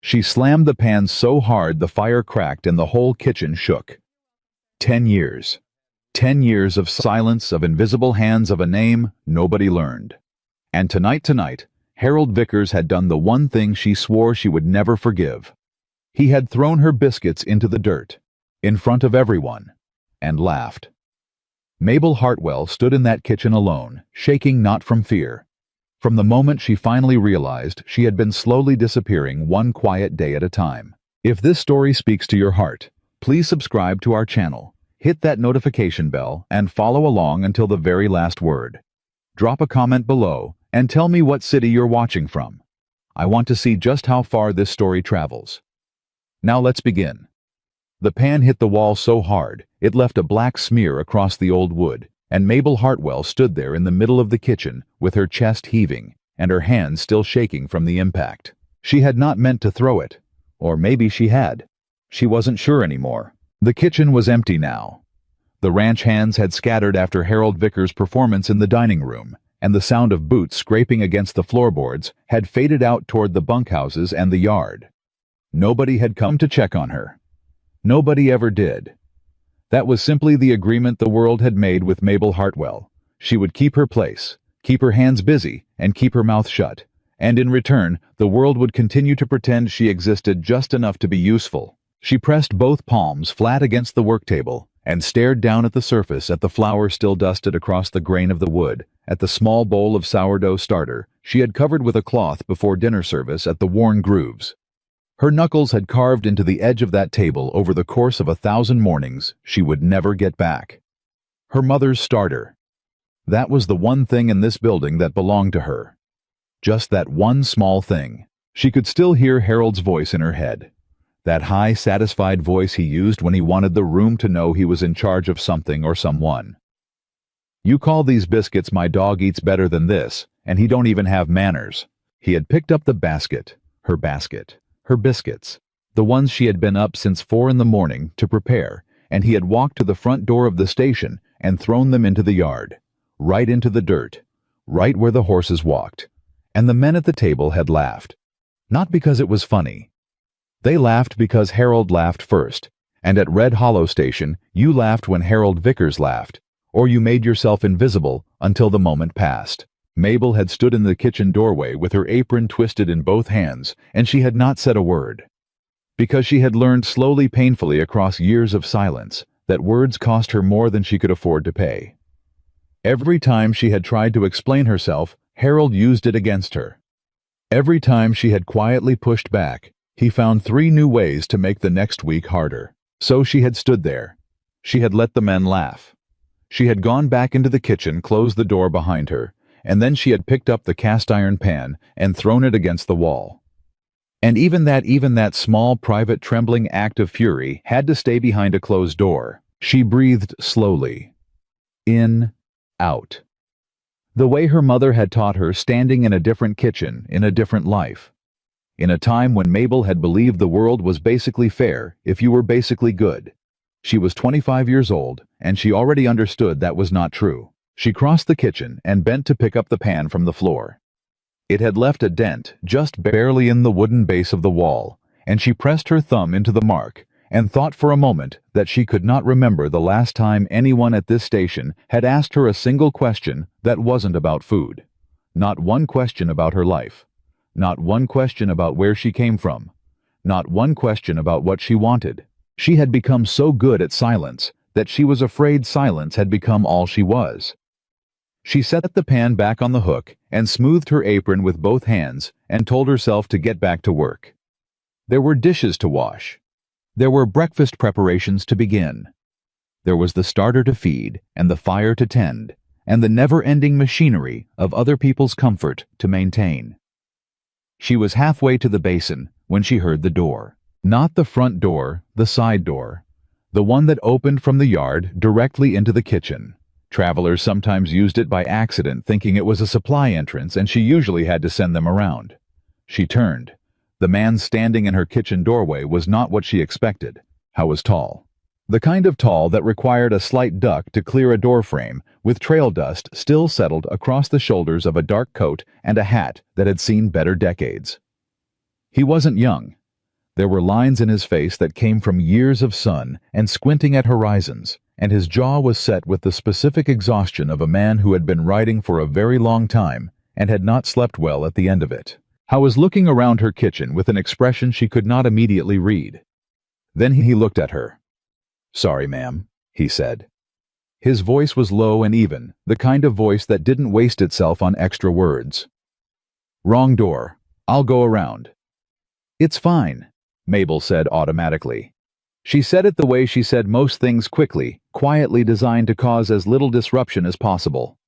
She slammed the pan so hard the fire cracked and the whole kitchen shook. 10 years. 10 years of silence, of invisible hands, of a name nobody learned. And tonight, Harold Vickers had done the one thing she swore she would never forgive. He had thrown her biscuits into the dirt, in front of everyone, and laughed. Mabel Hartwell stood in that kitchen alone, shaking not from fear. From the moment she finally realized she had been slowly disappearing one quiet day at a time. If this story speaks to your heart, please subscribe to our channel, hit that notification bell, and follow along until the very last word. Drop a comment below and tell me what city you're watching from. I want to see just how far this story travels. Now let's begin. The pan hit the wall so hard, it left a black smear across the old wood, and Mabel Hartwell stood there in the middle of the kitchen with her chest heaving and her hands still shaking from the impact. She had not meant to throw it, or maybe she had. She wasn't sure anymore. The kitchen was empty now. The ranch hands had scattered after Harold Vickers' performance in the dining room, and the sound of boots scraping against the floorboards had faded out toward the bunkhouses and the yard. Nobody had come to check on her. Nobody ever did. That was simply the agreement the world had made with Mabel Hartwell. She would keep her place, keep her hands busy, and keep her mouth shut. And in return, the world would continue to pretend she existed just enough to be useful. She pressed both palms flat against the work table and stared down at the surface, at the flour still dusted across the grain of the wood, at the small bowl of sourdough starter she had covered with a cloth before dinner service, at the worn grooves. Her knuckles had carved into the edge of that table over the course of 1,000 mornings she would never get back. Her mother's starter. That was the one thing in this building that belonged to her. Just that one small thing. She could still hear Harold's voice in her head. That high, satisfied voice he used when he wanted the room to know he was in charge of something or someone. "You call these biscuits, my dog eats better than this, and he don't even have manners." He had picked up the basket, her biscuits, the ones she had been up since 4 in the morning to prepare, and he had walked to the front door of the station and thrown them into the yard, right into the dirt, right where the horses walked. And the men at the table had laughed. Not because it was funny. They laughed because Harold laughed first, and at Red Hollow Station you laughed when Harold Vickers laughed, or you made yourself invisible until the moment passed. Mabel had stood in the kitchen doorway with her apron twisted in both hands, and she had not said a word. Because she had learned slowly, painfully across years of silence, that words cost her more than she could afford to pay. Every time she had tried to explain herself, Harold used it against her. Every time she had quietly pushed back, he found 3 new ways to make the next week harder. So she had stood there. She had let the men laugh. She had gone back into the kitchen, closed the door behind her, and then she had picked up the cast-iron pan and thrown it against the wall. And even that small, private, trembling act of fury had to stay behind a closed door. She breathed slowly. In, out. The way her mother had taught her, standing in a different kitchen, in a different life. In a time when Mabel had believed the world was basically fair if you were basically good. She was 25 years old, and she already understood that was not true. She crossed the kitchen and bent to pick up the pan from the floor. It had left a dent just barely in the wooden base of the wall, and she pressed her thumb into the mark and thought for a moment that she could not remember the last time anyone at this station had asked her a single question that wasn't about food. Not one question about her life. Not one question about where she came from. Not one question about what she wanted. She had become so good at silence that she was afraid silence had become all she was. She set the pan back on the hook and smoothed her apron with both hands and told herself to get back to work. There were dishes to wash. There were breakfast preparations to begin. There was the starter to feed and the fire to tend, and the never-ending machinery of other people's comfort to maintain. She was halfway to the basin when she heard the door. Not the front door, the side door. The one that opened from the yard directly into the kitchen. Travelers sometimes used it by accident, thinking it was a supply entrance, and she usually had to send them around. She turned. The man standing in her kitchen doorway was not what she expected. He was tall. The kind of tall that required a slight duck to clear a doorframe, with trail dust still settled across the shoulders of a dark coat and a hat that had seen better decades. He wasn't young. There were lines in his face that came from years of sun and squinting at horizons, and his jaw was set with the specific exhaustion of a man who had been riding for a very long time and had not slept well at the end of it. Howe was looking around her kitchen with an expression she could not immediately read. Then he looked at her. "Sorry, ma'am," he said. His voice was low and even, the kind of voice that didn't waste itself on extra words. "Wrong door. I'll go around." "It's fine," Mabel said automatically. She said it the way she said most things, quickly, quietly, designed to cause as little disruption as possible.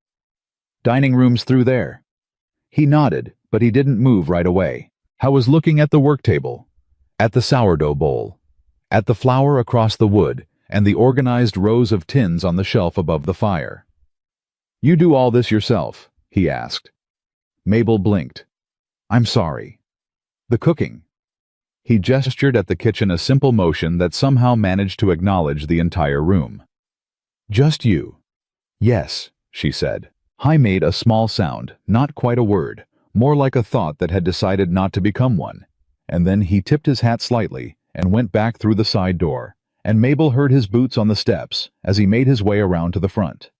"Dining room's through there." He nodded, but he didn't move right away. Howe was looking at the work table, at the sourdough bowl, at the flour across the wood, and the organized rows of tins on the shelf above the fire. "You do all this yourself?" he asked. Mabel blinked. "I'm sorry." "The cooking." He gestured at the kitchen, a simple motion that somehow managed to acknowledge the entire room. "Just you?" "Yes," she said. He made a small sound, not quite a word, more like a thought that had decided not to become one, and then he tipped his hat slightly and went back through the side door, and Mabel heard his boots on the steps as he made his way around to the front.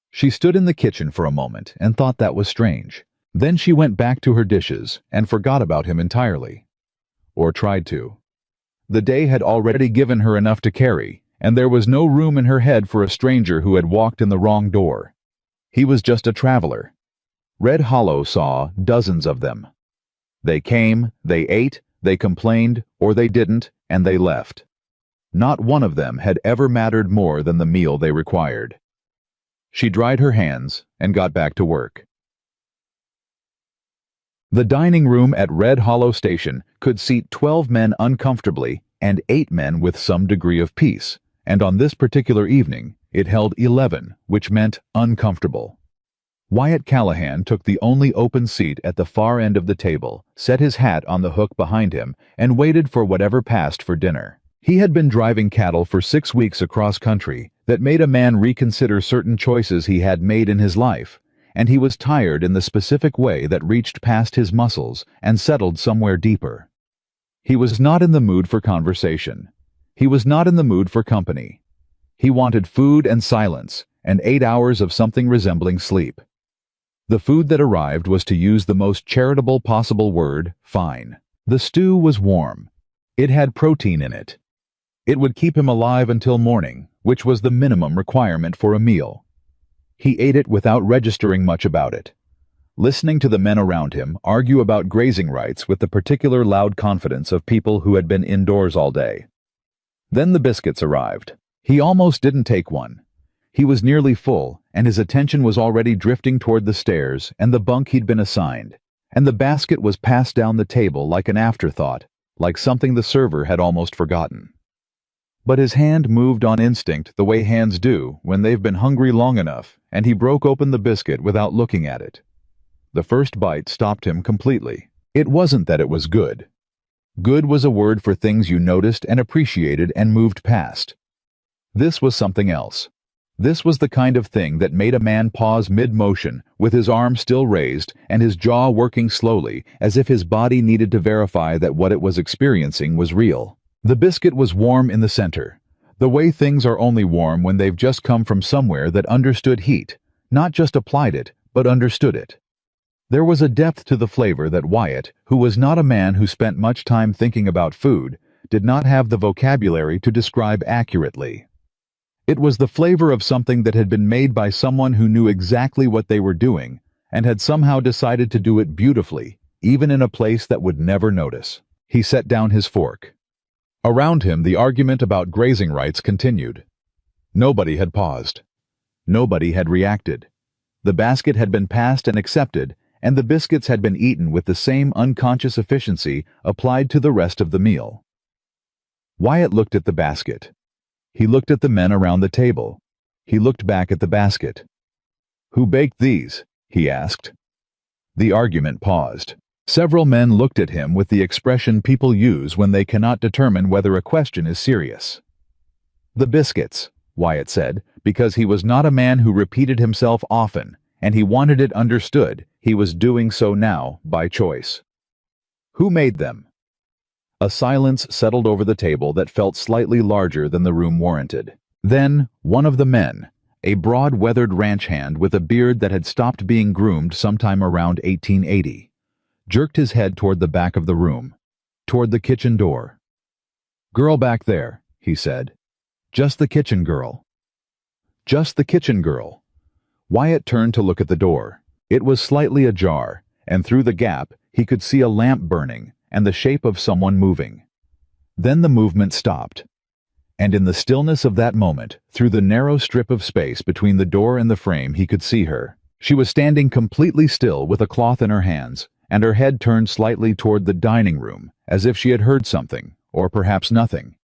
She stood in the kitchen for a moment and thought that was strange. Then she went back to her dishes and forgot about him entirely. Or tried to. The day had already given her enough to carry, and there was no room in her head for a stranger who had walked in the wrong door. He was just a traveler. Red Hollow saw dozens of them. They came, they ate, they complained, or they didn't, and they left. Not one of them had ever mattered more than the meal they required. She dried her hands and got back to work. The dining room at Red Hollow Station could seat 12 men uncomfortably and 8 men with some degree of peace, and on this particular evening it held 11, which meant uncomfortable. Wyatt Callahan took the only open seat at the far end of the table, set his hat on the hook behind him, and waited for whatever passed for dinner. He had been driving cattle for 6 weeks across country that made a man reconsider certain choices he had made in his life, and he was tired in the specific way that reached past his muscles and settled somewhere deeper. He was not in the mood for conversation. He was not in the mood for company. He wanted food and silence, and 8 hours of something resembling sleep. The food that arrived was, to use the most charitable possible word, fine. The stew was warm. It had protein in it. It would keep him alive until morning, which was the minimum requirement for a meal. He ate it without registering much about it, listening to the men around him argue about grazing rights with the particular loud confidence of people who had been indoors all day. Then the biscuits arrived. He almost didn't take one. He was nearly full, and his attention was already drifting toward the stairs and the bunk he'd been assigned, and the basket was passed down the table like an afterthought, like something the server had almost forgotten. But his hand moved on instinct, the way hands do when they've been hungry long enough, and he broke open the biscuit without looking at it. The first bite stopped him completely. It wasn't that it was good. Good was a word for things you noticed and appreciated and moved past. This was something else. This was the kind of thing that made a man pause mid-motion, with his arm still raised and his jaw working slowly, as if his body needed to verify that what it was experiencing was real. The biscuit was warm in the center, the way things are only warm when they've just come from somewhere that understood heat, not just applied it, but understood it. There was a depth to the flavor that Wyatt, who was not a man who spent much time thinking about food, did not have the vocabulary to describe accurately. It was the flavor of something that had been made by someone who knew exactly what they were doing and had somehow decided to do it beautifully, even in a place that would never notice. He set down his fork. Around him, the argument about grazing rights continued. Nobody had paused. Nobody had reacted. The basket had been passed and accepted, and the biscuits had been eaten with the same unconscious efficiency applied to the rest of the meal. Wyatt looked at the basket. He looked at the men around the table. He looked back at the basket. "Who baked these?" he asked. The argument paused. Several men looked at him with the expression people use when they cannot determine whether a question is serious. "The biscuits," Wyatt said, because he was not a man who repeated himself often, and he wanted it understood he was doing so now by choice. "Who made them?" A silence settled over the table that felt slightly larger than the room warranted. Then, one of the men, a broad, weathered ranch hand with a beard that had stopped being groomed sometime around 1880, jerked his head toward the back of the room, toward the kitchen door. "Girl back there," he said. "Just the kitchen girl." Just the kitchen girl. Wyatt turned to look at the door. It was slightly ajar, and through the gap he could see a lamp burning and the shape of someone moving. Then the movement stopped. And in the stillness of that moment, through the narrow strip of space between the door and the frame, he could see her. She was standing completely still with a cloth in her hands, and her head turned slightly toward the dining room, as if she had heard something, or perhaps nothing.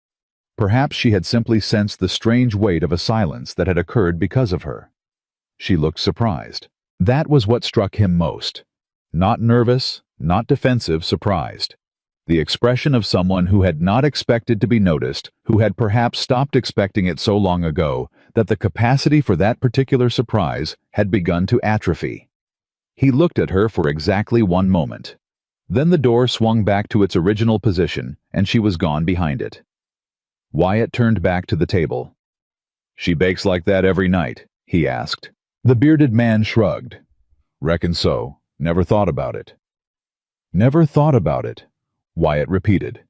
Perhaps she had simply sensed the strange weight of a silence that had occurred because of her. She looked surprised. That was what struck him most. Not nervous, not defensive, surprised. The expression of someone who had not expected to be noticed, who had perhaps stopped expecting it so long ago that the capacity for that particular surprise had begun to atrophy. He looked at her for exactly one moment. Then the door swung back to its original position, and she was gone behind it. Wyatt turned back to the table. "She bakes like that every night?" he asked. The bearded man shrugged. "Reckon so. Never thought about it." "Never thought about it," Wyatt repeated.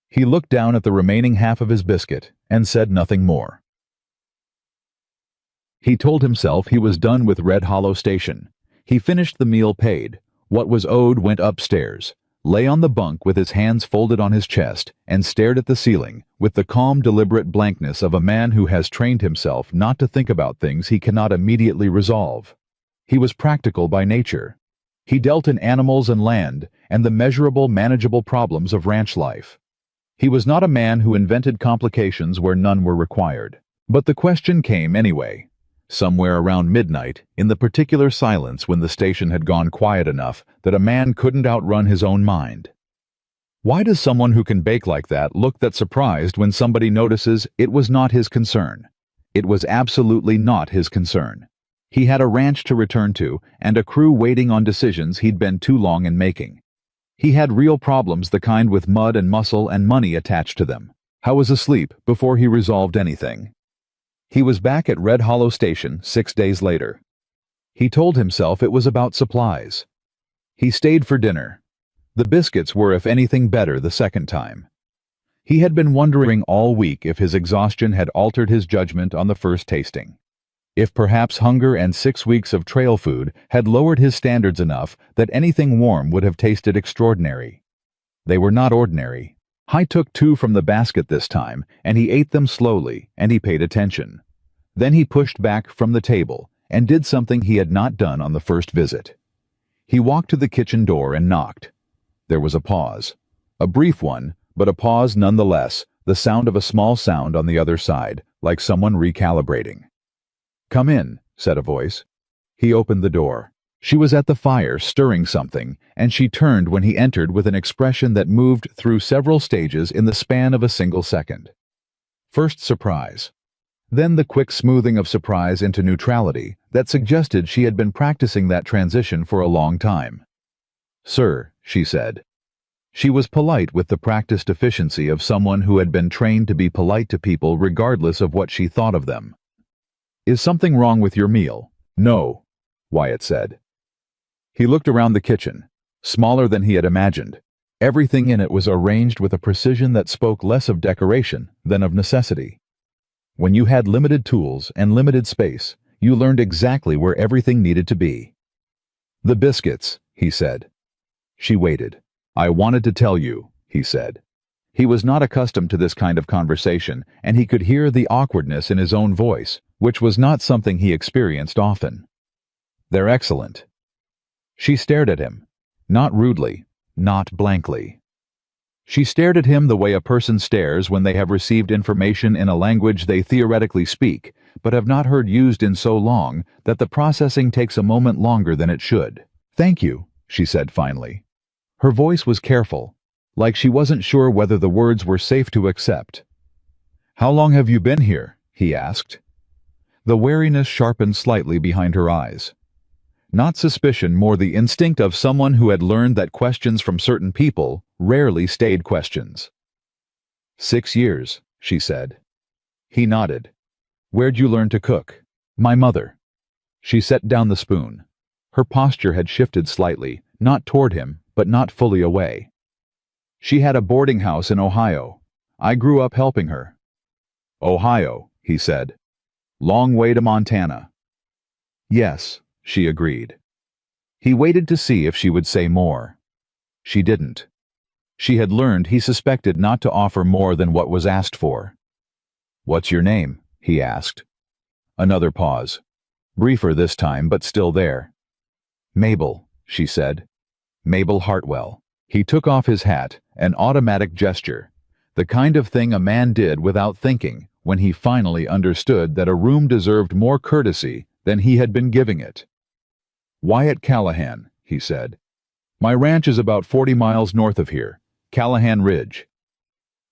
He looked down at the remaining half of his biscuit and said nothing more. He told himself he was done with Red Hollow Station. He finished the meal paid. What was owed went upstairs, lay on the bunk with his hands folded on his chest, and stared at the ceiling with the calm, deliberate blankness of a man who has trained himself not to think about things he cannot immediately resolve. He was practical by nature. He dealt in animals and land and the measurable, manageable problems of ranch life. He was not a man who invented complications where none were required. But the question came anyway. Somewhere around midnight, in the particular silence when the station had gone quiet enough that a man couldn't outrun his own mind. Why does someone who can bake like that look that surprised when somebody notices it was not his concern? It was absolutely not his concern. He had a ranch to return to and a crew waiting on decisions he'd been too long in making. He had real problems, the kind with mud and muscle and money attached to them. How was asleep before he resolved anything? He was back at Red Hollow Station 6 days later. He told himself it was about supplies. He stayed for dinner. The biscuits were, if anything, better the second time. He had been wondering all week if his exhaustion had altered his judgment on the first tasting. If perhaps hunger and 6 weeks of trail food had lowered his standards enough that anything warm would have tasted extraordinary. They were not ordinary. I took 2 from the basket this time, and he ate them slowly, and he paid attention. Then he pushed back from the table and did something he had not done on the first visit. He walked to the kitchen door and knocked. There was a pause. A brief one, but a pause nonetheless, the sound of a small sound on the other side, like someone recalibrating. "Come in," said a voice. He opened the door. She was at the fire, stirring something, and she turned when he entered with an expression that moved through several stages in the span of a single second. First surprise. Then the quick smoothing of surprise into neutrality that suggested she had been practicing that transition for a long time. "Sir," she said. She was polite with the practiced efficiency of someone who had been trained to be polite to people regardless of what she thought of them. "Is something wrong with your meal?" "No," Wyatt said. He looked around the kitchen, smaller than he had imagined. Everything in it was arranged with a precision that spoke less of decoration than of necessity. When you had limited tools and limited space, you learned exactly where everything needed to be. "The biscuits," he said. She waited. "I wanted to tell you," he said. He was not accustomed to this kind of conversation, and he could hear the awkwardness in his own voice, which was not something he experienced often. "They're excellent." She stared at him, not rudely, not blankly. She stared at him the way a person stares when they have received information in a language they theoretically speak, but have not heard used in so long that the processing takes a moment longer than it should. "Thank you," she said finally. Her voice was careful, like she wasn't sure whether the words were safe to accept. "How long have you been here?" he asked. The wariness sharpened slightly behind her eyes. not suspicion, more the instinct of someone who had learned that questions from certain people rarely stayed questions. 6 years, she said. He nodded. Where'd you learn to cook? My mother. She set down the spoon. Her posture had shifted slightly, not toward him, but not fully away. She had a boarding house in Ohio. I grew up helping her. Ohio, he said. Long way to Montana. Yes, she agreed. He waited to see if she would say more. She didn't. She had learned he suspected not to offer more than what was asked for. What's your name? He asked. Another pause. Briefer this time, but still there. Mabel, she said. Mabel Hartwell. He took off his hat, an automatic gesture, the kind of thing a man did without thinking when he finally understood that a room deserved more courtesy than he had been giving it. Wyatt Callahan, he said. My ranch is about 40 miles north of here, Callahan Ridge.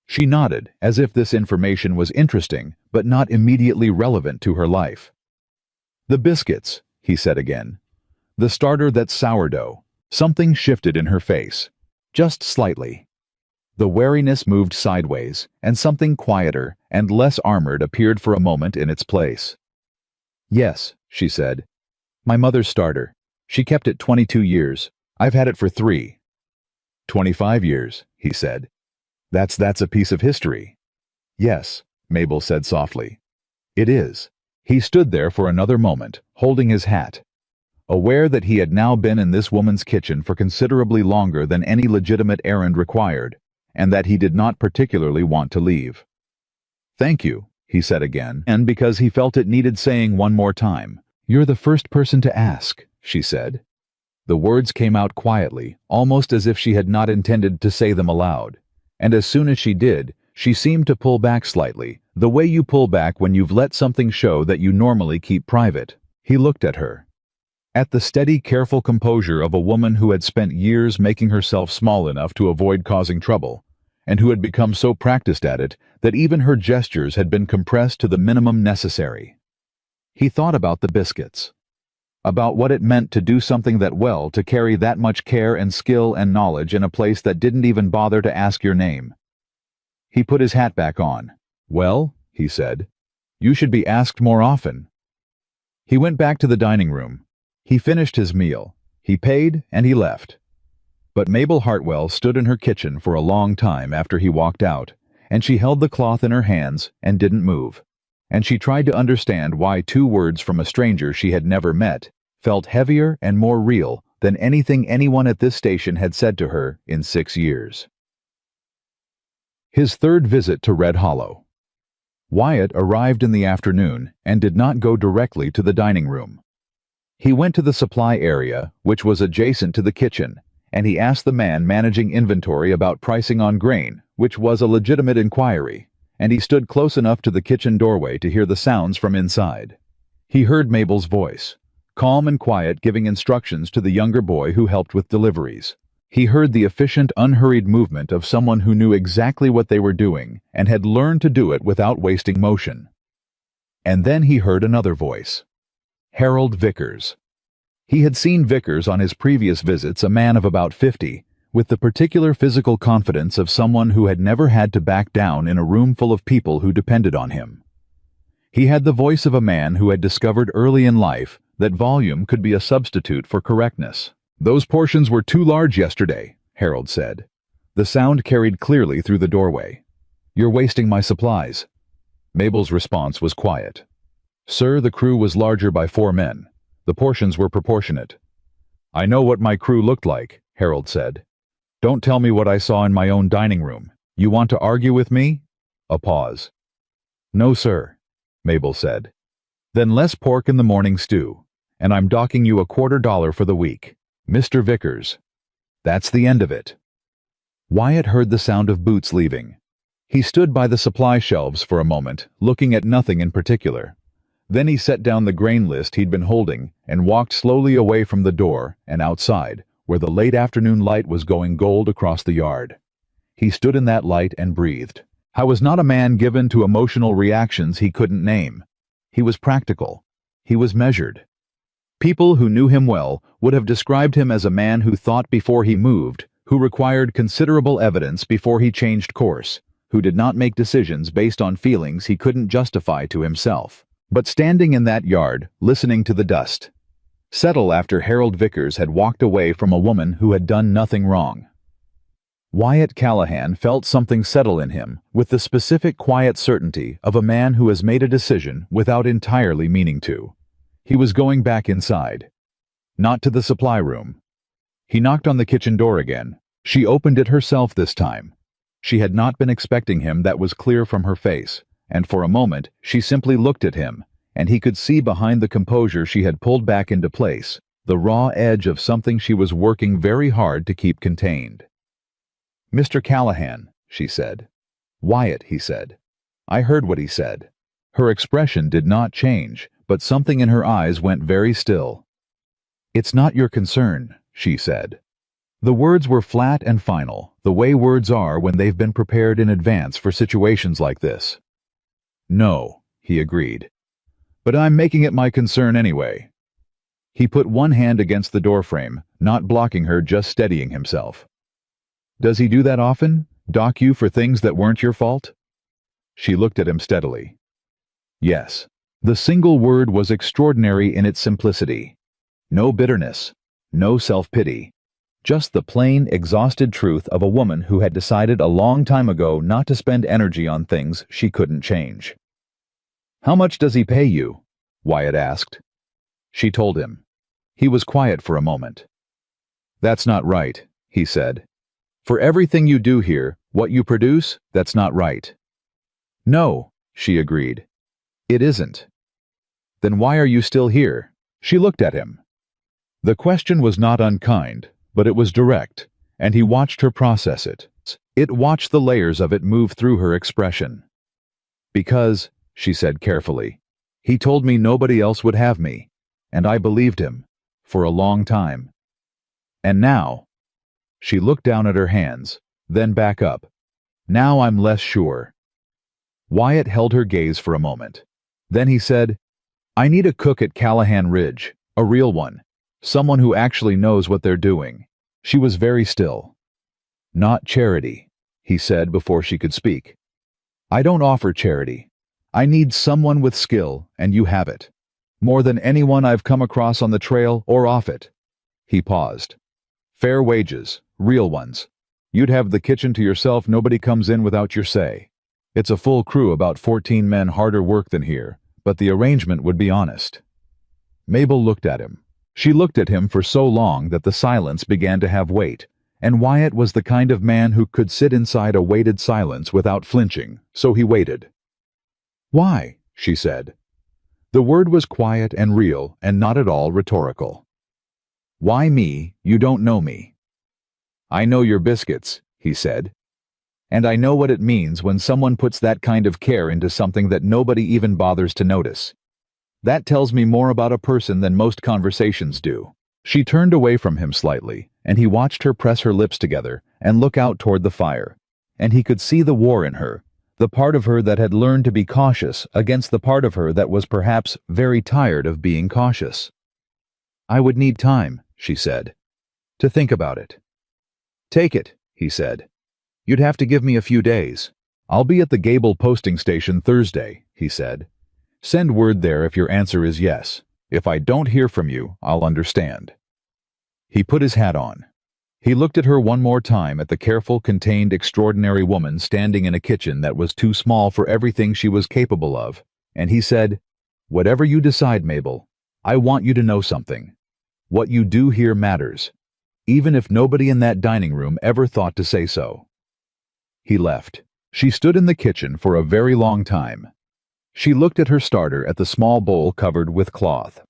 She nodded, as if this information was interesting, but not immediately relevant to her life. The biscuits, he said again. The starter that's sourdough. Something shifted in her face. Just slightly. The wariness moved sideways, and something quieter and less armored appeared for a moment in its place. Yes, she said. My mother's starter. She kept it 22 years. I've had it for 3. 25 years, he said. That's a piece of history. Yes, Mabel said softly. It is. He stood there for another moment, holding his hat, aware that he had now been in this woman's kitchen for considerably longer than any legitimate errand required, and that he did not particularly want to leave. Thank you, he said again, and because he felt it needed saying one more time. You're the first person to ask, she said. The words came out quietly, almost as if she had not intended to say them aloud, and as soon as she did, she seemed to pull back slightly, the way you pull back when you've let something show that you normally keep private. He looked at her. At the steady, careful composure of a woman who had spent years making herself small enough to avoid causing trouble, and who had become so practiced at it that even her gestures had been compressed to the minimum necessary. He thought about the biscuits, about what it meant to do something that well, to carry that much care and skill and knowledge in a place that didn't even bother to ask your name. He put his hat back on. Well, he said, you should be asked more often. He went back to the dining room. He finished his meal. He paid and he left. But Mabel Hartwell stood in her kitchen for a long time after he walked out, and she held the cloth in her hands and didn't move. And she tried to understand why 2 words from a stranger she had never met felt heavier and more real than anything anyone at this station had said to her in 6 years. His 3rd visit to Red Hollow. Wyatt arrived in the afternoon and did not go directly to the dining room. He went to the supply area, which was adjacent to the kitchen, and he asked the man managing inventory about pricing on grain, which was a legitimate inquiry, and he stood close enough to the kitchen doorway to hear the sounds from inside. He heard Mabel's voice, calm and quiet, giving instructions to the younger boy who helped with deliveries. He heard the efficient, unhurried movement of someone who knew exactly what they were doing and had learned to do it without wasting motion. And then he heard another voice. Harold Vickers. He had seen Vickers on his previous visits, a man of about 50, with the particular physical confidence of someone who had never had to back down in a room full of people who depended on him. He had the voice of a man who had discovered early in life that volume could be a substitute for correctness. Those portions were too large yesterday, Harold said. The sound carried clearly through the doorway. You're wasting my supplies. Mabel's response was quiet. Sir, the crew was larger by 4 men. The portions were proportionate. I know what my crew looked like, Harold said. Don't tell me what I saw in my own dining room. You want to argue with me? A pause. No, sir, Mabel said. Then less pork in the morning stew, and I'm docking you $25 for the week. Mr. Vickers. That's the end of it. Wyatt heard the sound of boots leaving. He stood by the supply shelves for a moment, looking at nothing in particular. Then he set down the grain list he'd been holding and walked slowly away from the door and outside, where the late afternoon light was going gold across the yard. He stood in that light and breathed. I was not a man given to emotional reactions he couldn't name. He was practical. He was measured. People who knew him well would have described him as a man who thought before he moved, who required considerable evidence before he changed course, who did not make decisions based on feelings he couldn't justify to himself. But standing in that yard, listening to the dust settle after Harold Vickers had walked away from a woman who had done nothing wrong, Wyatt Callahan felt something settle in him with the specific quiet certainty of a man who has made a decision without entirely meaning to. He was going back inside. Not to the supply room. He knocked on the kitchen door again. She opened it herself this time. She had not been expecting him, that was clear from her face, and for a moment she simply looked at him, and he could see behind the composure she had pulled back into place the raw edge of something she was working very hard to keep contained. "Mr. Callahan," she said. "Wyatt," he said. I heard what he said. Her expression did not change, but something in her eyes went very still. "It's not your concern," she said. The words were flat and final, the way words are when they've been prepared in advance for situations like this. "No," he agreed. "But I'm making it my concern anyway." He put one hand against the doorframe, not blocking her, just steadying himself. "Does he do that often? Dock you for things that weren't your fault?" She looked at him steadily. Yes. The single word was extraordinary in its simplicity. No bitterness, no self-pity. Just the plain, exhausted truth of a woman who had decided a long time ago not to spend energy on things she couldn't change. "How much does he pay you?" Wyatt asked. She told him. He was quiet for a moment. "That's not right," he said. "For everything you do here, what you produce, that's not right." "No," she agreed. "It isn't." "Then why are you still here?" She looked at him. The question was not unkind, but it was direct, and he watched her process it. It watched the layers of it move through her expression. "Because," she said carefully, "he told me nobody else would have me, and I believed him, for a long time. And now," she looked down at her hands, then back up, "now I'm less sure." Wyatt held her gaze for a moment. Then he said, "I need a cook at Callahan Ridge, a real one, someone who actually knows what they're doing." She was very still. "Not charity," he said before she could speak. "I don't offer charity. I need someone with skill, and you have it. More than anyone I've come across on the trail or off it." He paused. "Fair wages, real ones. You'd have the kitchen to yourself, nobody comes in without your say. It's a full crew, about 14 men, harder work than here, but the arrangement would be honest." Mabel looked at him. She looked at him for so long that the silence began to have weight, and Wyatt was the kind of man who could sit inside a weighted silence without flinching, so he waited. "Why?" she said. The word was quiet and real and not at all rhetorical. "Why me? You don't know me." "I know your biscuits," he said. "And I know what it means when someone puts that kind of care into something that nobody even bothers to notice. That tells me more about a person than most conversations do." She turned away from him slightly, and he watched her press her lips together and look out toward the fire, and he could see the war in her, the part of her that had learned to be cautious against the part of her that was perhaps very tired of being cautious. "I would need time," she said, "to think about it." "Take it," he said. "You'd have to give me a few days." "I'll be at the Gable posting station Thursday," he said. "Send word there if your answer is yes. If I don't hear from you, I'll understand." He put his hat on. He looked at her one more time, at the careful, contained, extraordinary woman standing in a kitchen that was too small for everything she was capable of, and he said, "Whatever you decide, Mabel, I want you to know something. What you do here matters, even if nobody in that dining room ever thought to say so." He left. She stood in the kitchen for a very long time. She looked at her starter, at the small bowl covered with cloth.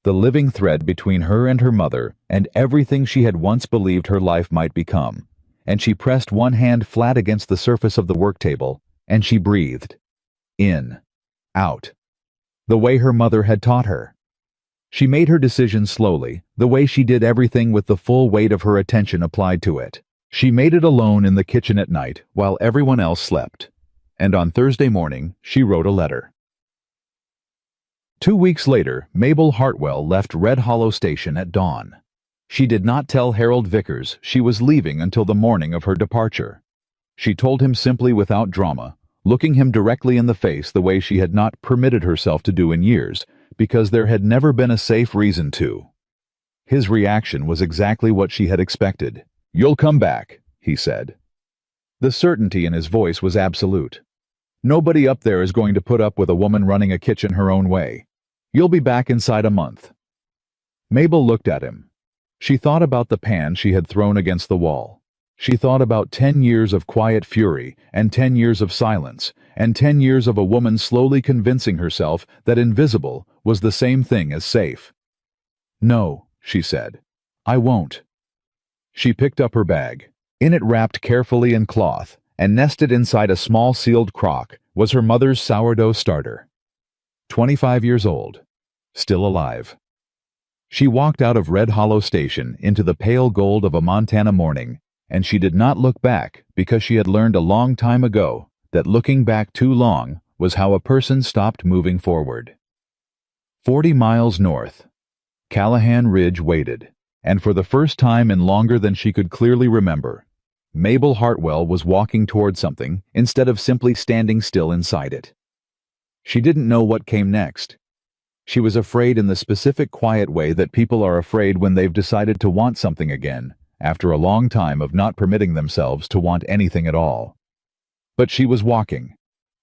The living thread between her and her mother and everything she had once believed her life might become, and she pressed one hand flat against the surface of the work table, and she breathed. In. Out. The way her mother had taught her. She made her decision slowly, the way she did everything with the full weight of her attention applied to it. She made it alone in the kitchen at night while everyone else slept, and on Thursday morning she wrote a letter. 2 weeks later, Mabel Hartwell left Red Hollow Station at dawn. She did not tell Harold Vickers she was leaving until the morning of her departure. She told him simply without drama, looking him directly in the face the way she had not permitted herself to do in years, because there had never been a safe reason to. His reaction was exactly what she had expected. "You'll come back," he said. The certainty in his voice was absolute. "Nobody up there is going to put up with a woman running a kitchen her own way. You'll be back inside a month." Mabel looked at him. She thought about the pan she had thrown against the wall. She thought about 10 years of quiet fury, and 10 years of silence, and 10 years of a woman slowly convincing herself that invisible was the same thing as safe. "No," she said. "I won't." She picked up her bag. In it, wrapped carefully in cloth, and nested inside a small sealed crock, was her mother's sourdough starter. 25 years old. Still alive. She walked out of Red Hollow Station into the pale gold of a Montana morning, and she did not look back because she had learned a long time ago that looking back too long was how a person stopped moving forward. 40 miles north. Callahan Ridge waited, and for the first time in longer than she could clearly remember, Mabel Hartwell was walking toward something instead of simply standing still inside it. She didn't know what came next. She was afraid in the specific quiet way that people are afraid when they've decided to want something again, after a long time of not permitting themselves to want anything at all. But she was walking,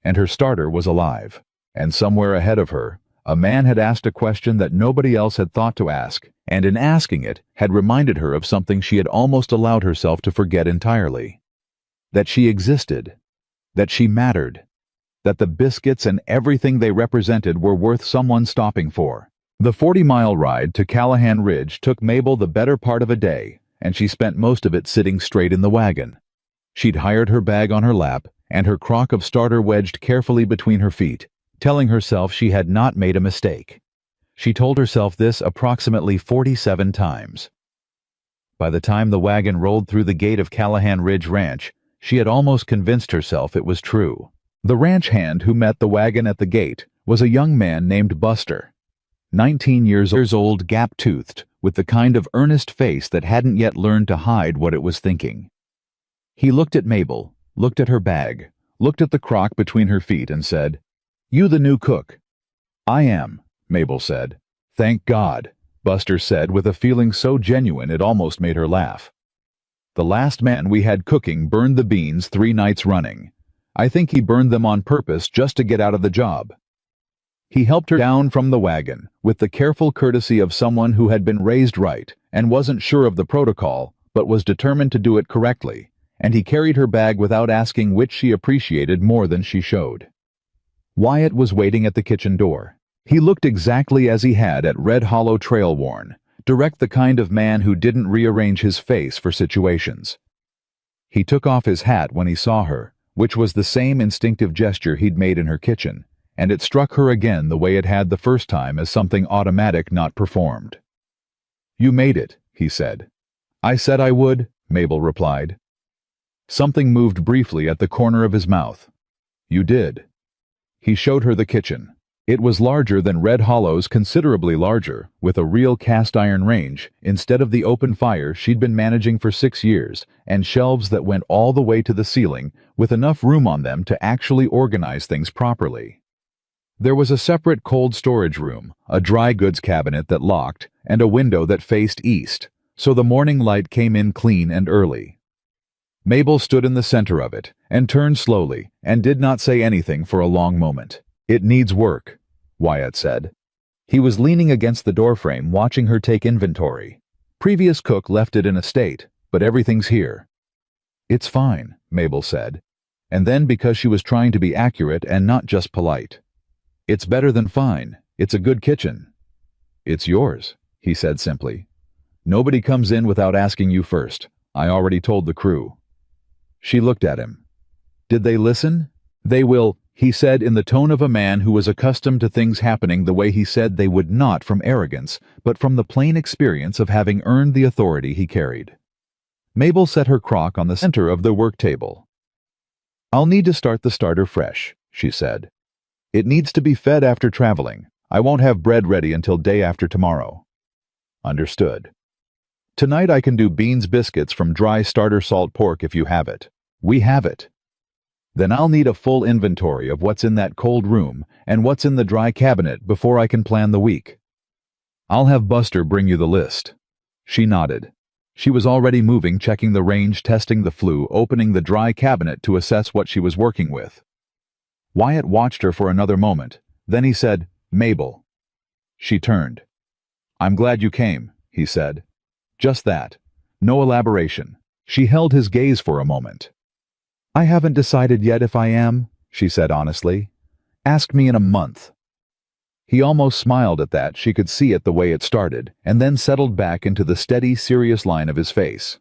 and her starter was alive, and somewhere ahead of her, a man had asked a question that nobody else had thought to ask, and in asking it had reminded her of something she had almost allowed herself to forget entirely. That she existed, that she mattered, that the biscuits and everything they represented were worth someone stopping for. The 40-mile ride to Callahan Ridge took Mabel the better part of a day, and she spent most of it sitting straight in the wagon. She'd hired her bag on her lap, and her crock of starter wedged carefully between her feet, telling herself she had not made a mistake. She told herself this approximately 47 times. By the time the wagon rolled through the gate of Callahan Ridge Ranch, she had almost convinced herself it was true. The ranch hand who met the wagon at the gate was a young man named Buster. 19 years old, gap-toothed, with the kind of earnest face that hadn't yet learned to hide what it was thinking. He looked at Mabel, looked at her bag, looked at the crock between her feet and said, "You the new cook?" "I am," Mabel said. "Thank God," Buster said with a feeling so genuine it almost made her laugh. "The last man we had cooking burned the beans 3 nights running. I think he burned them on purpose just to get out of the job." He helped her down from the wagon, with the careful courtesy of someone who had been raised right and wasn't sure of the protocol, but was determined to do it correctly, and he carried her bag without asking which she appreciated more than she showed. Wyatt was waiting at the kitchen door. He looked exactly as he had at Red Hollow Trail worn, direct, the kind of man who didn't rearrange his face for situations. He took off his hat when he saw her, which was the same instinctive gesture he'd made in her kitchen, and it struck her again the way it had the first time as something automatic not performed. "You made it," he said. "I said I would," Mabel replied. Something moved briefly at the corner of his mouth. "You did." He showed her the kitchen. It was larger than Red Hollow's, considerably larger, with a real cast-iron range, instead of the open fire she'd been managing for 6 years, and shelves that went all the way to the ceiling, with enough room on them to actually organize things properly. There was a separate cold storage room, a dry goods cabinet that locked, and a window that faced east, so the morning light came in clean and early. Mabel stood in the center of it, and turned slowly, and did not say anything for a long moment. "It needs work," Wyatt said. He was leaning against the doorframe watching her take inventory. "Previous cook left it in a state, but everything's here." "It's fine," Mabel said, and then, because she was trying to be accurate and not just polite, "It's better than fine. It's a good kitchen." "It's yours," he said simply. "Nobody comes in without asking you first. I already told the crew." She looked at him. "Did they listen?" "They will," he said in the tone of a man who was accustomed to things happening the way he said they would not from arrogance, but from the plain experience of having earned the authority he carried. Mabel set her crock on the center of the work table. "I'll need to start the starter fresh," she said. "It needs to be fed after traveling, I won't have bread ready until day after tomorrow. Understood. Tonight I can do beans biscuits from dry starter salt pork if you have it. We have it. Then I'll need a full inventory of what's in that cold room and what's in the dry cabinet before I can plan the week. I'll have Buster bring you the list. She nodded. She was already moving, checking the range, testing the flue, opening the dry cabinet to assess what she was working with. Wyatt watched her for another moment. Then he said, "Mabel." She turned. "I'm glad you came," he said. Just that. No elaboration. She held his gaze for a moment. "I haven't decided yet if I am," she said honestly. "Ask me in a month." He almost smiled at that. She could see it the way it started, and then settled back into the steady, serious line of his face.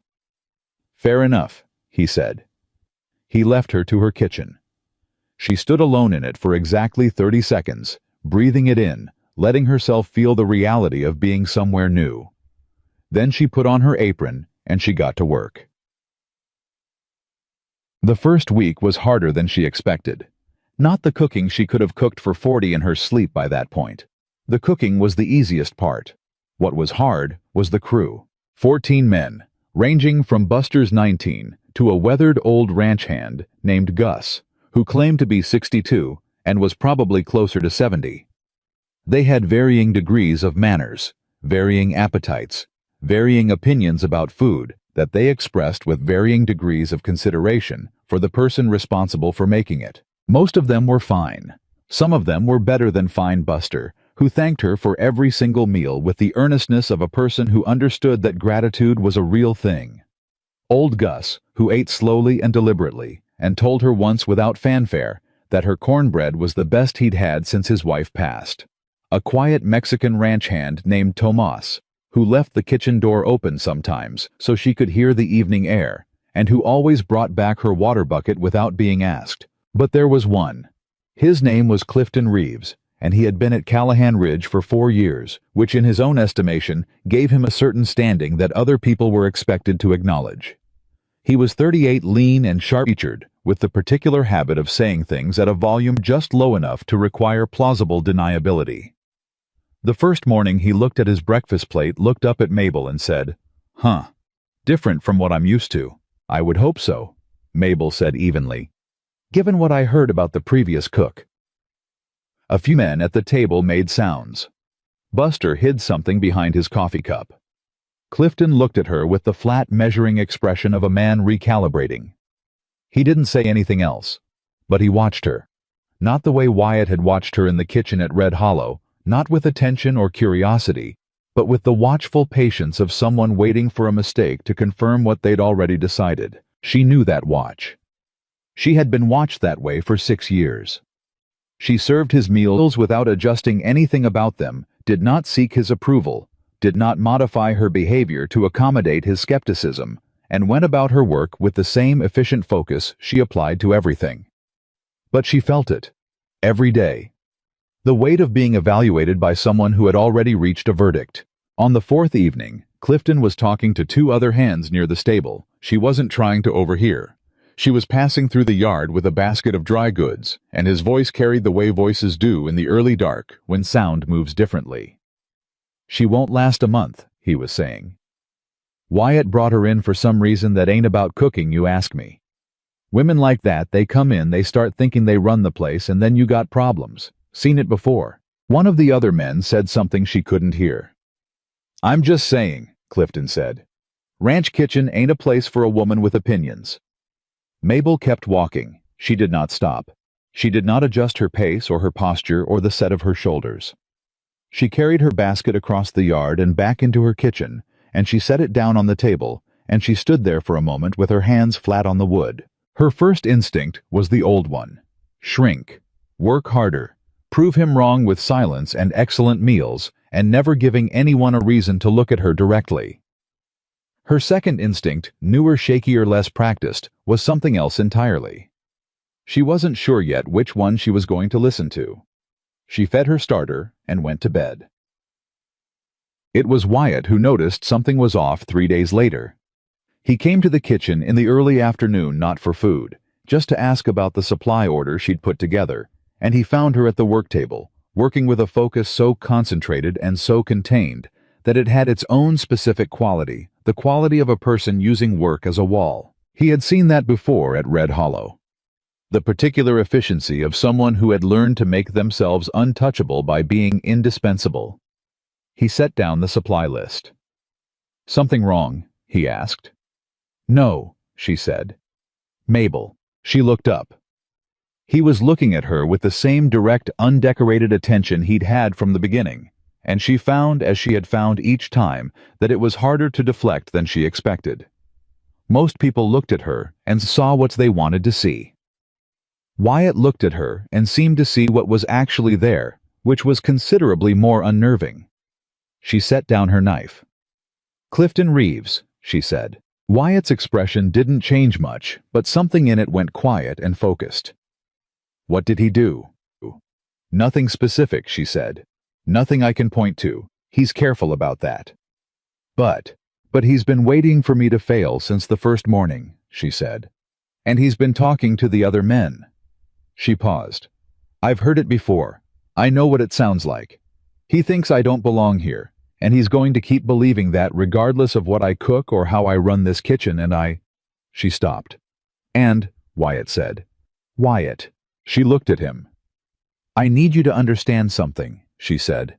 "Fair enough," he said. He left her to her kitchen. She stood alone in it for exactly 30 seconds, breathing it in, letting herself feel the reality of being somewhere new. Then she put on her apron, and she got to work. The first week was harder than she expected. Not the cooking. She could have cooked for 40 in her sleep by that point. The cooking was the easiest part. What was hard was the crew. 14 men, ranging from Buster's 19 to a weathered old ranch hand named Gus, who claimed to be 62 and was probably closer to 70. They had varying degrees of manners, varying appetites, varying opinions about food that they expressed with varying degrees of consideration for the person responsible for making it. Most of them were fine. Some of them were better than fine. Buster, who thanked her for every single meal with the earnestness of a person who understood that gratitude was a real thing. Old Gus, who ate slowly and deliberately, and told her once without fanfare that her cornbread was the best he'd had since his wife passed. A quiet Mexican ranch hand named Tomas, who left the kitchen door open sometimes so she could hear the evening air, and who always brought back her water bucket without being asked. But there was one. His name was Clifton Reeves, and he had been at Callahan Ridge for 4 years, which in his own estimation gave him a certain standing that other people were expected to acknowledge. He was 38, lean and sharp-featured, with the particular habit of saying things at a volume just low enough to require plausible deniability. The first morning he looked at his breakfast plate, looked up at Mabel and said, "Huh. Different from what I'm used to." "I would hope so," Mabel said evenly, "given what I heard about the previous cook." A few men at the table made sounds. Buster hid something behind his coffee cup. Clifton looked at her with the flat, measuring expression of a man recalibrating. He didn't say anything else, but he watched her. Not the way Wyatt had watched her in the kitchen at Red Hollow, not with attention or curiosity, but with the watchful patience of someone waiting for a mistake to confirm what they'd already decided. She knew that watch. She had been watched that way for 6 years. She served his meals without adjusting anything about them, did not seek his approval, did not modify her behavior to accommodate his skepticism, and went about her work with the same efficient focus she applied to everything. But she felt it. Every day. The weight of being evaluated by someone who had already reached a verdict. On the 4th evening, Clifton was talking to 2 other hands near the stable. She wasn't trying to overhear. She was passing through the yard with a basket of dry goods, and his voice carried the way voices do in the early dark when sound moves differently. "She won't last a month," he was saying. "Wyatt brought her in for some reason that ain't about cooking, you ask me. Women like that, they come in, they start thinking they run the place, and then you got problems. Seen it before." One of the other men said something she couldn't hear. "I'm just saying," Clifton said. "Ranch kitchen ain't a place for a woman with opinions." Mabel kept walking. She did not stop. She did not adjust her pace or her posture or the set of her shoulders. She carried her basket across the yard and back into her kitchen, and she set it down on the table, and she stood there for a moment with her hands flat on the wood. Her first instinct was the old one. Shrink. Work harder. Prove him wrong with silence and excellent meals, and never giving anyone a reason to look at her directly. Her second instinct, newer, shakier, less practiced, was something else entirely. She wasn't sure yet which one she was going to listen to. She fed her starter and went to bed. It was Wyatt who noticed something was off 3 days later. He came to the kitchen in the early afternoon, not for food, just to ask about the supply order she'd put together, and he found her at the work table, working with a focus so concentrated and so contained that it had its own specific quality, the quality of a person using work as a wall. He had seen that before at Red Hollow. The particular efficiency of someone who had learned to make themselves untouchable by being indispensable. He set down the supply list. "Something wrong?" he asked. "No," she said. "Mabel." She looked up. He was looking at her with the same direct, undecorated attention he'd had from the beginning, and she found, as she had found each time, that it was harder to deflect than she expected. Most people looked at her and saw what they wanted to see. Wyatt looked at her and seemed to see what was actually there, which was considerably more unnerving. She set down her knife. "Clifton Reeves," she said. Wyatt's expression didn't change much, but something in it went quiet and focused. "What did he do?" "Nothing specific," she said. "Nothing I can point to. He's careful about that." But he's been waiting for me to fail since the first morning," she said. "And he's been talking to the other men." She paused. "I've heard it before. I know what it sounds like. He thinks I don't belong here, and he's going to keep believing that regardless of what I cook or how I run this kitchen, and I—" She stopped. "And," Wyatt said. "Wyatt." She looked at him. "I need you to understand something," she said.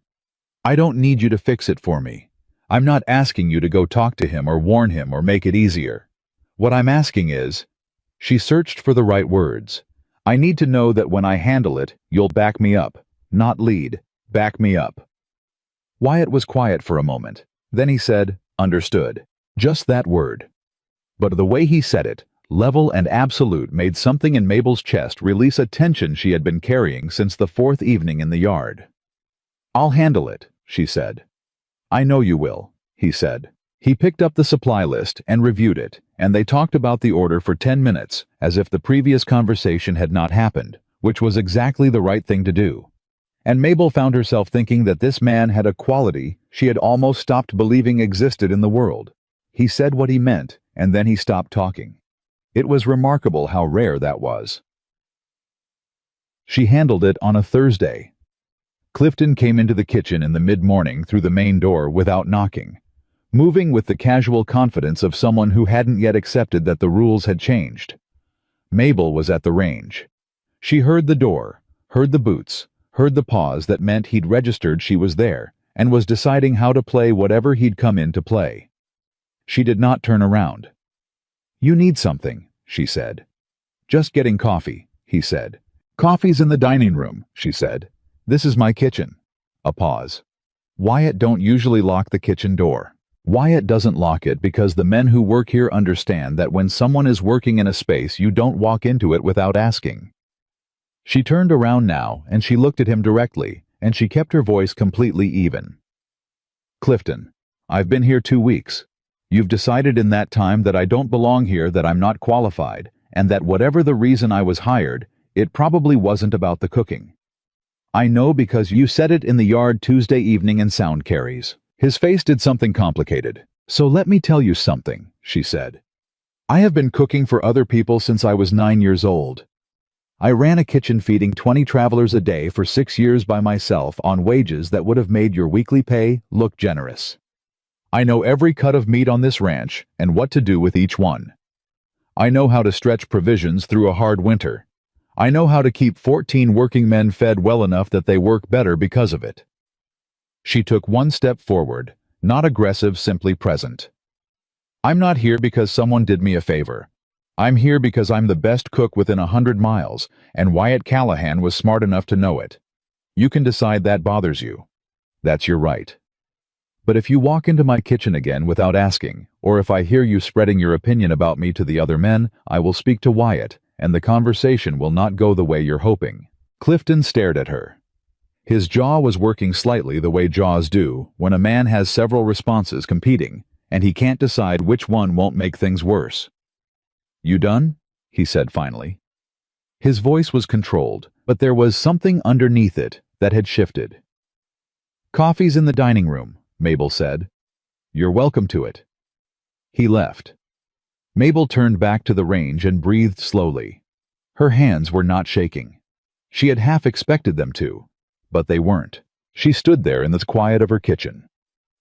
"I don't need you to fix it for me. I'm not asking you to go talk to him or warn him or make it easier. What I'm asking is—" She searched for the right words. "I need to know that when I handle it, you'll back me up. Not lead. Back me up." Wyatt was quiet for a moment. Then he said, "Understood." Just that word. But the way he said it, level and absolute, made something in Mabel's chest release a tension she had been carrying since the fourth evening in the yard. "I'll handle it," she said. "I know you will," he said. He picked up the supply list and reviewed it, and they talked about the order for 10 minutes, as if the previous conversation had not happened, which was exactly the right thing to do. And Mabel found herself thinking that this man had a quality she had almost stopped believing existed in the world. He said what he meant, and then he stopped talking. It was remarkable how rare that was. She handled it on a Thursday. Clifton came into the kitchen in the mid-morning through the main door without knocking, moving with the casual confidence of someone who hadn't yet accepted that the rules had changed. Mabel was at the range. She heard the door, heard the boots, heard the pause that meant he'd registered she was there, and was deciding how to play whatever he'd come in to play. She did not turn around. "You need something," she said. "Just getting coffee," he said. "Coffee's in the dining room," she said. "This is my kitchen." A pause. "Wyatt don't usually lock the kitchen door. Wyatt doesn't lock it because the men who work here understand that when someone is working in a space you don't walk into it without asking." She turned around now, and she looked at him directly, and she kept her voice completely even. "Clifton, I've been here 2 weeks. You've decided in that time that I don't belong here, that I'm not qualified, and that whatever the reason I was hired, it probably wasn't about the cooking. I know because you said it in the yard Tuesday evening in sound carries." His face did something complicated. "So let me tell you something," she said. "I have been cooking for other people since I was 9 years old. I ran a kitchen feeding 20 travelers a day for 6 years by myself on wages that would have made your weekly pay look generous. I know every cut of meat on this ranch and what to do with each one. I know how to stretch provisions through a hard winter. I know how to keep 14 working men fed well enough that they work better because of it." She took one step forward, not aggressive, simply present. "I'm not here because someone did me a favor. I'm here because I'm the best cook within 100 miles, and Wyatt Callahan was smart enough to know it. You can decide that bothers you. That's your right. But if you walk into my kitchen again without asking, or if I hear you spreading your opinion about me to the other men, I will speak to Wyatt, and the conversation will not go the way you're hoping." Clifton stared at her. His jaw was working slightly the way jaws do when a man has several responses competing, and he can't decide which one won't make things worse. "You done?" he said finally. His voice was controlled, but there was something underneath it that had shifted. "Coffee's in the dining room," Mabel said. "You're welcome to it." He left. Mabel turned back to the range and breathed slowly. Her hands were not shaking. She had half expected them to, But they weren't. She stood there in the quiet of her kitchen.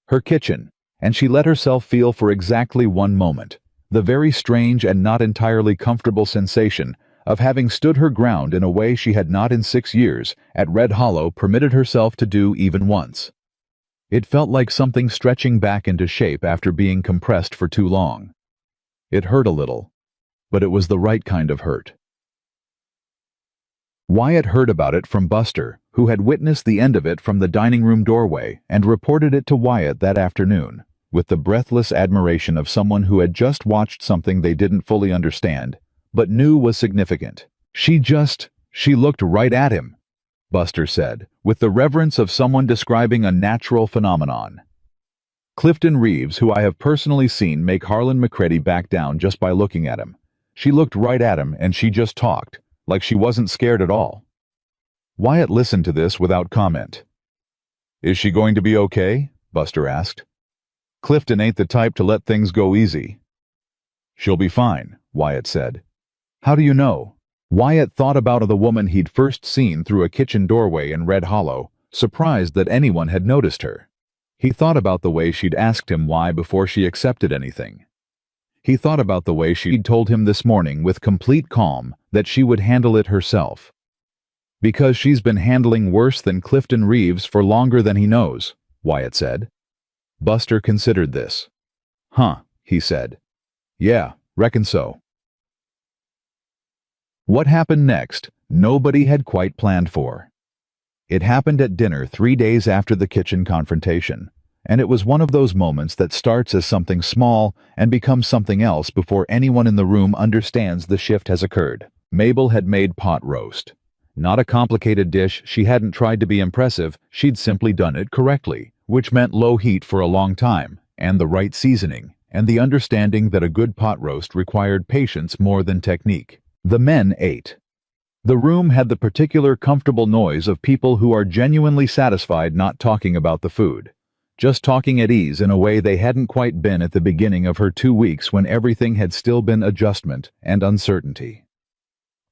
Her kitchen, and she let herself feel for exactly one moment the very strange and not entirely comfortable sensation of having stood her ground in a way she had not in 6 years at Red Hollow permitted herself to do even once. It felt like something stretching back into shape after being compressed for too long. It hurt a little, but it was the right kind of hurt. Wyatt heard about it from Buster, who had witnessed the end of it from the dining room doorway and reported it to Wyatt that afternoon, with the breathless admiration of someone who had just watched something they didn't fully understand, but knew was significant. She looked right at him, Buster said, with the reverence of someone describing a natural phenomenon. Clifton Reeves, who I have personally seen make Harlan McCready back down just by looking at him. She looked right at him and she just talked, like she wasn't scared at all. Wyatt listened to this without comment. "Is she going to be okay?" Buster asked. "Clifton ain't the type to let things go easy." "She'll be fine," Wyatt said. "How do you know?" Wyatt thought about the woman he'd first seen through a kitchen doorway in Red Hollow, surprised that anyone had noticed her. He thought about the way she'd asked him why before she accepted anything. He thought about the way she'd told him this morning with complete calm that she would handle it herself. "Because she's been handling worse than Clifton Reeves for longer than he knows," Wyatt said. Buster considered this. "Huh," he said. "Yeah, reckon so." What happened next, nobody had quite planned for. It happened at dinner 3 days after the kitchen confrontation, and it was one of those moments that starts as something small and becomes something else before anyone in the room understands the shift has occurred. Mabel had made pot roast. Not a complicated dish, she hadn't tried to be impressive, she'd simply done it correctly, which meant low heat for a long time, and the right seasoning, and the understanding that a good pot roast required patience more than technique. The men ate. The room had the particular comfortable noise of people who are genuinely satisfied not talking about the food, just talking at ease in a way they hadn't quite been at the beginning of her 2 weeks when everything had still been adjustment and uncertainty.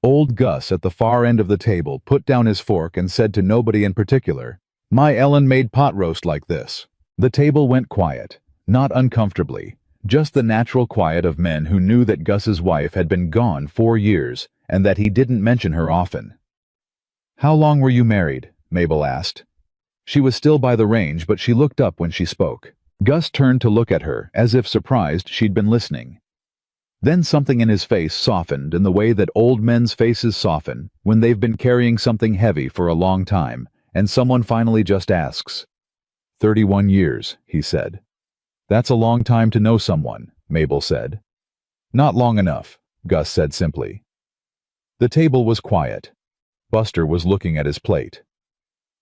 Old Gus at the far end of the table put down his fork and said to nobody in particular, "My Ellen made pot roast like this." The table went quiet, not uncomfortably, just the natural quiet of men who knew that Gus's wife had been gone 4 years and that he didn't mention her often. "How long were you married?" Mabel asked. She was still by the range, but she looked up when she spoke. Gus turned to look at her, as if surprised she'd been listening. Then something in his face softened in the way that old men's faces soften when they've been carrying something heavy for a long time, and someone finally just asks. 31 years, he said. "That's a long time to know someone," Mabel said. "Not long enough," Gus said simply. The table was quiet. Buster was looking at his plate.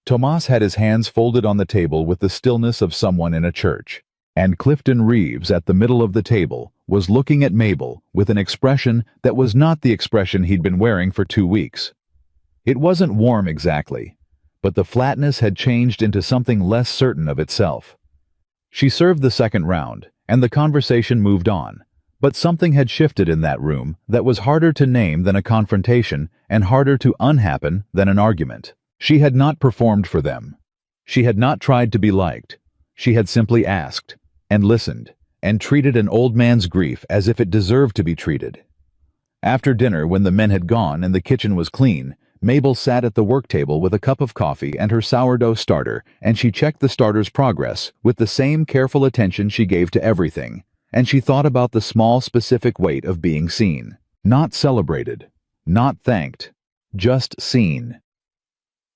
Tomas had his hands folded on the table with the stillness of someone in a church, and Clifton Reeves at the middle of the table was looking at Mabel with an expression that was not the expression he'd been wearing for 2 weeks. It wasn't warm exactly, but the flatness had changed into something less certain of itself. She served the second round, and the conversation moved on, but something had shifted in that room that was harder to name than a confrontation and harder to unhappen than an argument. She had not performed for them. She had not tried to be liked. She had simply asked, and listened, and treated an old man's grief as if it deserved to be treated. After dinner, when the men had gone and the kitchen was clean, Mabel sat at the work table with a cup of coffee and her sourdough starter, and she checked the starter's progress with the same careful attention she gave to everything, and she thought about the small specific weight of being seen. Not celebrated, not thanked, just seen.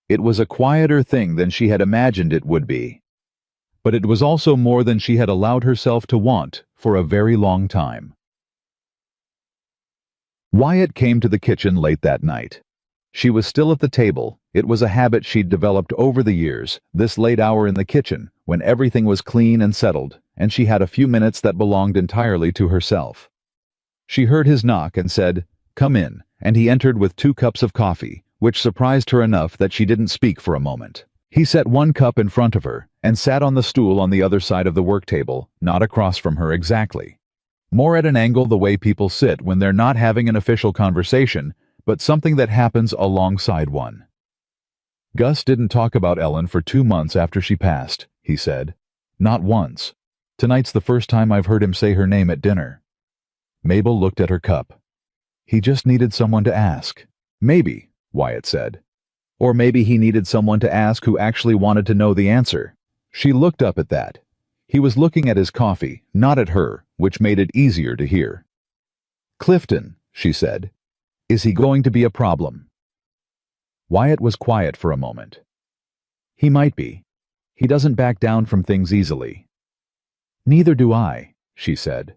It was a quieter thing than she had imagined it would be. But it was also more than she had allowed herself to want for a very long time. Wyatt came to the kitchen late that night. She was still at the table. It was a habit she'd developed over the years, this late hour in the kitchen, when everything was clean and settled, and she had a few minutes that belonged entirely to herself. She heard his knock and said, "Come in," and he entered with 2 cups of coffee, which surprised her enough that she didn't speak for a moment. He set 1 cup in front of her, and sat on the stool on the other side of the work table, not across from her exactly. More at an angle the way people sit when they're not having an official conversation, but something that happens alongside one. Gus didn't talk about Ellen for 2 months after she passed, he said. Not once. Tonight's the first time I've heard him say her name at dinner. Mabel looked at her cup. He just needed someone to ask. Maybe, Wyatt said. Or maybe he needed someone to ask who actually wanted to know the answer. She looked up at that. He was looking at his coffee, not at her, which made it easier to hear. Clifton, she said. Is he going to be a problem? Wyatt was quiet for a moment. He might be. He doesn't back down from things easily. Neither do I, she said.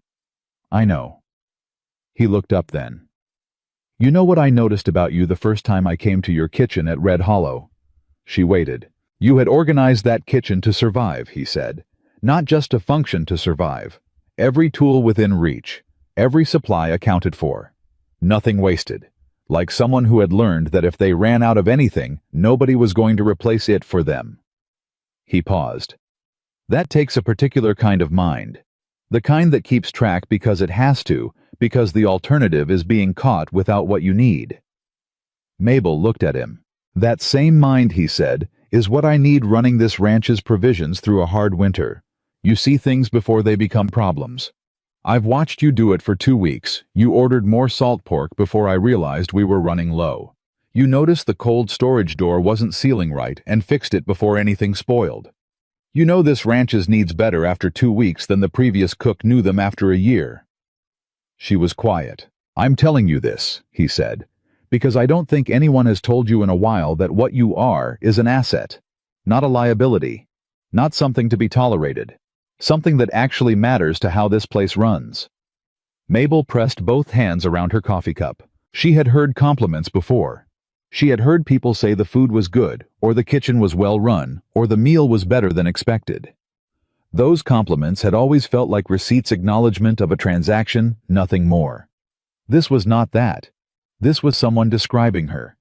I know. He looked up then. You know what I noticed about you the first time I came to your kitchen at Red Hollow? She waited. You had organized that kitchen to survive, he said. Not just to function, to survive. Every tool within reach. Every supply accounted for. Nothing wasted. Like someone who had learned that if they ran out of anything, nobody was going to replace it for them. He paused. That takes a particular kind of mind. The kind that keeps track because it has to, because the alternative is being caught without what you need. Mabel looked at him. That same mind, he said, is what I need running this ranch's provisions through a hard winter. You see things before they become problems. I've watched you do it for 2 weeks. You ordered more salt pork before I realized we were running low. You noticed the cold storage door wasn't sealing right and fixed it before anything spoiled. You know this ranch's needs better after 2 weeks than the previous cook knew them after a year. She was quiet. I'm telling you this, he said, because I don't think anyone has told you in a while that what you are is an asset, not a liability, not something to be tolerated, something that actually matters to how this place runs. Mabel pressed both hands around her coffee cup. She had heard compliments before. She had heard people say the food was good, or the kitchen was well run, or the meal was better than expected. Those compliments had always felt like receipts' acknowledgement of a transaction, nothing more. This was not that. This was someone describing her.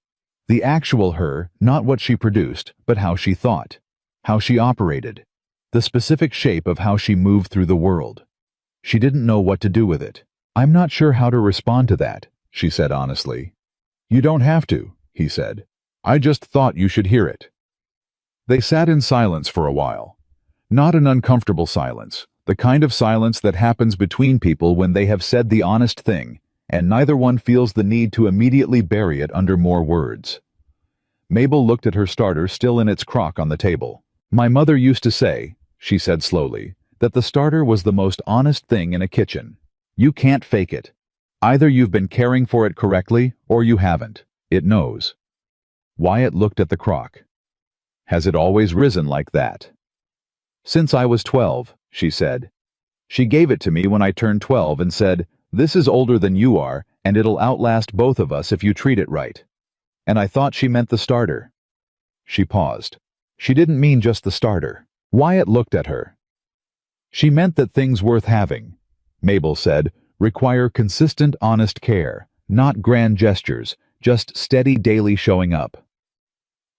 The actual her, not what she produced, but how she thought, how she operated, the specific shape of how she moved through the world. She didn't know what to do with it. I'm not sure how to respond to that, she said honestly. You don't have to, he said. I just thought you should hear it. They sat in silence for a while. Not an uncomfortable silence, the kind of silence that happens between people when they have said the honest thing, and neither one feels the need to immediately bury it under more words. Mabel looked at her starter still in its crock on the table. My mother used to say, she said slowly, that the starter was the most honest thing in a kitchen. You can't fake it. Either you've been caring for it correctly, or you haven't. It knows. Wyatt looked at the crock. Has it always risen like that? Since I was 12, she said. She gave it to me when I turned 12 and said, this is older than you are, and it'll outlast both of us if you treat it right. And I thought she meant the starter. She paused. She didn't mean just the starter. Wyatt looked at her. She meant that things worth having, Mabel said, require consistent, honest care, not grand gestures, just steady daily showing up.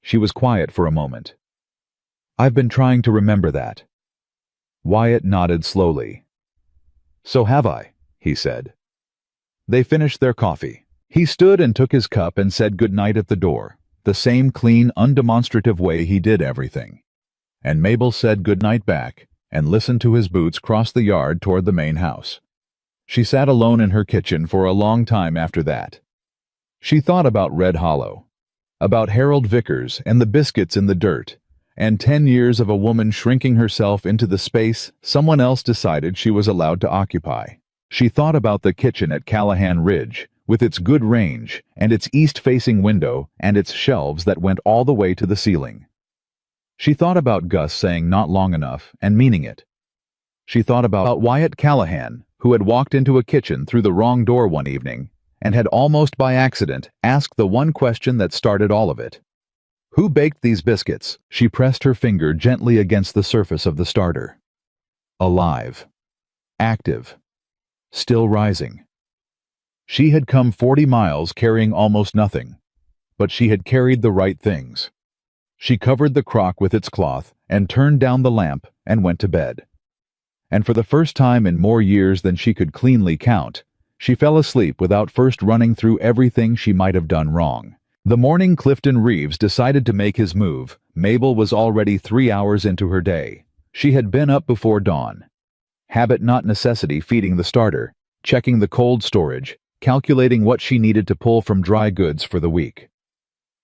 She was quiet for a moment. I've been trying to remember that. Wyatt nodded slowly. So have I, he said. They finished their coffee. He stood and took his cup and said goodnight at the door, the same clean, undemonstrative way he did everything. And Mabel said goodnight back and listened to his boots cross the yard toward the main house. She sat alone in her kitchen for a long time after that. She thought about Red Hollow, about Harold Vickers and the biscuits in the dirt, and 10 years of a woman shrinking herself into the space someone else decided she was allowed to occupy. She thought about the kitchen at Callahan Ridge, with its good range, and its east-facing window, and its shelves that went all the way to the ceiling. She thought about Gus saying not long enough, and meaning it. She thought about Wyatt Callahan, who had walked into a kitchen through the wrong door one evening, and had almost by accident asked the one question that started all of it. Who baked these biscuits? She pressed her finger gently against the surface of the starter. Alive. Active. Still rising. She had come 40 miles carrying almost nothing, but she had carried the right things. She covered the crock with its cloth and turned down the lamp and went to bed. And for the first time in more years than she could cleanly count, she fell asleep without first running through everything she might have done wrong. The morning Clifton Reeves decided to make his move, Mabel was already 3 hours into her day. She had been up before dawn. Habit not necessity feeding the starter, checking the cold storage, calculating what she needed to pull from dry goods for the week.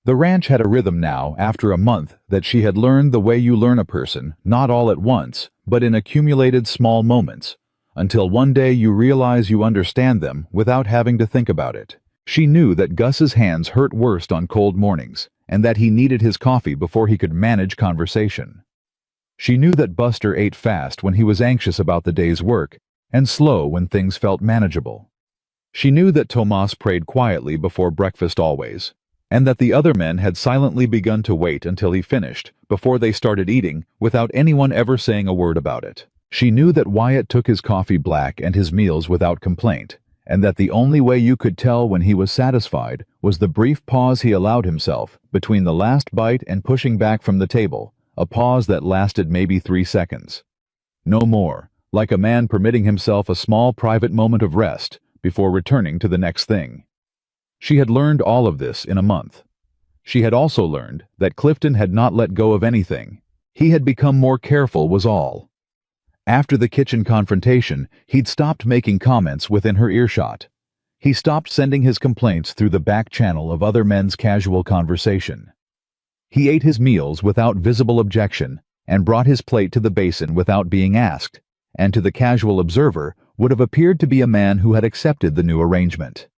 The ranch had a rhythm now, after a month, that she had learned the way you learn a person, not all at once, but in accumulated small moments, until one day you realize you understand them without having to think about it. She knew that Gus's hands hurt worst on cold mornings, and that he needed his coffee before he could manage conversation. She knew that Buster ate fast when he was anxious about the day's work, and slow when things felt manageable. She knew that Tomas prayed quietly before breakfast always, and that the other men had silently begun to wait until he finished, before they started eating, without anyone ever saying a word about it. She knew that Wyatt took his coffee black and his meals without complaint, and that the only way you could tell when he was satisfied was the brief pause he allowed himself between the last bite and pushing back from the table, a pause that lasted maybe 3 seconds. No more, like a man permitting himself a small private moment of rest before returning to the next thing. She had learned all of this in a month. She had also learned that Clifton had not let go of anything. He had become more careful was all. After the kitchen confrontation, he'd stopped making comments within her earshot. He stopped sending his complaints through the back channel of other men's casual conversation. He ate his meals without visible objection and brought his plate to the basin without being asked, and to the casual observer would have appeared to be a man who had accepted the new arrangement.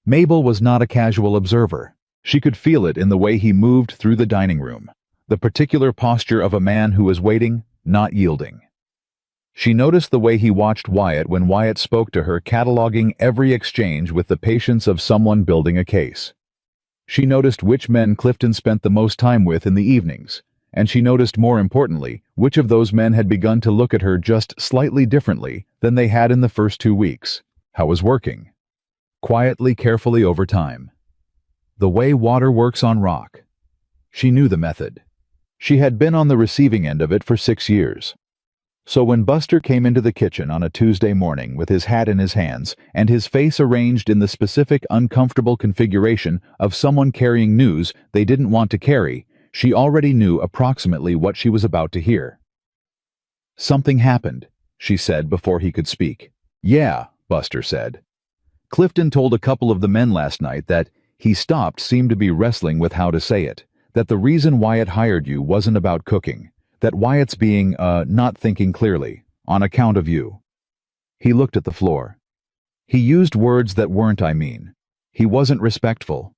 Mabel was not a casual observer. She could feel it in the way he moved through the dining room, the particular posture of a man who was waiting, not yielding. She noticed the way he watched Wyatt when Wyatt spoke to her, cataloging every exchange with the patience of someone building a case. She noticed which men Clifton spent the most time with in the evenings, and she noticed, more importantly, which of those men had begun to look at her just slightly differently than they had in the first 2 weeks. How was working? Quietly, carefully over time. The way water works on rock. She knew the method. She had been on the receiving end of it for 6 years. So when Buster came into the kitchen on a Tuesday morning with his hat in his hands and his face arranged in the specific uncomfortable configuration of someone carrying news they didn't want to carry, she already knew approximately what she was about to hear. "Something happened," she said before he could speak. "Yeah," Buster said. "Clifton told a couple of the men last night that he seemed to be wrestling with how to say it, that the reason Wyatt hired you wasn't about cooking. That Wyatt's being, not thinking clearly, on account of you." He looked at the floor. "He used words that weren't, he wasn't respectful."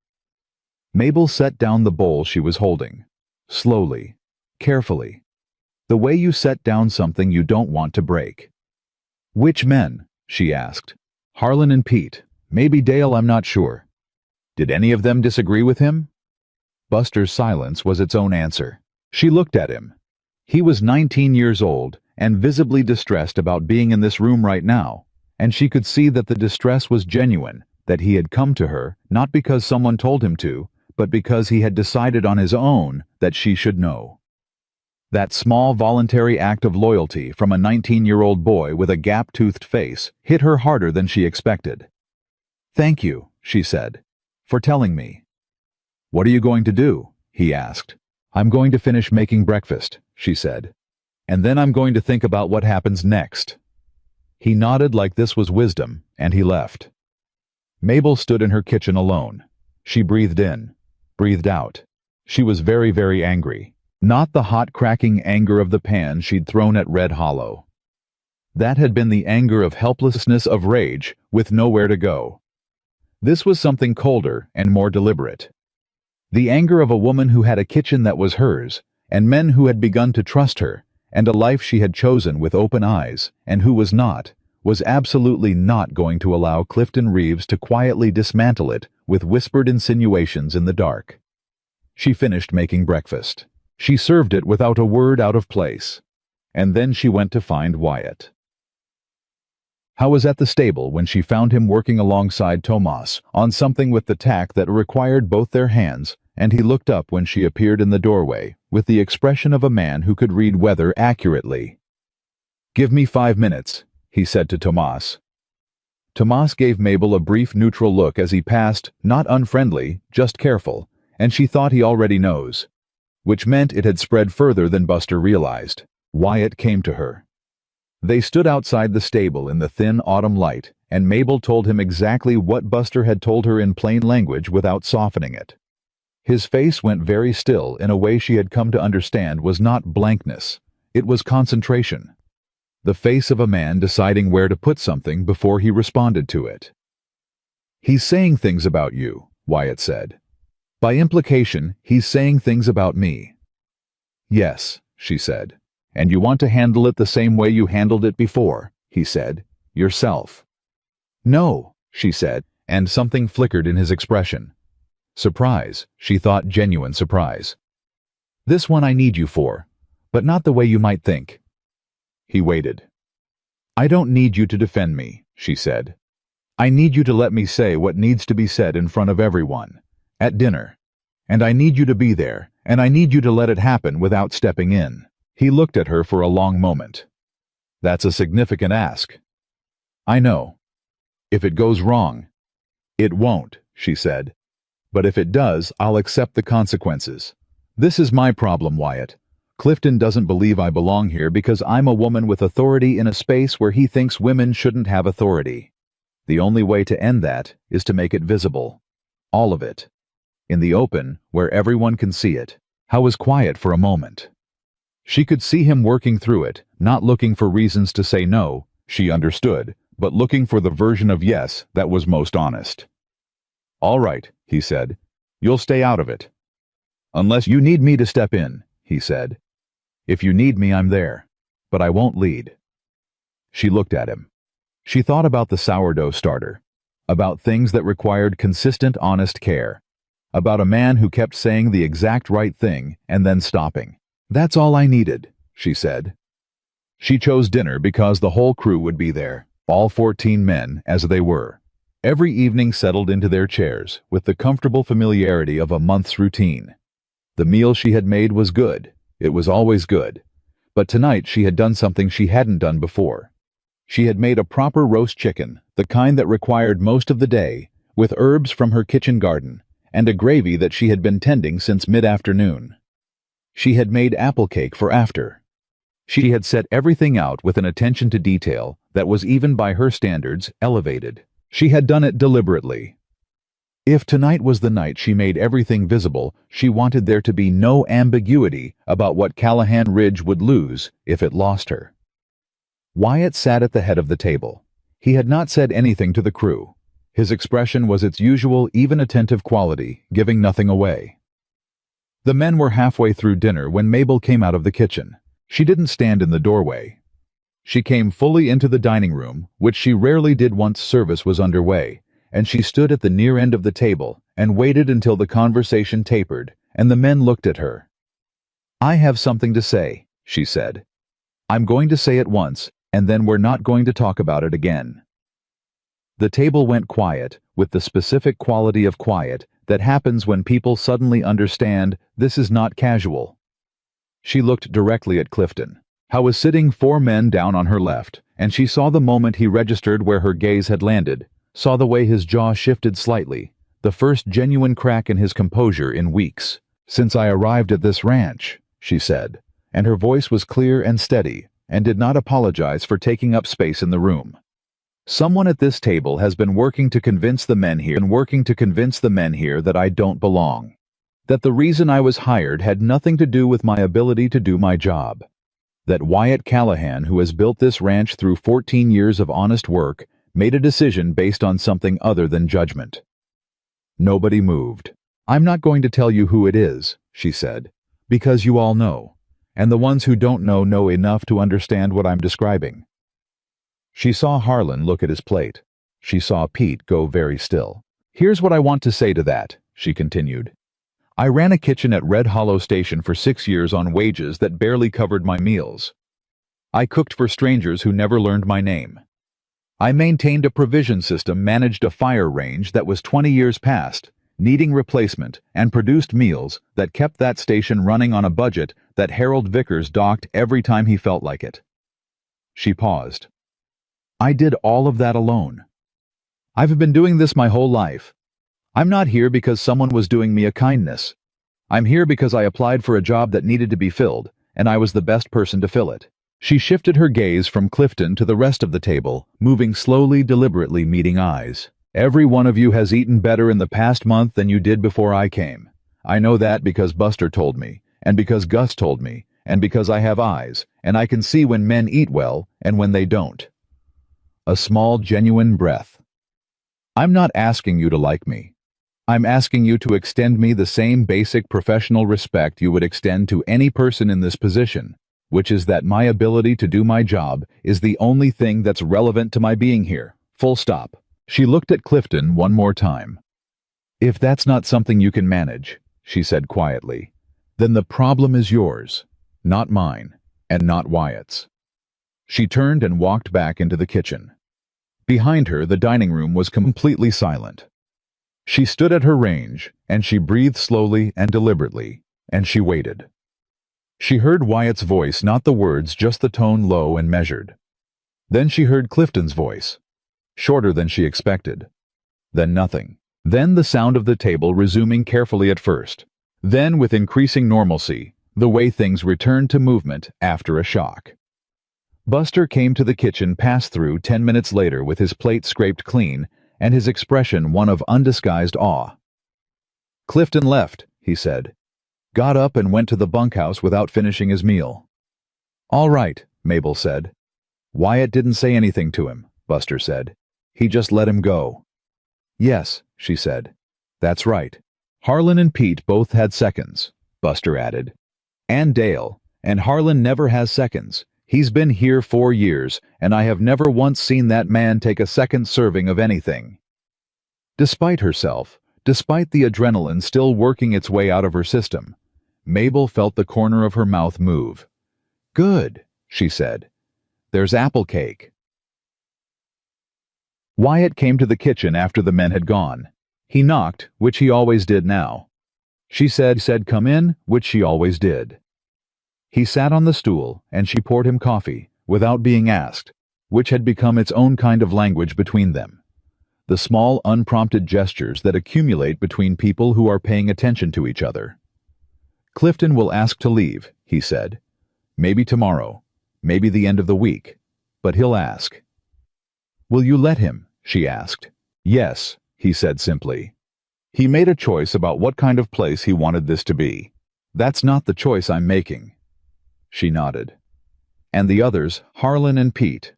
Mabel set down the bowl she was holding. Slowly, carefully. The way you set down something you don't want to break. "Which men?" she asked. "Harlan and Pete. Maybe Dale, I'm not sure. Did any of them disagree with him?" Buster's silence was its own answer. She looked at him. He was 19 years old and visibly distressed about being in this room right now, and she could see that the distress was genuine, that he had come to her not because someone told him to, but because he had decided on his own that she should know. That small voluntary act of loyalty from a 19-year-old boy with a gap-toothed face hit her harder than she expected. "Thank you," she said, "for telling me." "What are you going to do?" he asked. "I'm going to finish making breakfast," she said. "And then I'm going to think about what happens next." He nodded like this was wisdom, and he left. Mabel stood in her kitchen alone. She breathed in, breathed out. She was very, very angry. Not the hot, cracking anger of the pan she'd thrown at Red Hollow. That had been the anger of helplessness, of rage, with nowhere to go. This was something colder and more deliberate. The anger of a woman who had a kitchen that was hers, and men who had begun to trust her, and a life she had chosen with open eyes, and who was absolutely not going to allow Clifton Reeves to quietly dismantle it with whispered insinuations in the dark. She finished making breakfast. She served it without a word out of place. And then she went to find Wyatt. Howe was at the stable when she found him working alongside Tomas on something with the tack that required both their hands, and he looked up when she appeared in the doorway with the expression of a man who could read weather accurately. "Give me 5 minutes," he said to Tomas. Tomas gave Mabel a brief neutral look as he passed, not unfriendly, just careful, and she thought he already knows. Which meant it had spread further than Buster realized. Wyatt came to her. They stood outside the stable in the thin autumn light, and Mabel told him exactly what Buster had told her in plain language without softening it. His face went very still in a way she had come to understand was not blankness, it was concentration. The face of a man deciding where to put something before he responded to it. "He's saying things about you," Wyatt said. "By implication, he's saying things about me." "Yes," she said. "And you want to handle it the same way you handled it before," he said. "Yourself." "No," she said, and something flickered in his expression. Surprise, she thought, genuine surprise. "This one I need you for, but not the way you might think." He waited. "I don't need you to defend me," she said. "I need you to let me say what needs to be said in front of everyone, at dinner. And I need you to be there, and I need you to let it happen without stepping in." He looked at her for a long moment. "That's a significant ask." "I know. If it goes wrong." "It won't," she said. "But if it does, I'll accept the consequences. This is my problem, Wyatt. Clifton doesn't believe I belong here because I'm a woman with authority in a space where he thinks women shouldn't have authority. The only way to end that is to make it visible. All of it. In the open, where everyone can see it." How was quiet for a moment. She could see him working through it, not looking for reasons to say no, she understood, but looking for the version of yes that was most honest. "All right," he said. "You'll stay out of it." "Unless you need me to step in," he said. "If you need me, I'm there. But I won't lead." She looked at him. She thought about the sourdough starter, about things that required consistent, honest care, about a man who kept saying the exact right thing and then stopping. "That's all I needed," she said. She chose dinner because the whole crew would be there, all 14 men as they were. Every evening settled into their chairs with the comfortable familiarity of a month's routine. The meal she had made was good. It was always good. But tonight she had done something she hadn't done before. She had made a proper roast chicken, the kind that required most of the day, with herbs from her kitchen garden, and a gravy that she had been tending since mid-afternoon. She had made apple cake for after. She had set everything out with an attention to detail that was, even by her standards, elevated. She had done it deliberately. If tonight was the night she made everything visible, she wanted there to be no ambiguity about what Callahan Ridge would lose if it lost her. Wyatt sat at the head of the table. He had not said anything to the crew. His expression was its usual, even attentive quality, giving nothing away. The men were halfway through dinner when Mabel came out of the kitchen. She didn't stand in the doorway. She came fully into the dining room, which she rarely did once service was underway, and she stood at the near end of the table and waited until the conversation tapered and the men looked at her. "I have something to say," she said. "I'm going to say it once, and then we're not going to talk about it again." The table went quiet, with the specific quality of quiet that happens when people suddenly understand this is not casual. She looked directly at Clifton. Howe was sitting 4 men down on her left, and she saw the moment he registered where her gaze had landed, saw the way his jaw shifted slightly, the first genuine crack in his composure in weeks. "Since I arrived at this ranch," she said, and her voice was clear and steady, and did not apologize for taking up space in the room. "Someone at this table has been working to convince the men here that I don't belong. That the reason I was hired had nothing to do with my ability to do my job. That Wyatt Callahan, who has built this ranch through 14 years of honest work, made a decision based on something other than judgment." Nobody moved. "I'm not going to tell you who it is," she said, "because you all know, and the ones who don't know enough to understand what I'm describing." She saw Harlan look at his plate. She saw Pete go very still. "Here's what I want to say to that," she continued. "I ran a kitchen at Red Hollow Station for 6 years on wages that barely covered my meals. I cooked for strangers who never learned my name. I maintained a provision system, managed a fire range that was 20 years past, needing replacement, and produced meals that kept that station running on a budget that Harold Vickers docked every time he felt like it." She paused. "I did all of that alone. I've been doing this my whole life. I'm not here because someone was doing me a kindness. I'm here because I applied for a job that needed to be filled, and I was the best person to fill it. She shifted her gaze from Clifton to the rest of the table, moving slowly, deliberately, meeting eyes. Every one of you has eaten better in the past month than you did before I came. I know that because Buster told me, and because Gus told me, and because I have eyes, and I can see when men eat well and when they don't. A small, genuine breath. I'm not asking you to like me. I'm asking you to extend me the same basic professional respect you would extend to any person in this position, which is that my ability to do my job is the only thing that's relevant to my being here. Full stop. She looked at Clifton one more time. If that's not something you can manage, she said quietly, then the problem is yours, not mine, and not Wyatt's. She turned and walked back into the kitchen. Behind her, the dining room was completely silent. She stood at her range, and she breathed slowly and deliberately, and she waited. She heard Wyatt's voice, not the words, just the tone, low and measured. Then she heard Clifton's voice, shorter than she expected. Then nothing. Then the sound of the table resuming carefully at first. Then, with increasing normalcy, the way things returned to movement after a shock. Buster came to the kitchen pass-through 10 minutes later with his plate scraped clean and his expression one of undisguised awe. Clifton left, he said. Got up and went to the bunkhouse without finishing his meal. All right, Mabel said. Wyatt didn't say anything to him, Buster said. He just let him go. Yes, she said. That's right. Harlan and Pete both had seconds, Buster added. And Dale, and Harlan never has seconds. He's been here 4 years, and I have never once seen that man take a second serving of anything. Despite herself, despite the adrenaline still working its way out of her system, Mabel felt the corner of her mouth move. Good, she said. There's apple cake. Wyatt came to the kitchen after the men had gone. He knocked, which he always did now. She said come in, which she always did. He sat on the stool, and she poured him coffee, without being asked, which had become its own kind of language between them. The small, unprompted gestures that accumulate between people who are paying attention to each other. Clifton will ask to leave, he said. Maybe tomorrow, maybe the end of the week, but he'll ask. Will you let him? She asked. Yes, he said simply. He made a choice about what kind of place he wanted this to be. That's not the choice I'm making. She nodded. And the others, Harlan and Pete?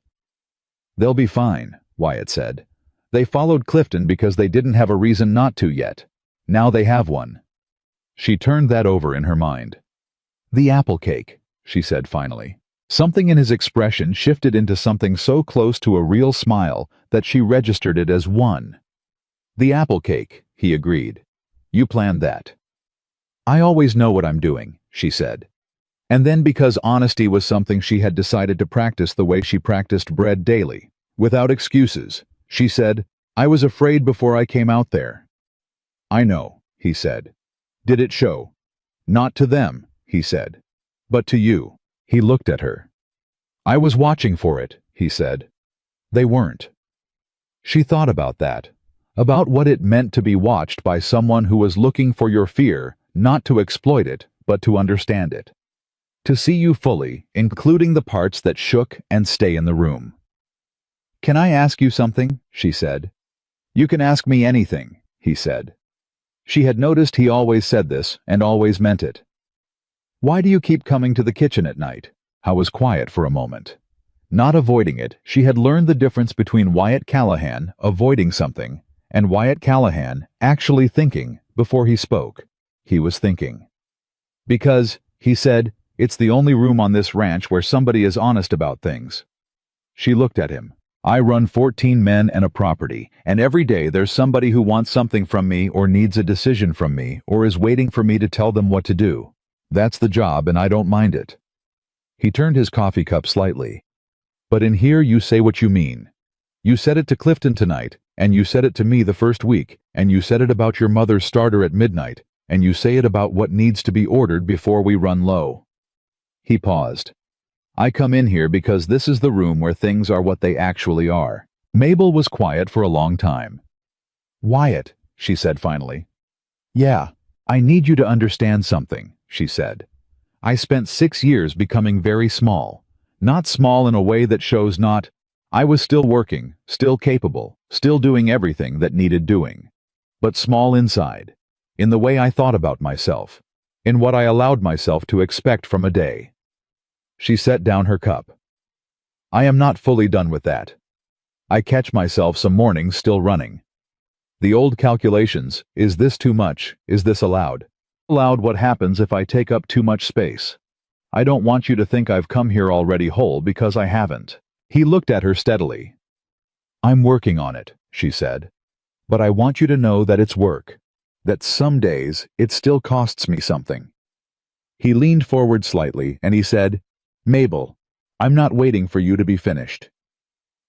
They'll be fine, Wyatt said. They followed Clifton because they didn't have a reason not to yet. Now they have one. She turned that over in her mind. The apple cake, she said finally. Something in his expression shifted into something so close to a real smile that she registered it as one. The apple cake, he agreed. You planned that. I always know what I'm doing, she said. And then because honesty was something she had decided to practice the way she practiced bread daily, without excuses, she said, I was afraid before I came out there. I know, he said. Did it show? Not to them, he said. But to you. He looked at her. I was watching for it, he said. They weren't. She thought about that, about what it meant to be watched by someone who was looking for your fear, not to exploit it, but to understand it. To see you fully, including the parts that shook and stay in the room. Can I ask you something? She said. You can ask me anything, he said. She had noticed he always said this and always meant it. Why do you keep coming to the kitchen at night? I was quiet for a moment. Not avoiding it, she had learned the difference between Wyatt Callahan avoiding something and Wyatt Callahan actually thinking before he spoke. He was thinking. Because, he said, it's the only room on this ranch where somebody is honest about things. She looked at him. I run 14 men and a property, and every day there's somebody who wants something from me or needs a decision from me or is waiting for me to tell them what to do. That's the job, and I don't mind it. He turned his coffee cup slightly. But in here you say what you mean. You said it to Clifton tonight, and you said it to me the first week, and you said it about your mother's starter at midnight, and you say it about what needs to be ordered before we run low. He paused. I come in here because this is the room where things are what they actually are. Mabel was quiet for a long time. "Wyatt," she said finally. "Yeah, I need you to understand something," she said. "I spent 6 years becoming very small. Not small in a way that shows not. I was still working, still capable, still doing everything that needed doing. But small inside, in the way I thought about myself, in what I allowed myself to expect from a day." She set down her cup. "I am not fully done with that. I catch myself some mornings still running. The old calculations, is this too much, is this allowed? Allowed what happens if I take up too much space. I don't want you to think I've come here already whole because I haven't." He looked at her steadily. "I'm working on it," she said. "But I want you to know that it's work. That some days it still costs me something." He leaned forward slightly and he said, "Mabel, I'm not waiting for you to be finished."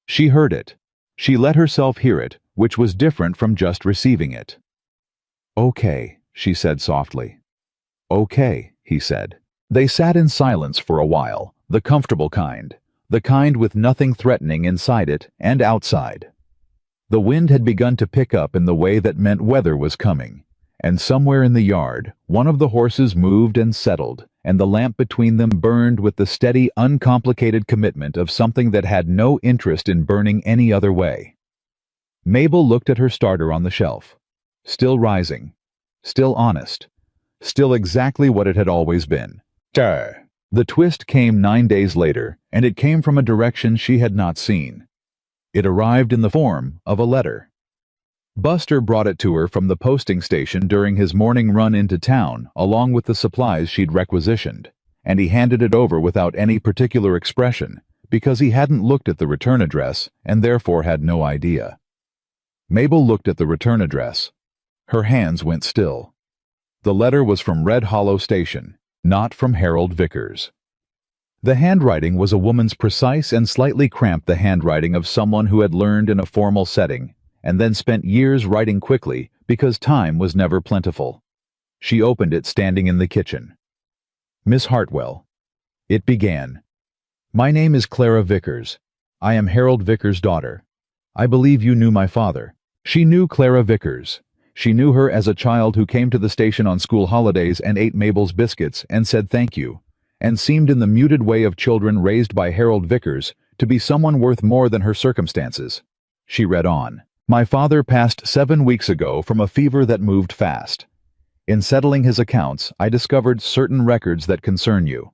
She heard it. She let herself hear it, which was different from just receiving it. "Okay," she said softly. "Okay," he said. They sat in silence for a while, the comfortable kind, the kind with nothing threatening inside it and outside. The wind had begun to pick up in the way that meant weather was coming, and somewhere in the yard, one of the horses moved and settled, and the lamp between them burned with the steady, uncomplicated commitment of something that had no interest in burning any other way. Mabel looked at her starter on the shelf. Still rising. Still honest. Still exactly what it had always been. The twist came 9 days later, and it came from a direction she had not seen. It arrived in the form of a letter. Buster brought it to her from the posting station during his morning run into town, along with the supplies she'd requisitioned, and he handed it over without any particular expression, because he hadn't looked at the return address and therefore had no idea. Mabel looked at the return address. Her hands went still. The letter was from Red Hollow Station, not from Harold Vickers. The handwriting was a woman's precise and slightly cramped, the handwriting of someone who had learned in a formal setting, and then spent years writing quickly because time was never plentiful. She opened it standing in the kitchen. "Miss Hartwell." It began, "My name is Clara Vickers. I am Harold Vickers' daughter. I believe you knew my father." She knew Clara Vickers. She knew her as a child who came to the station on school holidays and ate Mabel's biscuits and said thank you, and seemed in the muted way of children raised by Harold Vickers to be someone worth more than her circumstances. She read on. "My father passed 7 weeks ago from a fever that moved fast. In settling his accounts, I discovered certain records that concern you.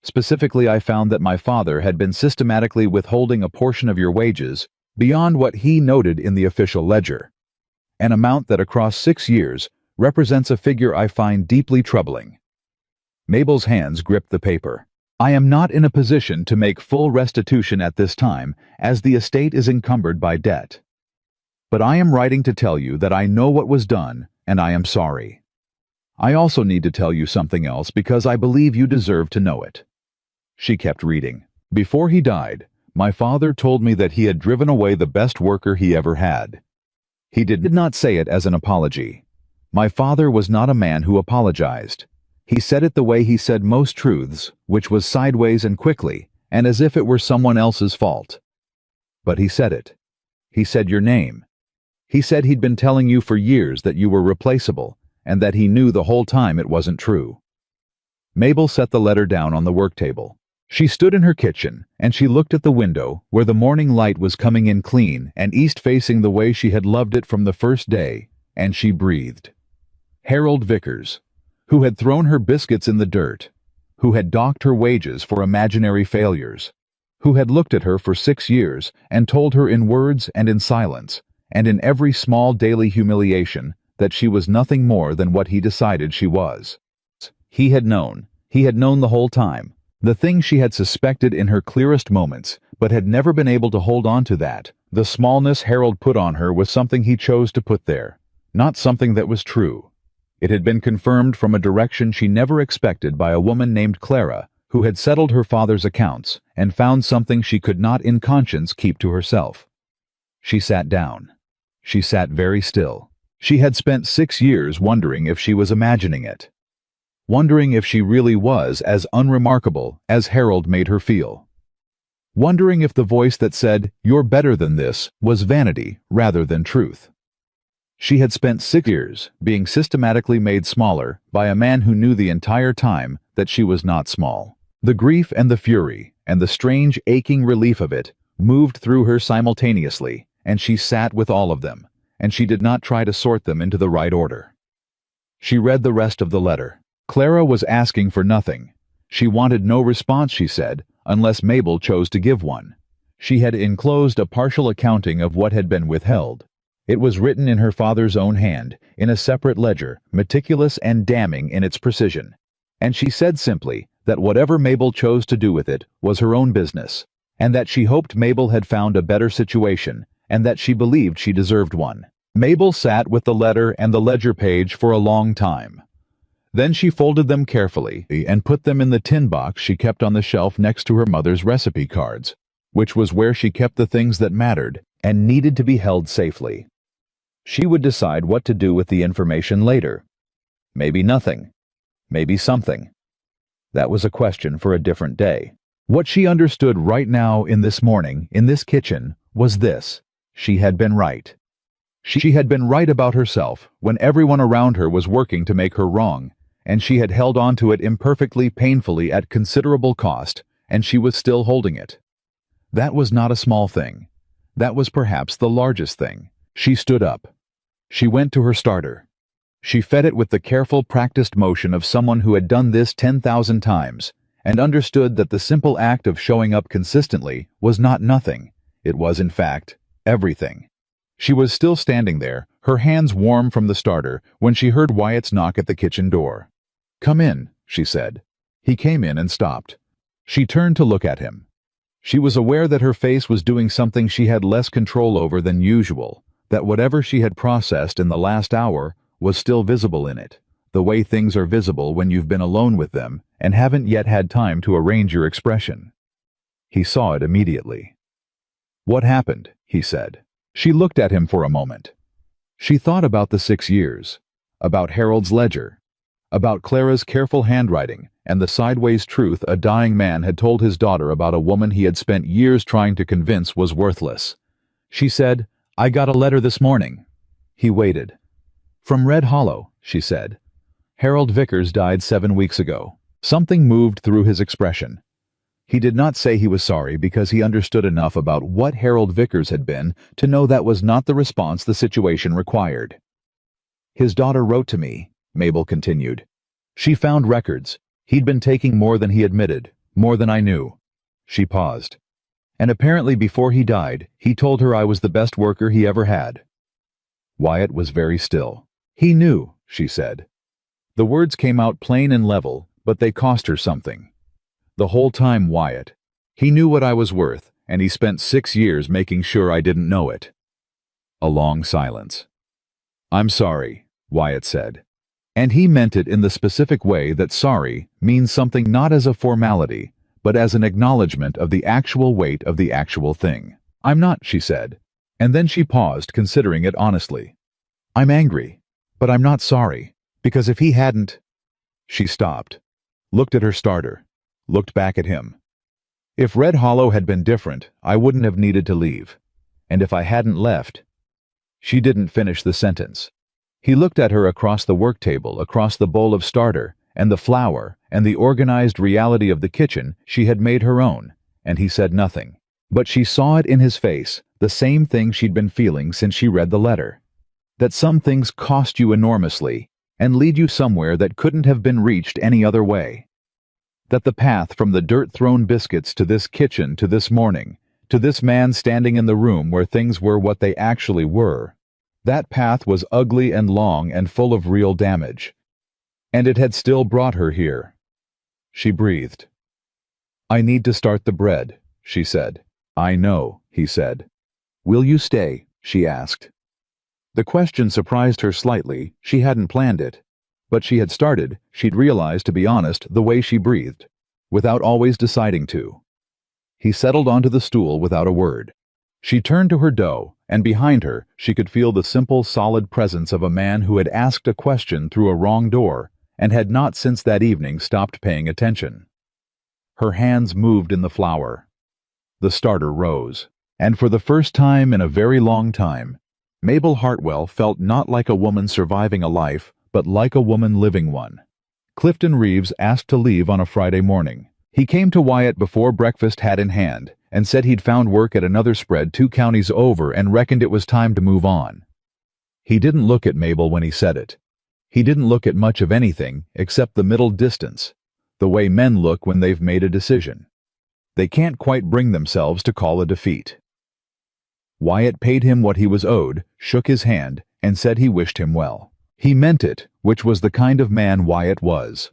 Specifically, I found that my father had been systematically withholding a portion of your wages beyond what he noted in the official ledger. An amount that across 6 years represents a figure I find deeply troubling." Mabel's hands gripped the paper. "I am not in a position to make full restitution at this time, as the estate is encumbered by debt. But I am writing to tell you that I know what was done, and I am sorry. I also need to tell you something else because I believe you deserve to know it." She kept reading. "Before he died, my father told me that he had driven away the best worker he ever had. He did not say it as an apology. My father was not a man who apologized. He said it the way he said most truths, which was sideways and quickly, and as if it were someone else's fault. But he said it. He said your name. He said he'd been telling you for years that you were replaceable, and that he knew the whole time it wasn't true." Mabel set the letter down on the work table. She stood in her kitchen, and she looked at the window, where the morning light was coming in clean and east-facing the way she had loved it from the first day, and she breathed. Harold Vickers, who had thrown her biscuits in the dirt, who had docked her wages for imaginary failures, who had looked at her for 6 years and told her in words and in silence, and in every small daily humiliation, that she was nothing more than what he decided she was. He had known the whole time. The thing she had suspected in her clearest moments, but had never been able to hold on to that. The smallness Harold put on her was something he chose to put there, not something that was true. It had been confirmed from a direction she never expected by a woman named Clara, who had settled her father's accounts and found something she could not in conscience keep to herself. She sat down. She sat very still. She had spent 6 years wondering if she was imagining it. Wondering if she really was as unremarkable as Harold made her feel. wondering if the voice that said, "You're better than this," was vanity rather than truth. She had spent 6 years being systematically made smaller by a man who knew the entire time that she was not small. The grief and the fury and the strange aching relief of it moved through her simultaneously, and she sat with all of them, and she did not try to sort them into the right order. She read the rest of the letter. Clara was asking for nothing. She wanted no response, she said, unless Mabel chose to give one. She had enclosed a partial accounting of what had been withheld. It was written in her father's own hand, in a separate ledger, meticulous and damning in its precision. And she said simply that whatever Mabel chose to do with it was her own business, and that she hoped Mabel had found a better situation, and that she believed she deserved one. Mabel sat with the letter and the ledger page for a long time. Then she folded them carefully and put them in the tin box she kept on the shelf next to her mother's recipe cards, which was where she kept the things that mattered and needed to be held safely. She would decide what to do with the information later. Maybe nothing. Maybe something. That was a question for a different day. What she understood right now in this morning, in this kitchen, was this: she had been right. She had been right about herself when everyone around her was working to make her wrong, and she had held on to it imperfectly, painfully, at considerable cost, and she was still holding it. That was not a small thing. That was perhaps the largest thing. She stood up. She went to her starter. She fed it with the careful, practiced motion of someone who had done this 10,000 times, and understood that the simple act of showing up consistently was not nothing. It was, in fact, everything. She was still standing there, her hands warm from the starter, when she heard Wyatt's knock at the kitchen door. "Come in," she said. He came in and stopped. She turned to look at him. She was aware that her face was doing something she had less control over than usual, that whatever she had processed in the last hour was still visible in it, the way things are visible when you've been alone with them and haven't yet had time to arrange your expression. He saw it immediately. "What happened?" he said. She looked at him for a moment. She thought about the 6 years, about Harold's ledger, about Clara's careful handwriting and the sideways truth a dying man had told his daughter about a woman he had spent years trying to convince was worthless. She said, "I got a letter this morning." He waited. "From Red Hollow," she said. "Harold Vickers died 7 weeks ago." Something moved through his expression. He did not say he was sorry because he understood enough about what Harold Vickers had been to know that was not the response the situation required. "His daughter wrote to me," Mabel continued. "She found records. He'd been taking more than he admitted, more than I knew." She paused. "And apparently before he died, he told her I was the best worker he ever had." Wyatt was very still. "He knew," she said. The words came out plain and level, but they cost her something. "The whole time, Wyatt. He knew what I was worth, and he spent 6 years making sure I didn't know it." A long silence. "I'm sorry," Wyatt said. And he meant it in the specific way that sorry means something not as a formality, but as an acknowledgement of the actual weight of the actual thing. "I'm not," she said, and then she paused, considering it honestly. "I'm angry, but I'm not sorry, because if he hadn't—" She stopped, looked at her starter, looked back at him. "If Red Hollow had been different, I wouldn't have needed to leave. And if I hadn't left—" She didn't finish the sentence. He looked at her across the work table, across the bowl of starter, and the flour, and the organized reality of the kitchen she had made her own, and he said nothing. But she saw it in his face, the same thing she'd been feeling since she read the letter. That some things cost you enormously, and lead you somewhere that couldn't have been reached any other way. That the path from the dirt-thrown biscuits to this kitchen, to this morning, to this man standing in the room where things were what they actually were, that path was ugly and long and full of real damage. And it had still brought her here. She breathed. "I need to start the bread," she said. "I know," he said. "Will you stay?" she asked. The question surprised her slightly. She hadn't planned it. But she had started, she'd realized, to be honest, the way she breathed, without always deciding to. He settled onto the stool without a word. She turned to her dough, and behind her she could feel the simple, solid presence of a man who had asked a question through a wrong door and had not since that evening stopped paying attention. Her hands moved in the flour. The starter rose. And for the first time in a very long time, Mabel Hartwell felt not like a woman surviving a life, but like a woman living one. Clifton Reeves asked to leave on a Friday morning. He came to Wyatt before breakfast hat in hand and said he'd found work at another spread 2 counties over and reckoned it was time to move on. He didn't look at Mabel when he said it. He didn't look at much of anything except the middle distance, the way men look when they've made a decision. They can't quite bring themselves to call a defeat. Wyatt paid him what he was owed, shook his hand, and said he wished him well. He meant it, which was the kind of man Wyatt was.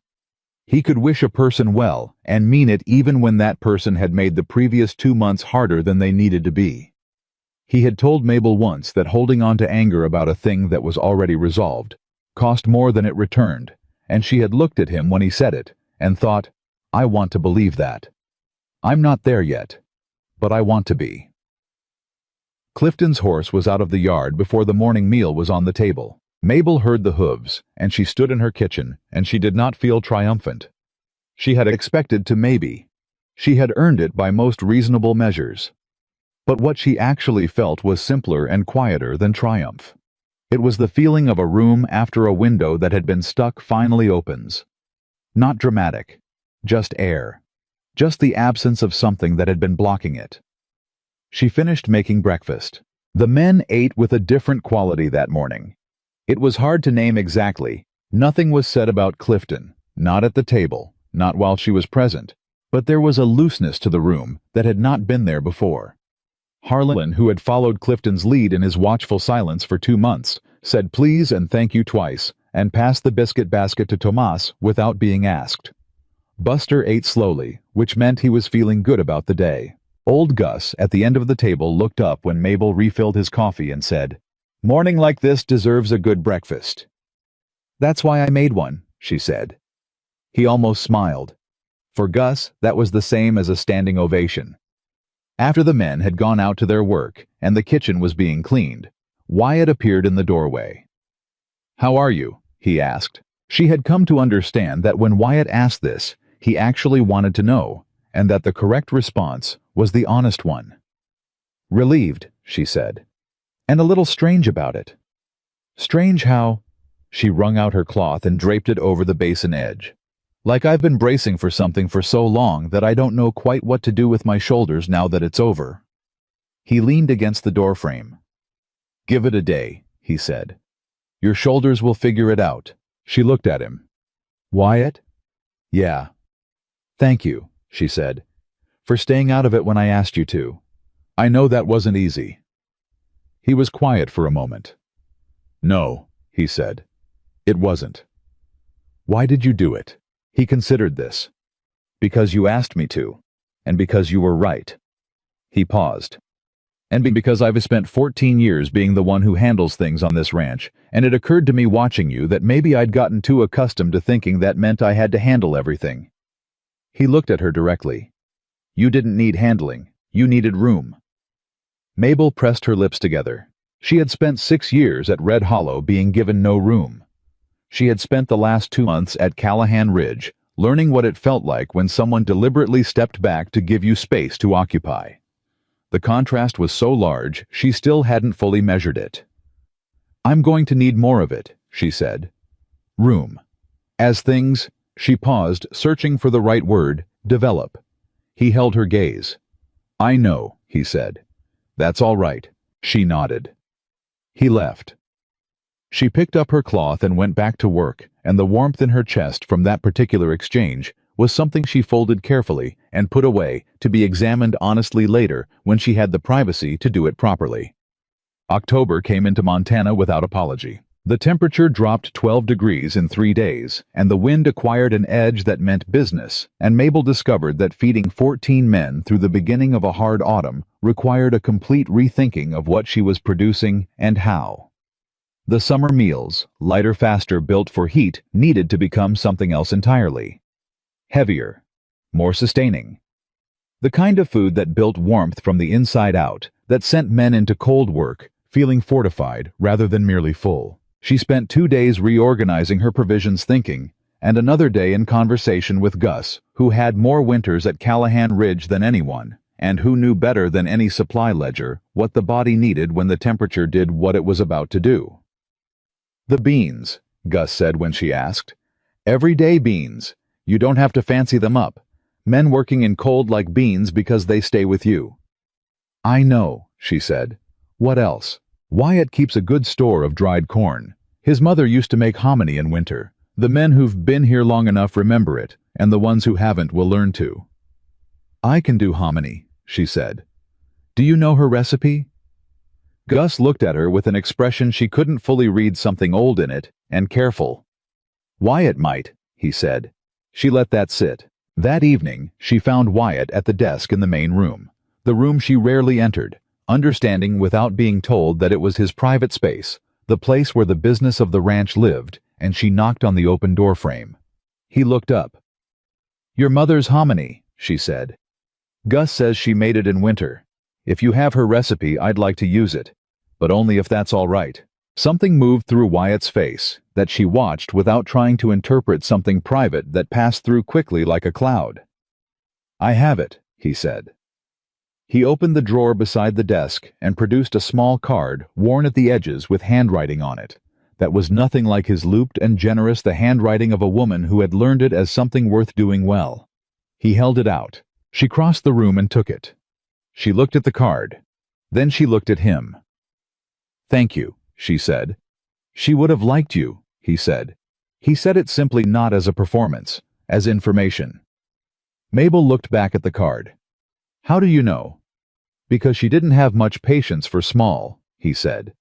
He could wish a person well and mean it even when that person had made the previous 2 months harder than they needed to be. He had told Mabel once that holding on to anger about a thing that was already resolved cost more than it returned, and she had looked at him when he said it and thought, I want to believe that. I'm not there yet, but I want to be. Clifton's horse was out of the yard before the morning meal was on the table. Mabel heard the hooves, and she stood in her kitchen, and she did not feel triumphant. She had expected to maybe. She had earned it by most reasonable measures. But what she actually felt was simpler and quieter than triumph. It was the feeling of a room after a window that had been stuck finally opens. Not dramatic, just air. Just the absence of something that had been blocking it. She finished making breakfast. The men ate with a different quality that morning. It was hard to name exactly. Nothing was said about Clifton, not at the table, not while she was present, but there was a looseness to the room that had not been there before. Harlan, who had followed Clifton's lead in his watchful silence for 2 months, said please and thank you twice, and passed the biscuit basket to Tomas without being asked. Buster ate slowly, which meant he was feeling good about the day. Old Gus, at the end of the table, looked up when Mabel refilled his coffee and said, "Morning like this deserves a good breakfast." "That's why I made one," she said. He almost smiled. For Gus, that was the same as a standing ovation. After the men had gone out to their work and the kitchen was being cleaned, Wyatt appeared in the doorway. "How are you?" he asked. She had come to understand that when Wyatt asked this, he actually wanted to know, and that the correct response was the honest one. "Relieved," she said. "And a little strange about it." "Strange how?" She wrung out her cloth and draped it over the basin edge. "Like I've been bracing for something for so long that I don't know quite what to do with my shoulders now that it's over." He leaned against the doorframe. "Give it a day," he said. "Your shoulders will figure it out." She looked at him. "Wyatt?" "Yeah." "Thank you," she said, "for staying out of it when I asked you to. I know that wasn't easy." He was quiet for a moment. "No," he said. "It wasn't." "Why did you do it?" He considered this. "Because you asked me to, and because you were right." He paused. "And because I've spent 14 years being the one who handles things on this ranch, and it occurred to me watching you that maybe I'd gotten too accustomed to thinking that meant I had to handle everything." He looked at her directly. "You didn't need handling. You needed room." Mabel pressed her lips together. She had spent 6 years at Red Hollow being given no room. She had spent the last 2 months at Callahan Ridge, learning what it felt like when someone deliberately stepped back to give you space to occupy. The contrast was so large, she still hadn't fully measured it. "I'm going to need more of it," she said. "Room. As things," she paused, searching for the right word, "develop." He held her gaze. "I know," he said. "That's all right." She nodded. He left. She picked up her cloth and went back to work, and the warmth in her chest from that particular exchange was something she folded carefully and put away to be examined honestly later when she had the privacy to do it properly. October came into Montana without apology. The temperature dropped 12 degrees in 3 days, and the wind acquired an edge that meant business, and Mabel discovered that feeding 14 men through the beginning of a hard autumn required a complete rethinking of what she was producing and how. The summer meals, lighter faster built for heat, needed to become something else entirely. Heavier. More sustaining. The kind of food that built warmth from the inside out, that sent men into cold work, feeling fortified rather than merely full. She spent 2 days reorganizing her provisions thinking, and another day in conversation with Gus, who had more winters at Callahan Ridge than anyone, and who knew better than any supply ledger what the body needed when the temperature did what it was about to do. "The beans," Gus said when she asked. "Everyday beans. You don't have to fancy them up. Men working in cold like beans because they stay with you." "I know," she said. "What else?" "Wyatt keeps a good store of dried corn. His mother used to make hominy in winter. The men who've been here long enough remember it, and the ones who haven't will learn to." "I can do hominy," she said. "Do you know her recipe?" Gus looked at her with an expression she couldn't fully read, something old in it, and careful. "Wyatt might," he said. She let that sit. That evening, she found Wyatt at the desk in the main room, the room she rarely entered, understanding without being told that it was his private space, the place where the business of the ranch lived, and she knocked on the open door frame. He looked up. "Your mother's hominy," she said. "Gus says she made it in winter. If you have her recipe, I'd like to use it, but only if that's all right." Something moved through Wyatt's face that she watched without trying to interpret, something private that passed through quickly like a cloud. "I have it," he said. He opened the drawer beside the desk and produced a small card worn at the edges with handwriting on it that was nothing like his looped and generous, the handwriting of a woman who had learned it as something worth doing well. He held it out. She crossed the room and took it. She looked at the card. Then she looked at him. "Thank you," she said. "She would have liked you," he said. He said it simply, not as a performance, as information. Mabel looked back at the card. "How do you know?" "Because she didn't have much patience for small," he said.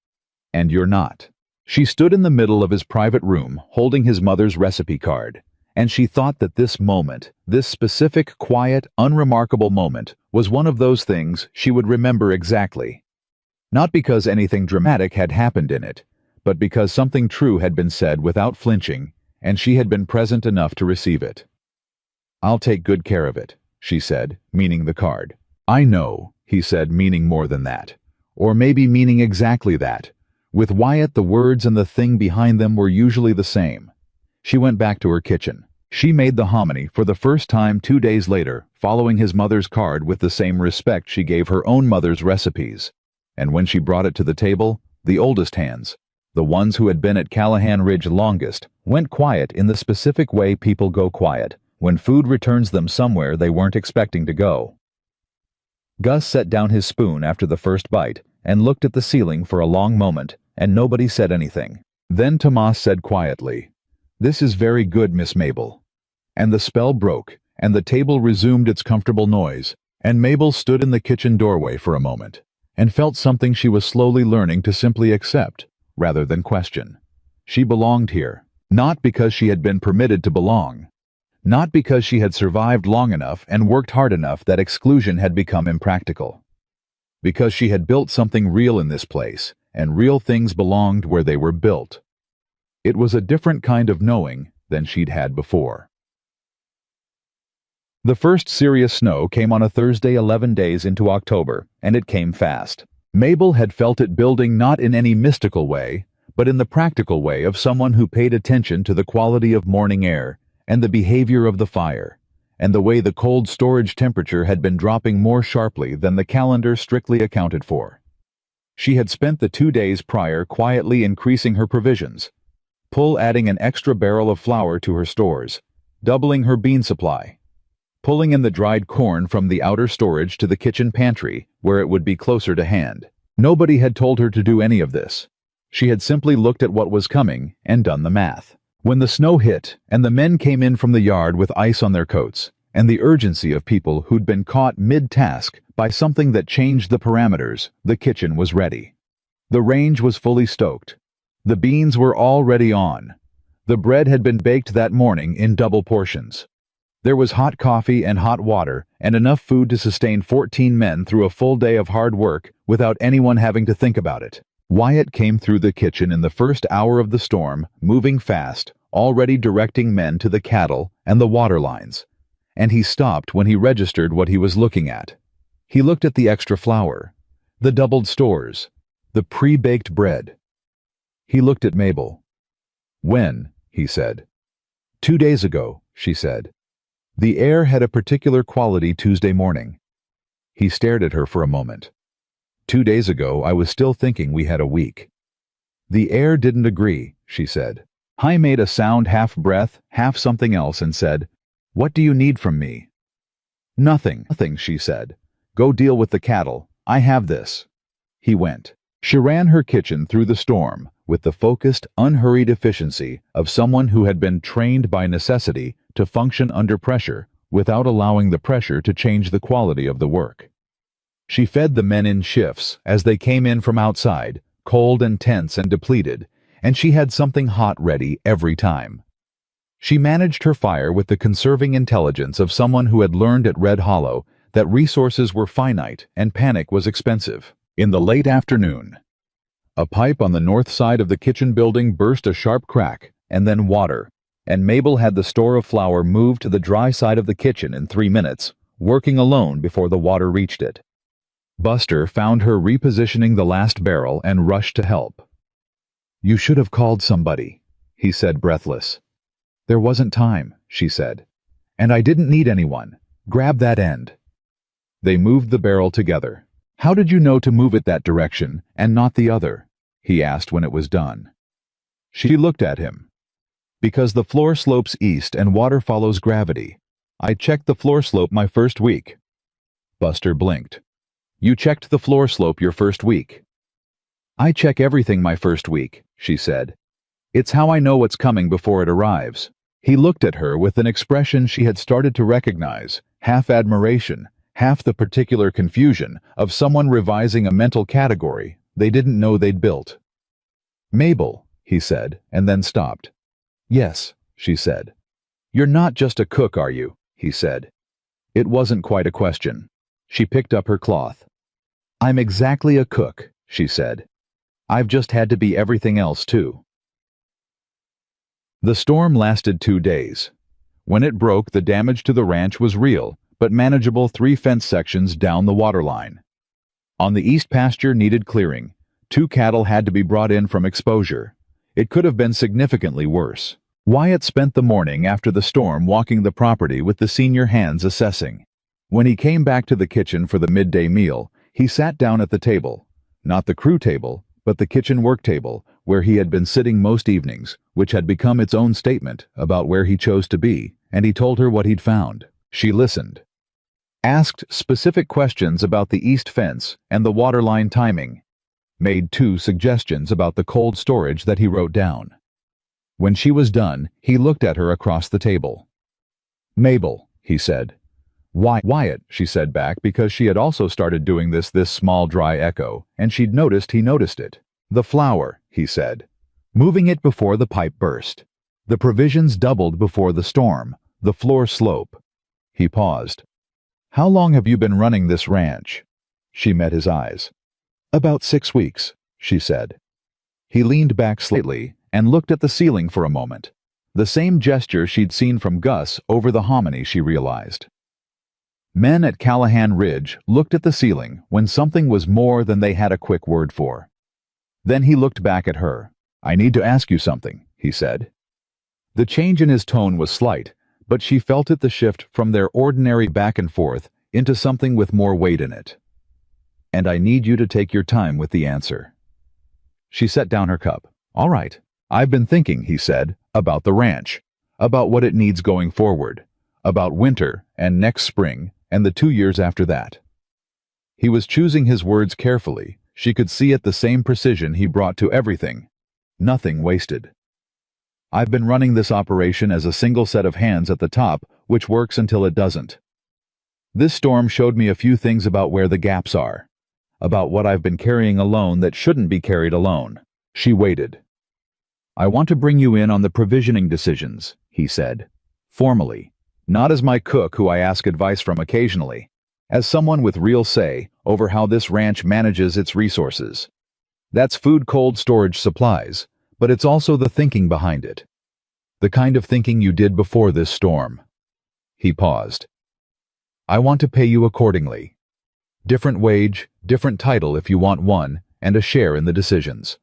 "And you're not." She stood in the middle of his private room, holding his mother's recipe card, and she thought that this moment, this specific, quiet, unremarkable moment, was one of those things she would remember exactly. Not because anything dramatic had happened in it, but because something true had been said without flinching, and she had been present enough to receive it. "I'll take good care of it," she said, meaning the card. "I know," he said, meaning more than that. Or maybe meaning exactly that. With Wyatt, the words and the thing behind them were usually the same. She went back to her kitchen. She made the hominy for the first time 2 days later, following his mother's card with the same respect she gave her own mother's recipes. And when she brought it to the table, the oldest hands, the ones who had been at Callahan Ridge longest, went quiet in the specific way people go quiet when food returns them somewhere they weren't expecting to go. Gus set down his spoon after the first bite and looked at the ceiling for a long moment, and nobody said anything. Then Tomas said quietly, "This is very good, Miss Mabel." And the spell broke, and the table resumed its comfortable noise, and Mabel stood in the kitchen doorway for a moment, and felt something she was slowly learning to simply accept, rather than question. She belonged here, not because she had been permitted to belong, not because she had survived long enough and worked hard enough that exclusion had become impractical. Because she had built something real in this place, and real things belonged where they were built. It was a different kind of knowing than she'd had before. The first serious snow came on a Thursday 11 days into October, and it came fast. Mabel had felt it building, not in any mystical way, but in the practical way of someone who paid attention to the quality of morning air and the behavior of the fire, and the way the cold storage temperature had been dropping more sharply than the calendar strictly accounted for. She had spent the 2 days prior quietly increasing her provisions, adding an extra barrel of flour to her stores, doubling her bean supply, pulling in the dried corn from the outer storage to the kitchen pantry where it would be closer to hand. Nobody had told her to do any of this. She had simply looked at what was coming and done the math. When the snow hit and the men came in from the yard with ice on their coats, and the urgency of people who'd been caught mid-task by something that changed the parameters, the kitchen was ready. The range was fully stoked. The beans were already on. The bread had been baked that morning in double portions. There was hot coffee and hot water and enough food to sustain 14 men through a full day of hard work without anyone having to think about it. Wyatt came through the kitchen in the first hour of the storm, moving fast, already directing men to the cattle and the water lines. And he stopped when he registered what he was looking at. He looked at the extra flour, the doubled stores, the pre-baked bread. He looked at Mabel. "When?" he said. 2 days ago," she said. The air had a particular quality Tuesday morning. He stared at her for a moment. 2 days ago, I was still thinking we had a week. The air didn't agree, she said. I made a sound half breath, half something else and said, "What do you need from me?" Nothing, she said. Go deal with the cattle. I have this. He went. She ran her kitchen through the storm with the focused, unhurried efficiency of someone who had been trained by necessity to function under pressure without allowing the pressure to change the quality of the work. She fed the men in shifts as they came in from outside, cold and tense and depleted, and she had something hot ready every time. She managed her fire with the conserving intelligence of someone who had learned at Red Hollow that resources were finite and panic was expensive. In the late afternoon, a pipe on the north side of the kitchen building burst a sharp crack, and then water, and Mabel had the store of flour moved to the dry side of the kitchen in 3 minutes, working alone before the water reached it. Buster found her repositioning the last barrel and rushed to help. "You should have called somebody," he said, breathless. "There wasn't time," she said. "And I didn't need anyone. Grab that end." They moved the barrel together. "How did you know to move it that direction and not the other?" he asked when it was done. She looked at him. "Because the floor slopes east and water follows gravity. I checked the floor slope my first week." Buster blinked. "You checked the floor slope your first week." "I check everything my first week," she said. "It's how I know what's coming before it arrives." He looked at her with an expression she had started to recognize, half admiration, half the particular confusion of someone revising a mental category they didn't know they'd built. "Mabel," he said, and then stopped. "Yes," she said. "You're not just a cook, are you?" he said. It wasn't quite a question. She picked up her cloth. "I'm exactly a cook," she said. "I've just had to be everything else, too." The storm lasted 2 days. When it broke, the damage to the ranch was real, but manageable 3 fence sections down the waterline. On the east pasture needed clearing. 2 cattle had to be brought in from exposure. It could have been significantly worse. Wyatt spent the morning after the storm walking the property with the senior hands assessing. When he came back to the kitchen for the midday meal, he sat down at the table, not the crew table, but the kitchen work table, where he had been sitting most evenings, which had become its own statement about where he chose to be, and he told her what he'd found. She listened. Asked specific questions about the east fence and the waterline timing. Made 2 suggestions about the cold storage that he wrote down. When she was done, he looked at her across the table. "Mabel," he said. "Wyatt," she said back because she had also started doing this small dry echo, and she'd noticed he noticed it. "The flour," he said. "Moving it before the pipe burst. The provisions doubled before the storm. The floor slope." He paused. "How long have you been running this ranch?" She met his eyes. "About 6 weeks," she said. He leaned back slightly and looked at the ceiling for a moment. The same gesture she'd seen from Gus over the hominy, she realized. Men at Callahan Ridge looked at the ceiling when something was more than they had a quick word for. Then he looked back at her. "I need to ask you something," he said. The change in his tone was slight, but she felt it the shift from their ordinary back and forth into something with more weight in it. "And I need you to take your time with the answer." She set down her cup. "All right. I've been thinking," he said, "about the ranch, about what it needs going forward, about winter and next spring and the 2 years after that." He was choosing his words carefully. She could see at the same precision he brought to everything. Nothing wasted. "I've been running this operation as a single set of hands at the top, which works until it doesn't. This storm showed me a few things about where the gaps are, about what I've been carrying alone that shouldn't be carried alone." She waited. "I want to bring you in on the provisioning decisions," he said, formally, not as my cook who I ask advice from occasionally, as someone with real say over how this ranch manages its resources. That's food cold storage supplies, but it's also the thinking behind it. The kind of thinking you did before this storm." He paused. "I want to pay you accordingly. Different wage, different title if you want one, and a share in the decisions."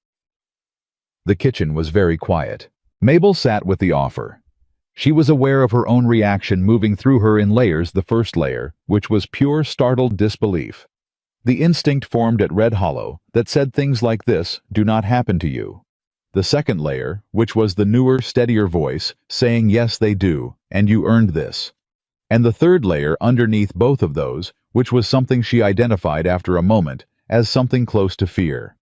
The kitchen was very quiet. Mabel sat with the offer. She was aware of her own reaction moving through her in layers. The first layer, which was pure startled disbelief. The instinct formed at Red Hollow that said things like this do not happen to you. The second layer, which was the newer, steadier voice, saying yes they do, and you earned this. And the third layer underneath both of those, which was something she identified after a moment as something close to fear.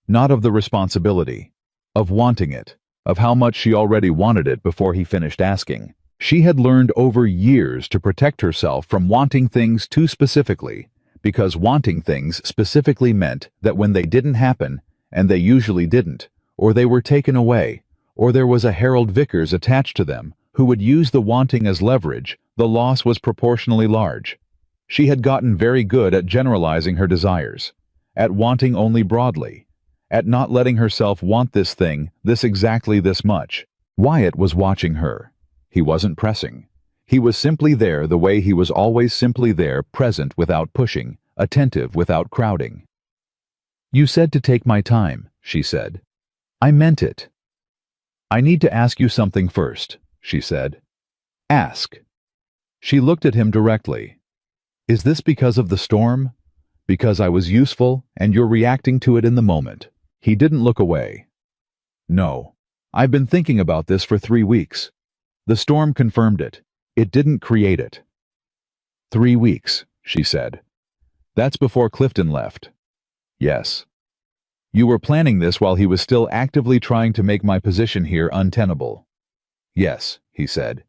Not of the responsibility, of wanting it, of how much she already wanted it before he finished asking. She had learned over years to protect herself from wanting things too specifically, because wanting things specifically meant that when they didn't happen, and they usually didn't, or they were taken away, or there was a Harold Vickers attached to them who would use the wanting as leverage, the loss was proportionally large. She had gotten very good at generalizing her desires, at wanting only broadly, at not letting herself want this thing, exactly this much. Wyatt was watching her. He wasn't pressing. He was simply there the way he was always simply there, present without pushing, attentive without crowding. "You said to take my time," she said. "I meant it." "I need to ask you something first," she said. "Ask." She looked at him directly. "Is this because of the storm? Because I was useful and you're reacting to it in the moment?" He didn't look away. "No. I've been thinking about this for 3 weeks. The storm confirmed it. It didn't create it." 3 weeks, she said. "That's before Clifton left." "Yes." "You were planning this while he was still actively trying to make my position here untenable." "Yes," he said.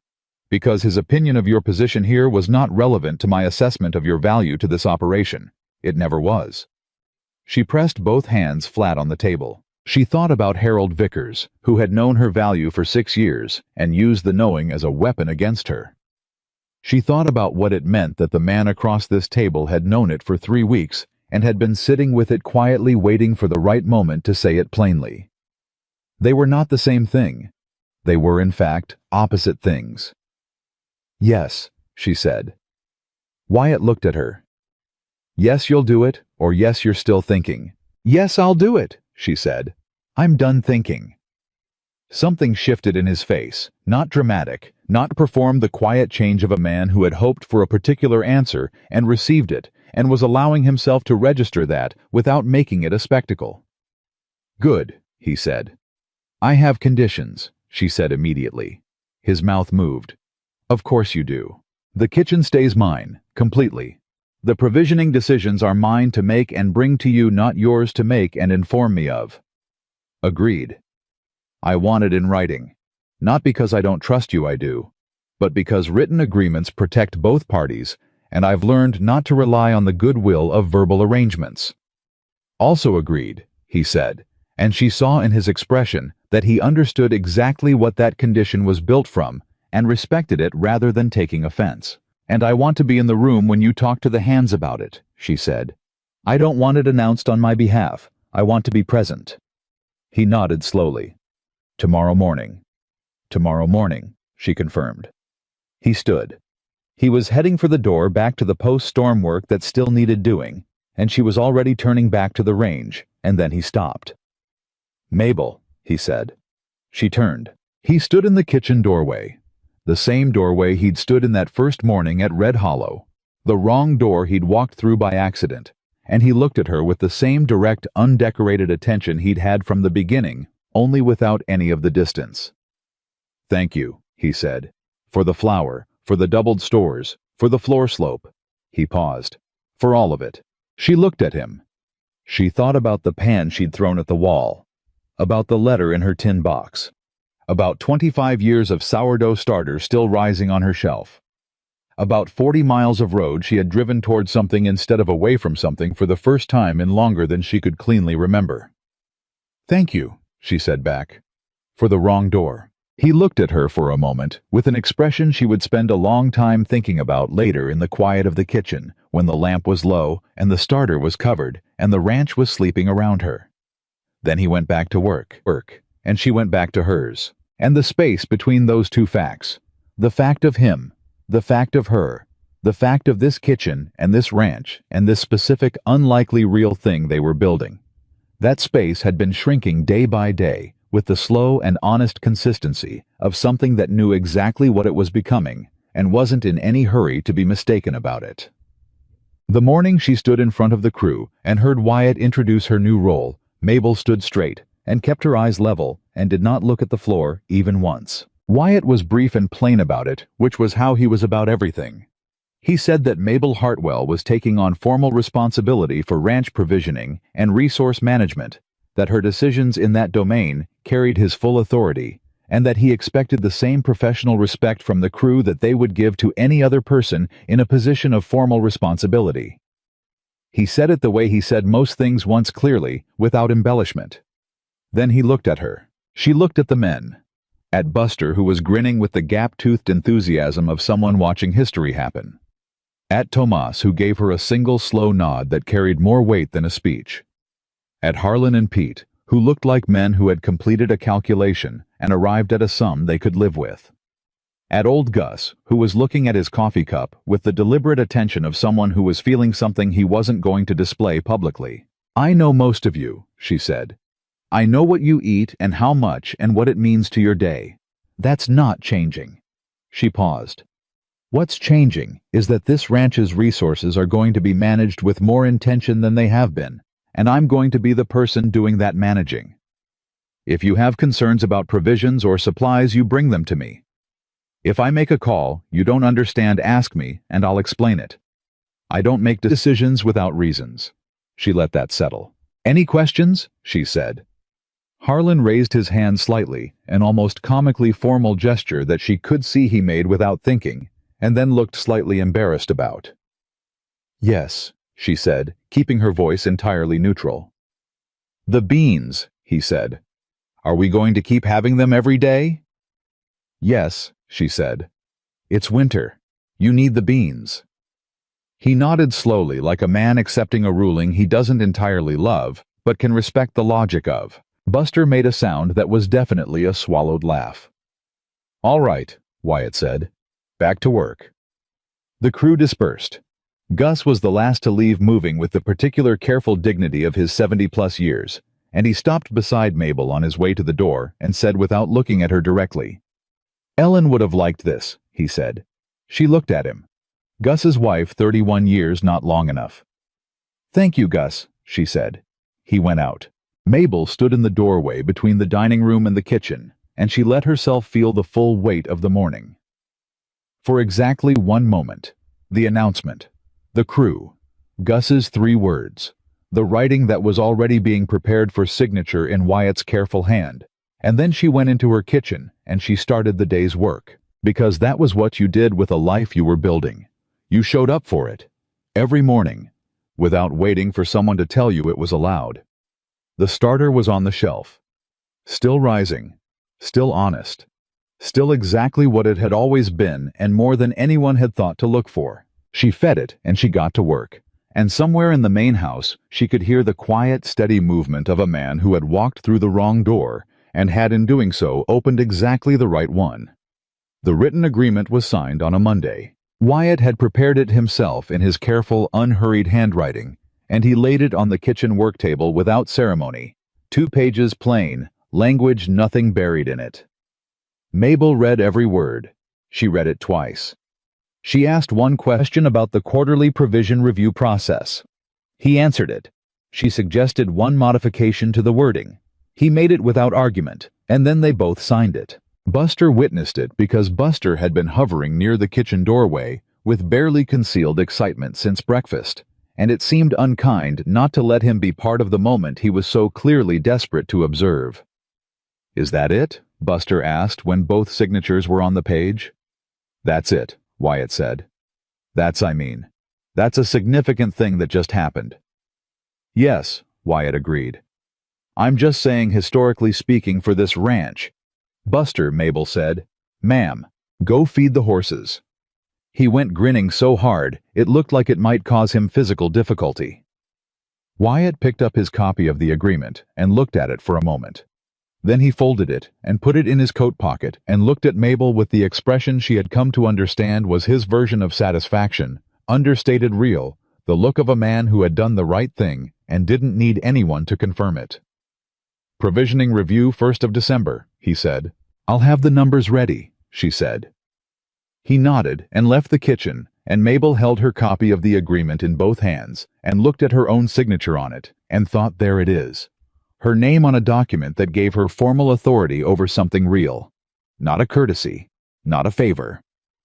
"Because his opinion of your position here was not relevant to my assessment of your value to this operation. It never was." She pressed both hands flat on the table. She thought about Harold Vickers, who had known her value for 6 years and used the knowing as a weapon against her. She thought about what it meant that the man across this table had known it for 3 weeks and had been sitting with it quietly waiting for the right moment to say it plainly. They were not the same thing. They were, in fact, opposite things. "Yes," she said. Wyatt looked at her. "Yes, you'll do it, or yes, you're still thinking." "Yes, I'll do it," she said. "I'm done thinking." Something shifted in his face, not dramatic, not performed the quiet change of a man who had hoped for a particular answer and received it, and was allowing himself to register that without making it a spectacle. "Good," he said. "I have conditions," she said immediately. His mouth moved. "Of course you do. The kitchen stays mine, completely. The provisioning decisions are mine to make and bring to you, not yours to make and inform me of." "Agreed." "I want it in writing. Not because I don't trust you, I do, but because written agreements protect both parties, and I've learned not to rely on the goodwill of verbal arrangements." "Also agreed," he said, and she saw in his expression that he understood exactly what that condition was built from and respected it rather than taking offense. "And I want to be in the room when you talk to the hands about it," she said. "I don't want it announced on my behalf. I want to be present." He nodded slowly. "Tomorrow morning." "Tomorrow morning," she confirmed. He stood. He was heading for the door back to the post-storm work that still needed doing, and she was already turning back to the range, and then he stopped. "Mabel," he said. She turned. He stood in the kitchen doorway. The same doorway he'd stood in that first morning at Red Hollow. The wrong door he'd walked through by accident, and he looked at her with the same direct, undecorated attention he'd had from the beginning, only without any of the distance. "Thank you," he said. "For the flour, for the doubled stores, for the floor slope." He paused. "For all of it." She looked at him. She thought about the pan she'd thrown at the wall, about the letter in her tin box, about 25 years of sourdough starter still rising on her shelf, about 40 miles of road she had driven toward something instead of away from something for the first time in longer than she could cleanly remember. "Thank you," she said back. "For the wrong door." He looked at her for a moment with an expression she would spend a long time thinking about later in the quiet of the kitchen, when the lamp was low and the starter was covered and the ranch was sleeping around her. Then he went back to work, and she went back to hers. And the space between those two facts, the fact of him, the fact of her, the fact of this kitchen and this ranch and this specific unlikely real thing they were building, that space had been shrinking day by day, with the slow and honest consistency of something that knew exactly what it was becoming and wasn't in any hurry to be mistaken about it. The morning she stood in front of the crew and heard Wyatt introduce her new role, Mabel stood straight and kept her eyes level and did not look at the floor even once. Wyatt was brief and plain about it, which was how he was about everything. He said that Mabel Hartwell was taking on formal responsibility for ranch provisioning and resource management, that her decisions in that domain carried his full authority, and that he expected the same professional respect from the crew that they would give to any other person in a position of formal responsibility. He said it the way he said most things once, clearly, without embellishment. Then he looked at her. She looked at the men. At Buster, who was grinning with the gap-toothed enthusiasm of someone watching history happen. At Tomas, who gave her a single slow nod that carried more weight than a speech. At Harlan and Pete, who looked like men who had completed a calculation and arrived at a sum they could live with. At old Gus, who was looking at his coffee cup with the deliberate attention of someone who was feeling something he wasn't going to display publicly. "I know most of you," she said. "I know what you eat and how much and what it means to your day. That's not changing." She paused. "What's changing is that this ranch's resources are going to be managed with more intention than they have been, and I'm going to be the person doing that managing. If you have concerns about provisions or supplies, you bring them to me. If I make a call you don't understand, ask me and I'll explain it. I don't make decisions without reasons." She let that settle. "Any questions?" she said. Harlan raised his hand slightly, an almost comically formal gesture that she could see he made without thinking, and then looked slightly embarrassed about. "Yes," she said, keeping her voice entirely neutral. "The beans," he said. "Are we going to keep having them every day?" "Yes," she said. "It's winter. You need the beans." He nodded slowly, like a man accepting a ruling he doesn't entirely love, but can respect the logic of. Buster made a sound that was definitely a swallowed laugh. "All right," Wyatt said. "Back to work." The crew dispersed. Gus was the last to leave, moving with the particular careful dignity of his 70-plus years, and he stopped beside Mabel on his way to the door and said without looking at her directly, "Ellen would have liked this," he said. She looked at him. Gus's wife, 31 years, not long enough. "Thank you, Gus," she said. He went out. Mabel stood in the doorway between the dining room and the kitchen, and she let herself feel the full weight of the morning. For exactly 1 moment, the announcement, the crew, Gus's 3 words, the writing that was already being prepared for signature in Wyatt's careful hand, and then she went into her kitchen and she started the day's work, because that was what you did with a life you were building. You showed up for it, every morning, without waiting for someone to tell you it was allowed. The starter was on the shelf, still rising, still honest, still exactly what it had always been and more than anyone had thought to look for. She fed it and she got to work, and somewhere in the main house she could hear the quiet, steady movement of a man who had walked through the wrong door and had in doing so opened exactly the right one. The written agreement was signed on a Monday. Wyatt had prepared it himself in his careful, unhurried handwriting, and he laid it on the kitchen work table without ceremony. 2 pages plain, language nothing buried in it. Mabel read every word. She read it twice. She asked one question about the quarterly provision review process. He answered it. She suggested one modification to the wording. He made it without argument, and then they both signed it. Buster witnessed it because Buster had been hovering near the kitchen doorway with barely concealed excitement since breakfast, and it seemed unkind not to let him be part of the moment he was so clearly desperate to observe. "Is that it?" Buster asked when both signatures were on the page. "That's it," Wyatt said. That's a significant thing that just happened." "Yes," Wyatt agreed. "I'm just saying, historically speaking, for this ranch." "Buster," Mabel said. "Ma'am, go feed the horses." He went, grinning so hard it looked like it might cause him physical difficulty. Wyatt picked up his copy of the agreement and looked at it for a moment. Then he folded it and put it in his coat pocket and looked at Mabel with the expression she had come to understand was his version of satisfaction, understated real, the look of a man who had done the right thing and didn't need anyone to confirm it. Provisioning review 1st of December, he said. I'll have the numbers ready, she said. He nodded and left the kitchen, and Mabel held her copy of the agreement in both hands and looked at her own signature on it and thought, there it is. Her name on a document that gave her formal authority over something real. Not a courtesy, not a favor.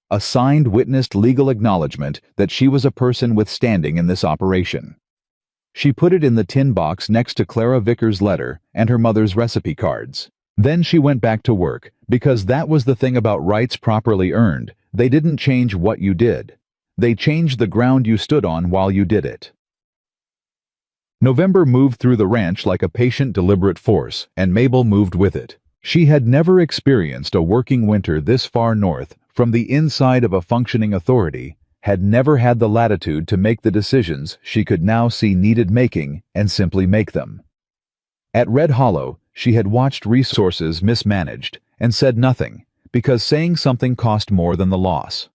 A signed, witnessed legal acknowledgement that she was a person with standing in this operation. She put it in the tin box next to Clara Vickers' letter and her mother's recipe cards. Then she went back to work, because that was the thing about rights properly earned. They didn't change what you did. They changed the ground you stood on while you did it. November moved through the ranch like a patient, deliberate force, and Mabel moved with it. She had never experienced a working winter this far north from the inside of a functioning authority, had never had the latitude to make the decisions she could now see needed making and simply make them. At Red Hollow, she had watched resources mismanaged and said nothing, because saying something cost more than the loss.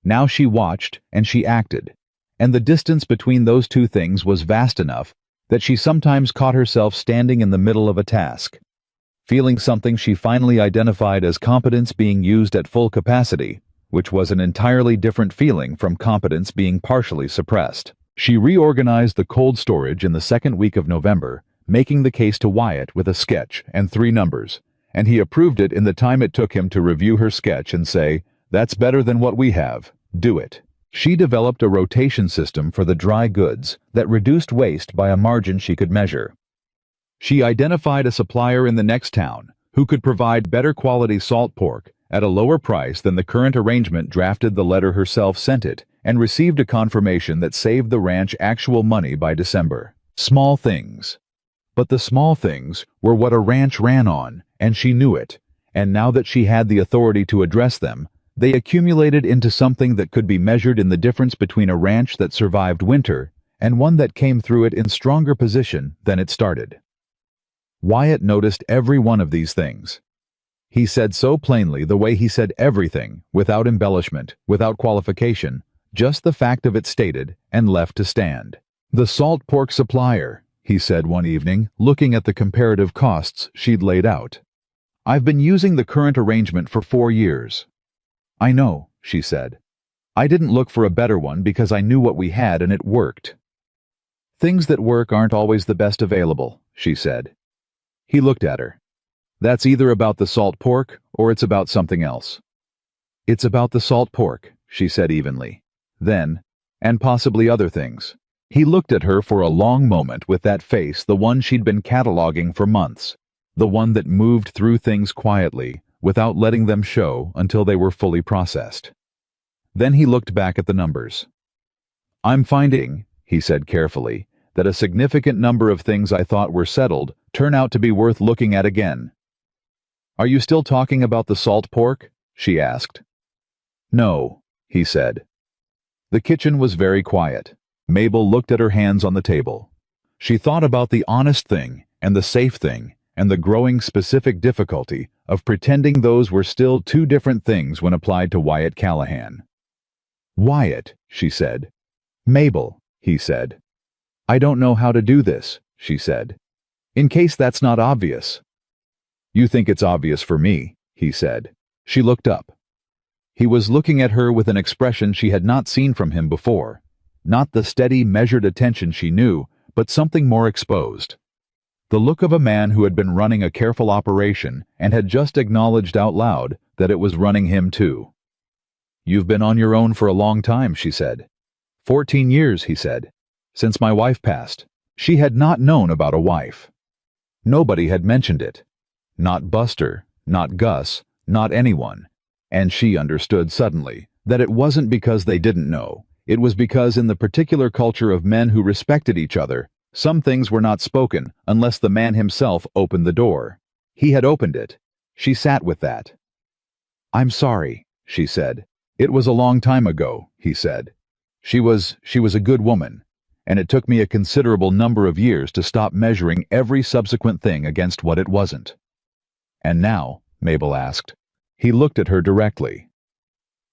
Now she watched and she acted, and the distance between those two things was vast enough that she sometimes caught herself standing in the middle of a task, feeling something she finally identified as competence being used at full capacity, which was an entirely different feeling from competence being partially suppressed. She reorganized the cold storage in the second week of November, making the case to Wyatt with a sketch and 3 numbers, and he approved it in the time it took him to review her sketch and say, "That's better than what we have. Do it." She developed a rotation system for the dry goods that reduced waste by a margin she could measure. She identified a supplier in the next town who could provide better quality salt pork at a lower price than the current arrangement, drafted the letter herself, sent it, and received a confirmation that saved the ranch actual money by December. Small things. But the small things were what a ranch ran on, and she knew it, and now that she had the authority to address them, they accumulated into something that could be measured in the difference between a ranch that survived winter and one that came through it in stronger position than it started. Wyatt noticed every one of these things. He said so plainly, the way he said everything, without embellishment, without qualification, just the fact of it stated, and left to stand. "The salt pork supplier," he said one evening, looking at the comparative costs she'd laid out. "I've been using the current arrangement for 4 years. "I know," she said. "I didn't look for a better one because I knew what we had and it worked." "Things that work aren't always the best available," she said. He looked at her. "That's either about the salt pork or it's about something else." "It's about the salt pork," she said evenly. Then, "and possibly other things." He looked at her for a long moment with that face, the one she'd been cataloging for months, the one that moved through things quietly, without letting them show until they were fully processed. Then he looked back at the numbers. "I'm finding," he said carefully, "that a significant number of things I thought were settled turn out to be worth looking at again." "Are you still talking about the salt pork?" she asked. "No," he said. The kitchen was very quiet. Mabel looked at her hands on the table. She thought about the honest thing and the safe thing and the growing specific difficulty of pretending those were still 2 different things when applied to Wyatt Callahan. "Wyatt," she said. "Mabel," he said. "I don't know how to do this," she said. "In case that's not obvious." "You think it's obvious for me," he said. She looked up. He was looking at her with an expression she had not seen from him before. Not the steady, measured attention she knew, but something more exposed. The look of a man who had been running a careful operation and had just acknowledged out loud that it was running him too. "You've been on your own for a long time," she said. 14 years, he said. "Since my wife passed." She had not known about a wife. Nobody had mentioned it. Not Buster, not Gus, not anyone. And she understood suddenly that it wasn't because they didn't know. It was because in the particular culture of men who respected each other, some things were not spoken unless the man himself opened the door. He had opened it. She sat with that. "I'm sorry," she said. "It was a long time ago," he said. She was a good woman, and it took me a considerable number of years to stop measuring every subsequent thing against what it wasn't." "And now?" Mabel asked. He looked at her directly.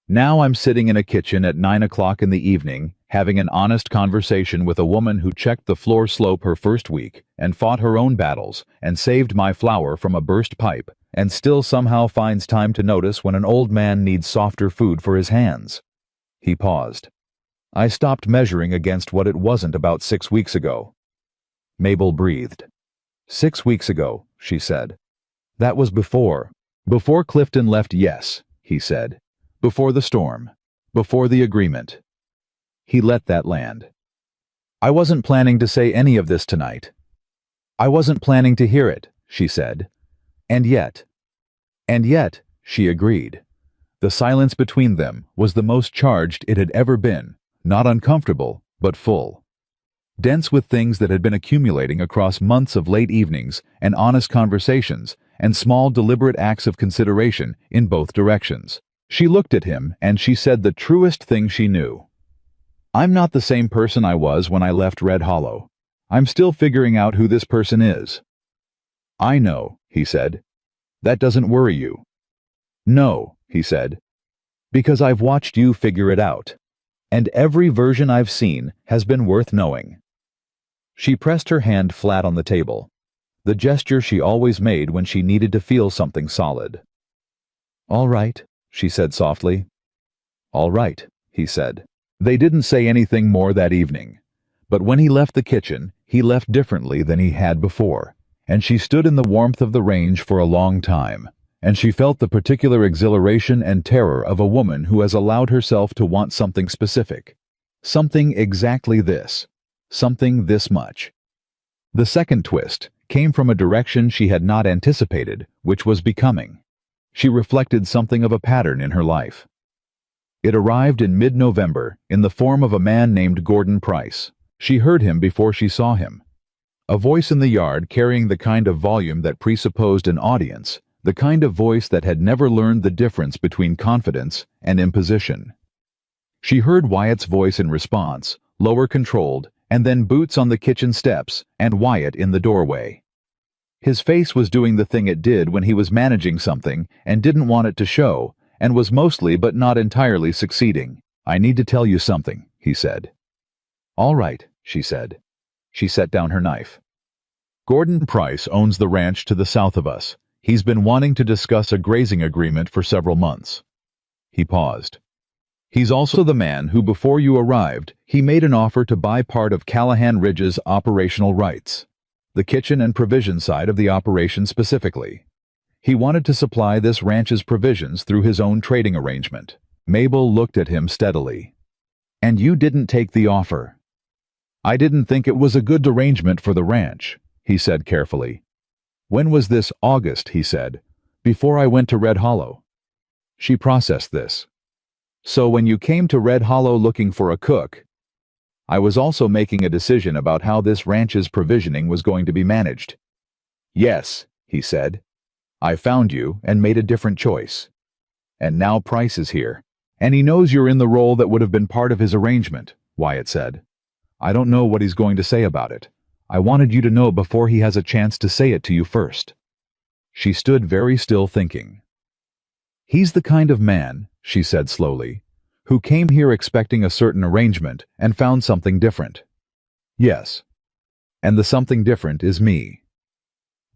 "Now I'm sitting in a kitchen at 9 o'clock in the evening, having an honest conversation with a woman who checked the floor slope her first week and fought her own battles and saved my flour from a burst pipe and still somehow finds time to notice when an old man needs softer food for his hands. He paused. I stopped measuring against what it wasn't about 6 weeks ago. Mabel breathed. 6 weeks ago, she said. That was before. Before Clifton left, yes, he said. Before the storm. Before the agreement. He let that land. I wasn't planning to say any of this tonight. I wasn't planning to hear it, she said. And yet, she agreed. The silence between them was the most charged it had ever been, not uncomfortable, but full. Dense with things that had been accumulating across months of late evenings and honest conversations and small deliberate acts of consideration in both directions. She looked at him and she said the truest thing she knew. I'm not the same person I was when I left Red Hollow. I'm still figuring out who this person is. I know, he said. That doesn't worry you. No, he said. Because I've watched you figure it out. And every version I've seen has been worth knowing. She pressed her hand flat on the table, the gesture she always made when she needed to feel something solid. All right, she said softly. All right, he said. They didn't say anything more that evening, but when he left the kitchen, he left differently than he had before, and she stood in the warmth of the range for a long time, and she felt the particular exhilaration and terror of a woman who has allowed herself to want something specific, something exactly this, something this much. The second twist came from a direction she had not anticipated, which was becoming. She reflected something of a pattern in her life. It arrived in mid-November in the form of a man named Gordon Price. She heard him before she saw him. A voice in the yard carrying the kind of volume that presupposed an audience, the kind of voice that had never learned the difference between confidence and imposition. She heard Wyatt's voice in response, lower controlled, and then boots on the kitchen steps and Wyatt in the doorway. His face was doing the thing it did when he was managing something and didn't want it to show, and was mostly but not entirely succeeding. I need to tell you something, he said. All right, she said. She set down her knife. Gordon Price owns the ranch to the south of us. He's been wanting to discuss a grazing agreement for several months. He paused. He's also the man who, before you arrived, he made an offer to buy part of Callahan Ridge's operational rights, the kitchen and provision side of the operation specifically. He wanted to supply this ranch's provisions through his own trading arrangement. Mabel looked at him steadily. And you didn't take the offer. I didn't think it was a good arrangement for the ranch, he said carefully. When was this? August, he said. Before I went to Red Hollow. She processed this. So when you came to Red Hollow looking for a cook, I was also making a decision about how this ranch's provisioning was going to be managed. Yes, he said. I found you and made a different choice. And now Price is here. And he knows you're in the role that would have been part of his arrangement, Wyatt said. I don't know what he's going to say about it. I wanted you to know before he has a chance to say it to you first. She stood very still thinking. He's the kind of man, she said slowly, who came here expecting a certain arrangement and found something different. Yes. And the something different is me.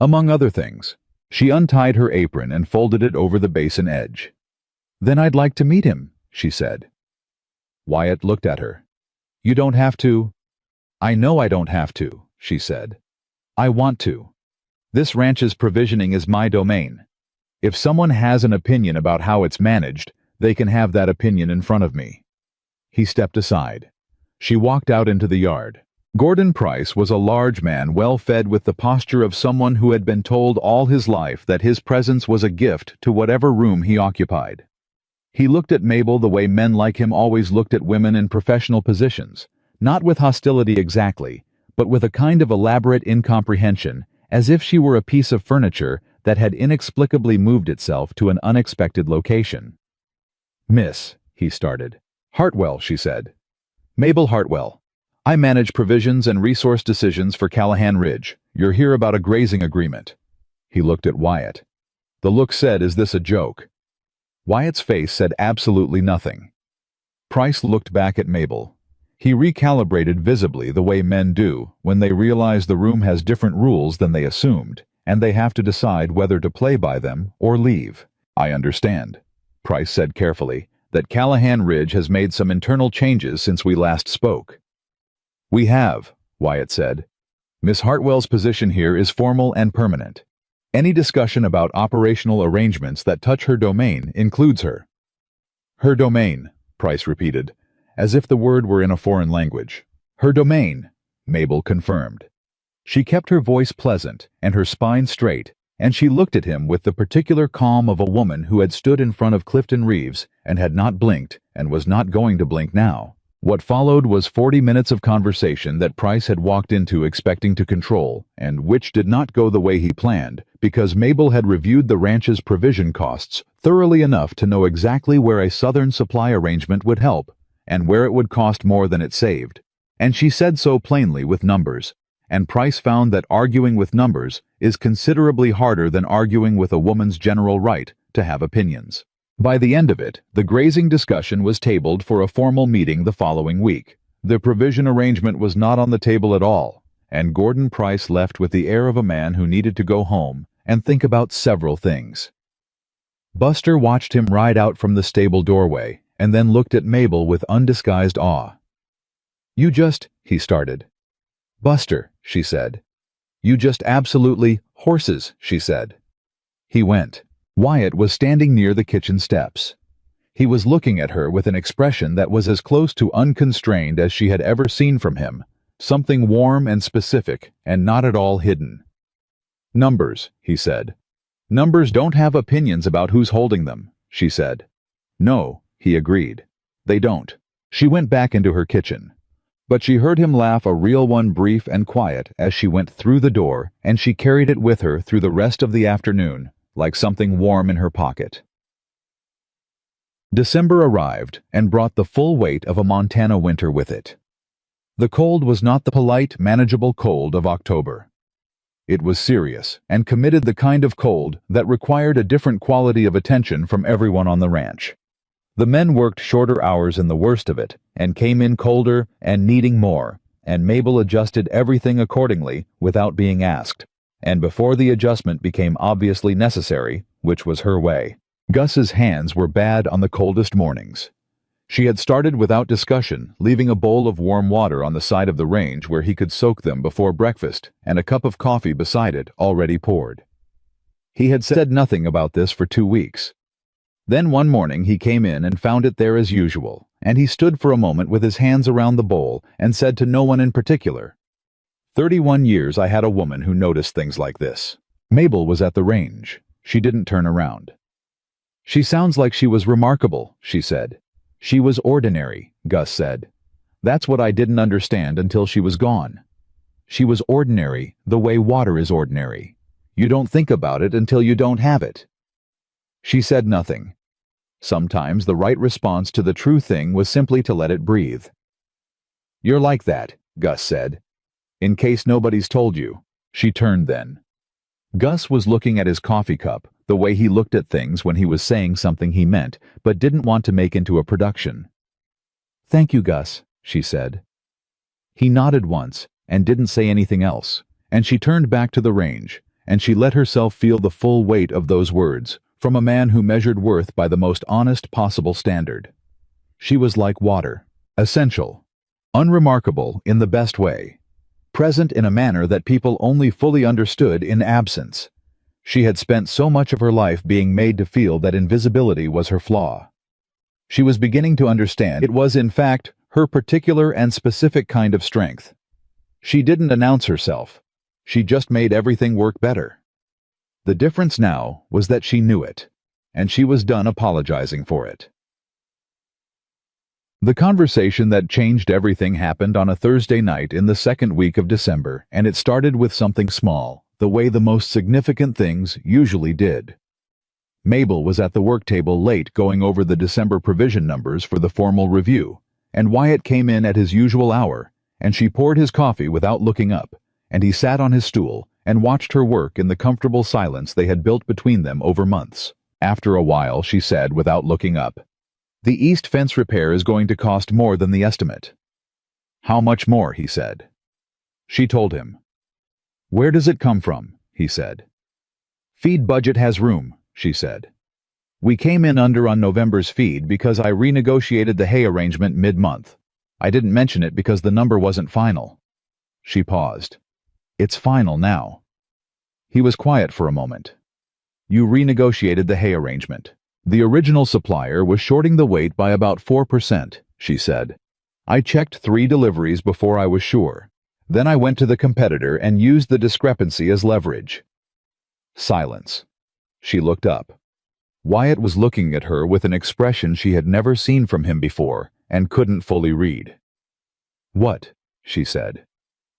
Among other things. She untied her apron and folded it over the basin edge. Then I'd like to meet him, she said. Wyatt looked at her. You don't have to. I know I don't have to, she said. I want to. This ranch's provisioning is my domain. If someone has an opinion about how it's managed, they can have that opinion in front of me. He stepped aside. She walked out into the yard. Gordon Price was a large man well fed with the posture of someone who had been told all his life that his presence was a gift to whatever room he occupied. He looked at Mabel the way men like him always looked at women in professional positions, not with hostility exactly, but with a kind of elaborate incomprehension, as if she were a piece of furniture that had inexplicably moved itself to an unexpected location. Miss, he started. Hartwell, she said. Mabel Hartwell. I manage provisions and resource decisions for Callahan Ridge. You're here about a grazing agreement. He looked at Wyatt. The look said, is this a joke? Wyatt's face said absolutely nothing. Price looked back at Mabel. He recalibrated visibly the way men do when they realize the room has different rules than they assumed, and they have to decide whether to play by them or leave. "I understand," Price said carefully, "that Callahan Ridge has made some internal changes since we last spoke." "We have," Wyatt said. "Miss Hartwell's position here is formal and permanent. Any discussion about operational arrangements that touch her domain includes her." "Her domain," Price repeated, as if the word were in a foreign language. "Her domain," Mabel confirmed. She kept her voice pleasant and her spine straight, and she looked at him with the particular calm of a woman who had stood in front of Clifton Reeves and had not blinked and was not going to blink now. What followed was 40 minutes of conversation that Price had walked into expecting to control, and which did not go the way he planned, because Mabel had reviewed the ranch's provision costs thoroughly enough to know exactly where a southern supply arrangement would help, and where it would cost more than it saved. And she said so plainly with numbers, and Price found that arguing with numbers is considerably harder than arguing with a woman's general right to have opinions. By the end of it, the grazing discussion was tabled for a formal meeting the following week. The provision arrangement was not on the table at all, and Gordon Price left with the air of a man who needed to go home and think about several things. Buster watched him ride out from the stable doorway and then looked at Mabel with undisguised awe. "You just," he started. "Buster," she said. "You just absolutely horses," she said. He went. Wyatt was standing near the kitchen steps. He was looking at her with an expression that was as close to unconstrained as she had ever seen from him, something warm and specific and not at all hidden. "Numbers," he said. "Numbers don't have opinions about who's holding them," she said. "No," he agreed. "They don't." She went back into her kitchen. But she heard him laugh, a real one, brief and quiet, as she went through the door, and she carried it with her through the rest of the afternoon, like something warm in her pocket. December arrived and brought the full weight of a Montana winter with it. The cold was not the polite, manageable cold of October. It was serious and committed, the kind of cold that required a different quality of attention from everyone on the ranch. The men worked shorter hours in the worst of it and came in colder and needing more, and Mabel adjusted everything accordingly without being asked, and before the adjustment became obviously necessary, which was her way. Gus's hands were bad on the coldest mornings. She had started without discussion, leaving a bowl of warm water on the side of the range where he could soak them before breakfast, and a cup of coffee beside it already poured. He had said nothing about this for 2 weeks. Then one morning he came in and found it there as usual, and he stood for a moment with his hands around the bowl and said to no one in particular, 31 years I had a woman who noticed things like this. Mabel was at the range. She didn't turn around. "She sounds like she was remarkable," she said. "She was ordinary," Gus said. "That's what I didn't understand until she was gone. She was ordinary the way water is ordinary. You don't think about it until you don't have it." She said nothing. Sometimes the right response to the true thing was simply to let it breathe. "You're like that," Gus said. "In case nobody's told you." She turned then. Gus was looking at his coffee cup, the way he looked at things when he was saying something he meant, but didn't want to make into a production. "Thank you, Gus," she said. He nodded once and didn't say anything else, and she turned back to the range, and she let herself feel the full weight of those words from a man who measured worth by the most honest possible standard. She was like water, essential, unremarkable in the best way, present in a manner that people only fully understood in absence. She had spent so much of her life being made to feel that invisibility was her flaw. She was beginning to understand it was, in fact, her particular and specific kind of strength. She didn't announce herself. She just made everything work better. The difference now was that she knew it, and she was done apologizing for it. The conversation that changed everything happened on a Thursday night in the second week of December, and it started with something small, the way the most significant things usually did. Mabel was at the work table late going over the December provision numbers for the formal review, and Wyatt came in at his usual hour, and she poured his coffee without looking up, and he sat on his stool and watched her work in the comfortable silence they had built between them over months. After a while, she said without looking up, "The east fence repair is going to cost more than the estimate." How much more? He said. She told him. Where does it come from? He said. Feed budget has room, she said. We came in under on November's feed because I renegotiated the hay arrangement mid-month. I didn't mention it because the number wasn't final. She paused. It's final now. He was quiet for a moment. You renegotiated the hay arrangement. The original supplier was shorting the weight by about 4%, she said. I checked 3 deliveries before I was sure. Then I went to the competitor and used the discrepancy as leverage. Silence. She looked up. Wyatt was looking at her with an expression she had never seen from him before and couldn't fully read. What? She said.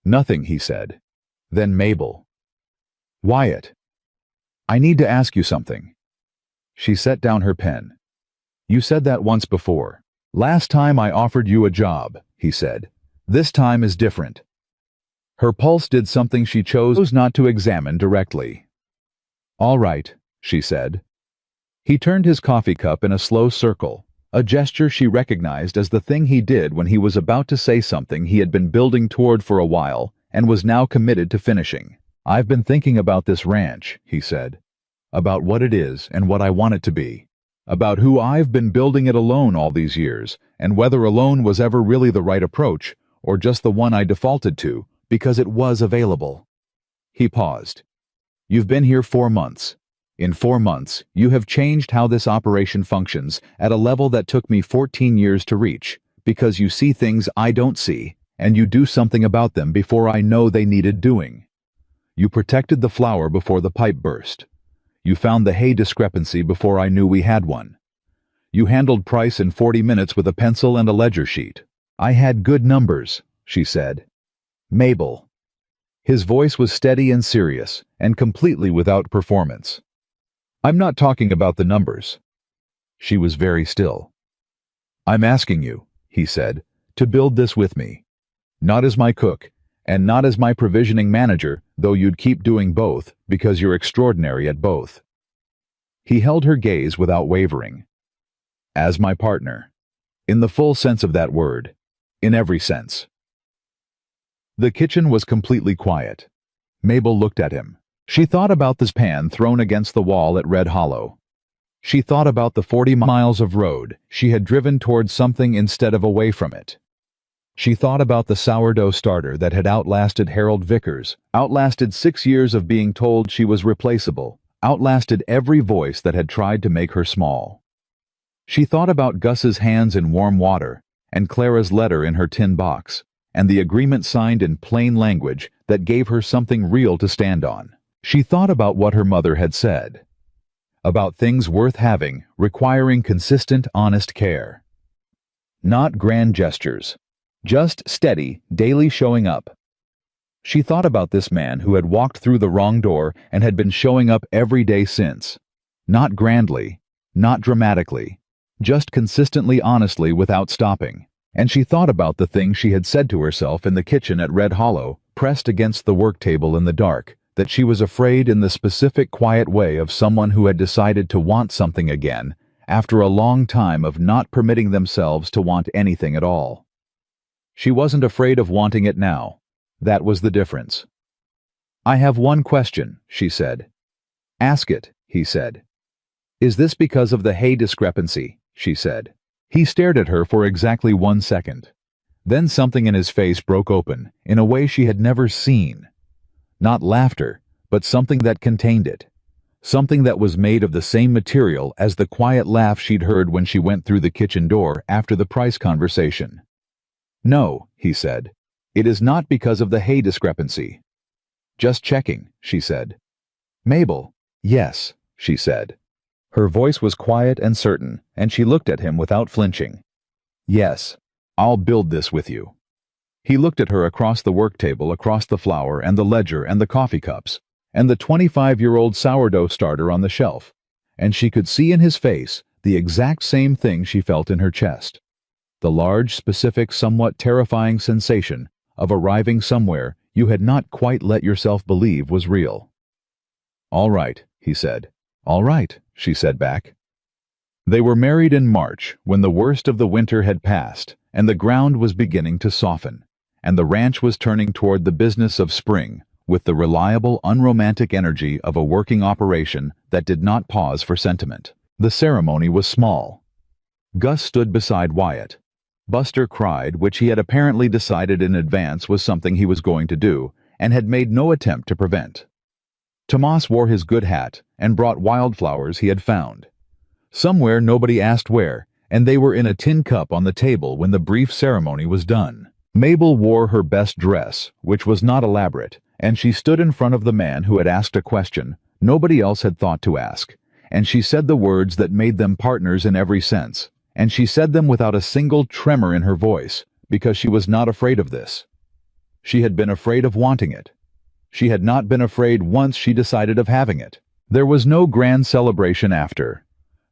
Nothing, he said. Then Mabel. Wyatt. I need to ask you something. She set down her pen. You said that once before. Last time I offered you a job, he said. This time is different. Her pulse did something she chose not to examine directly. All right, she said. He turned his coffee cup in a slow circle, a gesture she recognized as the thing he did when he was about to say something he had been building toward for a while and was now committed to finishing. I've been thinking about this ranch, he said. About what it is and what I want it to be. About who I've been building it alone all these years, and whether alone was ever really the right approach, or just the one I defaulted to, because it was available. He paused. You've been here 4 months. In 4 months, you have changed how this operation functions at a level that took me 14 years to reach, because you see things I don't see, and you do something about them before I know they needed doing. You protected the flour before the pipe burst. You found the hay discrepancy before I knew we had one. You handled price in 40 minutes with a pencil and a ledger sheet. I had good numbers, she said. Mabel. His voice was steady and serious, and completely without performance. I'm not talking about the numbers. She was very still. I'm asking you, he said, to build this with me. Not as my cook, and not as my provisioning manager, though you'd keep doing both, because you're extraordinary at both. He held her gaze without wavering. As my partner. In the full sense of that word. In every sense. The kitchen was completely quiet. Mabel looked at him. She thought about this pan thrown against the wall at Red Hollow. She thought about the 40 miles of road she had driven towards something instead of away from it. She thought about the sourdough starter that had outlasted Harold Vickers, outlasted 6 years of being told she was replaceable, outlasted every voice that had tried to make her small. She thought about Gus's hands in warm water, and Clara's letter in her tin box, and the agreement signed in plain language that gave her something real to stand on. She thought about what her mother had said. About things worth having, requiring consistent, honest care. Not grand gestures. Just steady, daily showing up. She thought about this man who had walked through the wrong door and had been showing up every day since. Not grandly, not dramatically, just consistently, honestly, without stopping. And she thought about the thing she had said to herself in the kitchen at Red Hollow, pressed against the work table in the dark, that she was afraid in the specific, quiet way of someone who had decided to want something again after a long time of not permitting themselves to want anything at all. She wasn't afraid of wanting it now. That was the difference. I have one question, she said. Ask it, he said. Is this because of the hay discrepancy? She said. He stared at her for exactly 1 second. Then something in his face broke open, in a way she had never seen. Not laughter, but something that contained it. Something that was made of the same material as the quiet laugh she'd heard when she went through the kitchen door after the price conversation. No, he said. It is not because of the hay discrepancy. Just checking, she said. Mabel. Yes, she said. Her voice was quiet and certain, and she looked at him without flinching. Yes, I'll build this with you. He looked at her across the work table, across the flour and the ledger and the coffee cups, and the 25-year-old sourdough starter on the shelf, and she could see in his face the exact same thing she felt in her chest. The large, specific, somewhat terrifying sensation of arriving somewhere you had not quite let yourself believe was real. All right, he said. All right, she said back. They were married in March, when the worst of the winter had passed, and the ground was beginning to soften. and the ranch was turning toward the business of spring, with the reliable, unromantic energy of a working operation that did not pause for sentiment. The ceremony was small. Gus stood beside Wyatt. Buster cried, which he had apparently decided in advance was something he was going to do, and had made no attempt to prevent. Tomas wore his good hat and brought wildflowers he had found. Somewhere nobody asked where, and they were in a tin cup on the table when the brief ceremony was done. Mabel wore her best dress, which was not elaborate, and she stood in front of the man who had asked a question nobody else had thought to ask, and she said the words that made them partners in every sense, and she said them without a single tremor in her voice, because she was not afraid of this. She had been afraid of wanting it. She had not been afraid once she decided of having it. There was no grand celebration after.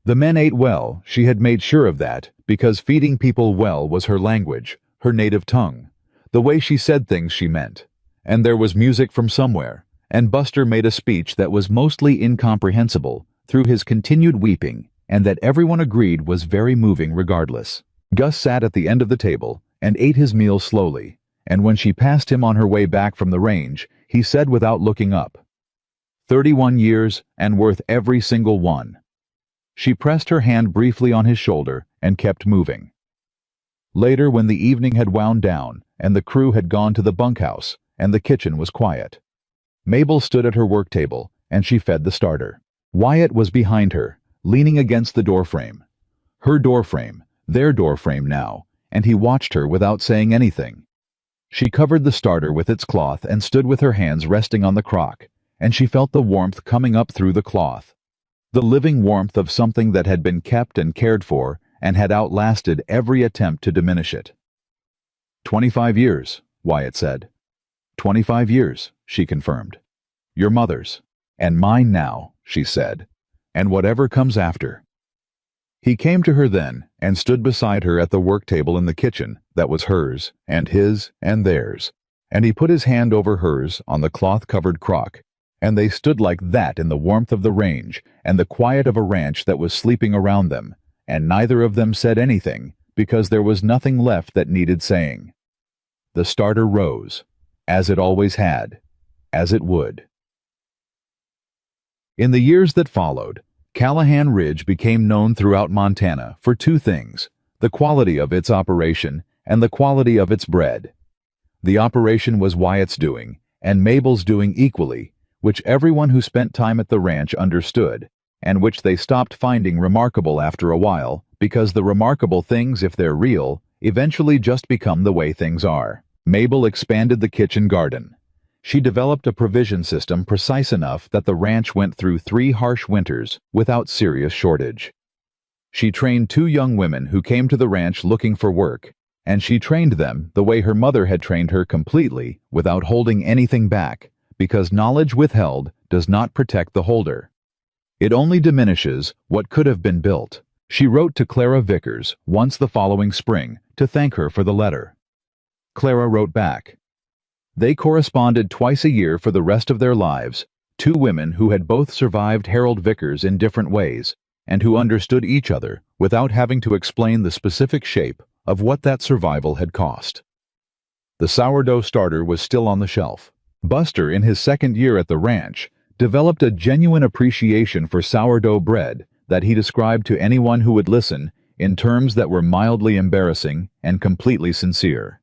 The men ate well, she had made sure of that, because feeding people well was her language, her native tongue, the way she said things she meant. And there was music from somewhere, and Buster made a speech that was mostly incomprehensible through his continued weeping, and that everyone agreed was very moving regardless. Gus sat at the end of the table and ate his meal slowly, and when she passed him on her way back from the range, he said without looking up, 31 years and worth every single one. She pressed her hand briefly on his shoulder and kept moving. Later, when the evening had wound down and the crew had gone to the bunkhouse and the kitchen was quiet, Mabel stood at her work table and she fed the starter. Wyatt was behind her, leaning against the doorframe. Her doorframe, their doorframe now, and he watched her without saying anything. She covered the starter with its cloth and stood with her hands resting on the crock, and she felt the warmth coming up through the cloth. The living warmth of something that had been kept and cared for and had outlasted every attempt to diminish it. 25 years, Wyatt said. 25 years, she confirmed. Your mother's. And mine now, she said. And whatever comes after. He came to her then and stood beside her at the work table in the kitchen that was hers and his and theirs, and he put his hand over hers on the cloth-covered crock, and they stood like that in the warmth of the range and the quiet of a ranch that was sleeping around them, and neither of them said anything because there was nothing left that needed saying. The starter rose, as it always had, as it would. In the years that followed, Callahan Ridge became known throughout Montana for two things: the quality of its operation and the quality of its bread. The operation was Wyatt's doing, and Mabel's doing equally, which everyone who spent time at the ranch understood, and which they stopped finding remarkable after a while, because the remarkable things, if they're real, eventually just become the way things are. Mabel expanded the kitchen garden. She developed a provision system precise enough that the ranch went through 3 harsh winters without serious shortage. She trained 2 young women who came to the ranch looking for work, and she trained them the way her mother had trained her, completely, without holding anything back, because knowledge withheld does not protect the holder. It only diminishes what could have been built. She wrote to Clara Vickers once the following spring to thank her for the letter. Clara wrote back. They corresponded twice a year for the rest of their lives, 2 women who had both survived Harold Vickers in different ways, and who understood each other without having to explain the specific shape of what that survival had cost. The sourdough starter was still on the shelf. Buster, in his 2nd year at the ranch, developed a genuine appreciation for sourdough bread that he described to anyone who would listen in terms that were mildly embarrassing and completely sincere.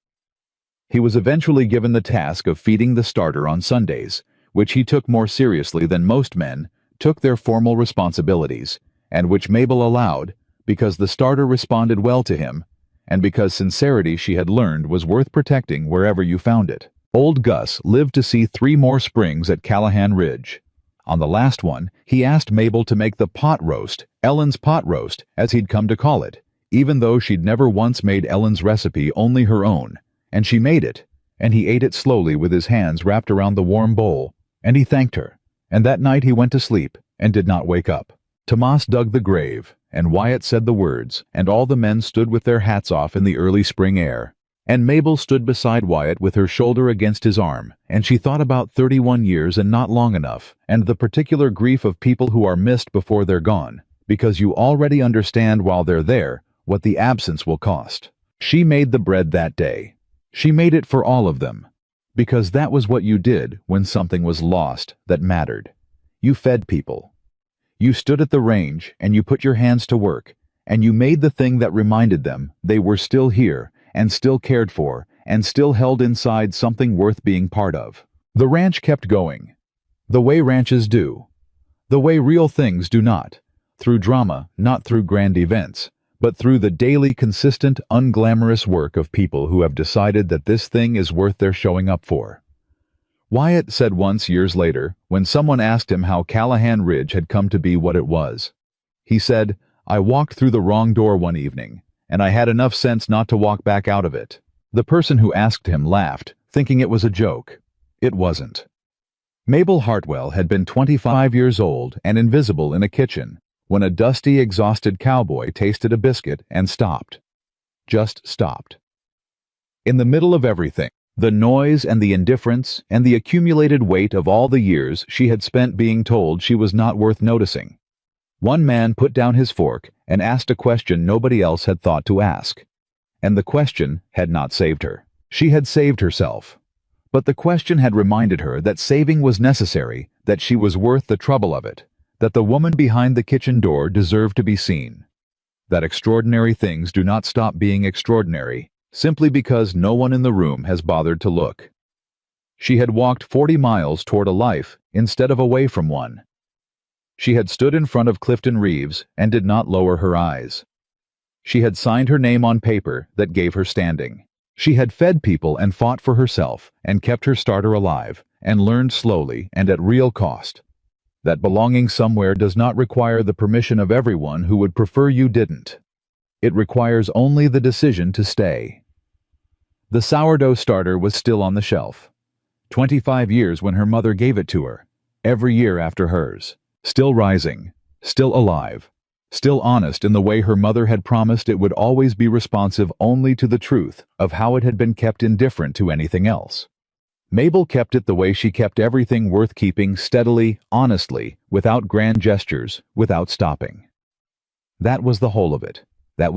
He was eventually given the task of feeding the starter on Sundays, which he took more seriously than most men took their formal responsibilities, and which Mabel allowed because the starter responded well to him, and because sincerity, she had learned, was worth protecting wherever you found it. Old Gus lived to see 3 more springs at Callahan Ridge. On the last one, he asked Mabel to make the pot roast, Ellen's pot roast, as he'd come to call it, even though she'd never once made Ellen's recipe only her own. And she made it, and he ate it slowly with his hands wrapped around the warm bowl, and he thanked her, and that night he went to sleep and did not wake up. Tomas dug the grave, and Wyatt said the words, and all the men stood with their hats off in the early spring air, and Mabel stood beside Wyatt with her shoulder against his arm, and she thought about 31 years and not long enough, and the particular grief of people who are missed before they're gone, because you already understand while they're there what the absence will cost. She made the bread that day. She made it for all of them. Because that was what you did when something was lost that mattered. You fed people. You stood at the range and you put your hands to work, and you made the thing that reminded them they were still here and still cared for and still held inside something worth being part of. The ranch kept going. The way ranches do. The way real things do not. Through drama, not through grand events, but through the daily, consistent, unglamorous work of people who have decided that this thing is worth their showing up for. Wyatt said once years later, when someone asked him how Callahan Ridge had come to be what it was. He said, "I walked through the wrong door one evening, and I had enough sense not to walk back out of it." The person who asked him laughed, thinking it was a joke. It wasn't. Mabel Hartwell had been 25 years old and invisible in a kitchen when a dusty, exhausted cowboy tasted a biscuit and stopped. Just stopped. In the middle of everything, the noise and the indifference and the accumulated weight of all the years she had spent being told she was not worth noticing. One man put down his fork and asked a question nobody else had thought to ask. And the question had not saved her. She had saved herself. But the question had reminded her that saving was necessary, that she was worth the trouble of it, that the woman behind the kitchen door deserved to be seen, that extraordinary things do not stop being extraordinary simply because no one in the room has bothered to look. She had walked 40 miles toward a life instead of away from one. She had stood in front of Clifton Reeves and did not lower her eyes. She had signed her name on paper that gave her standing. She had fed people and fought for herself and kept her starter alive and learned slowly and at real cost that belonging somewhere does not require the permission of everyone who would prefer you didn't. It requires only the decision to stay. The sourdough starter was still on the shelf. 25 years when her mother gave it to her, every year after hers. Still rising, still alive, still honest in the way her mother had promised it would always be responsive only to the truth of how it had been kept indifferent to anything else. Mabel kept it the way she kept everything worth keeping, steadily, honestly, without grand gestures, without stopping. That was the whole of it.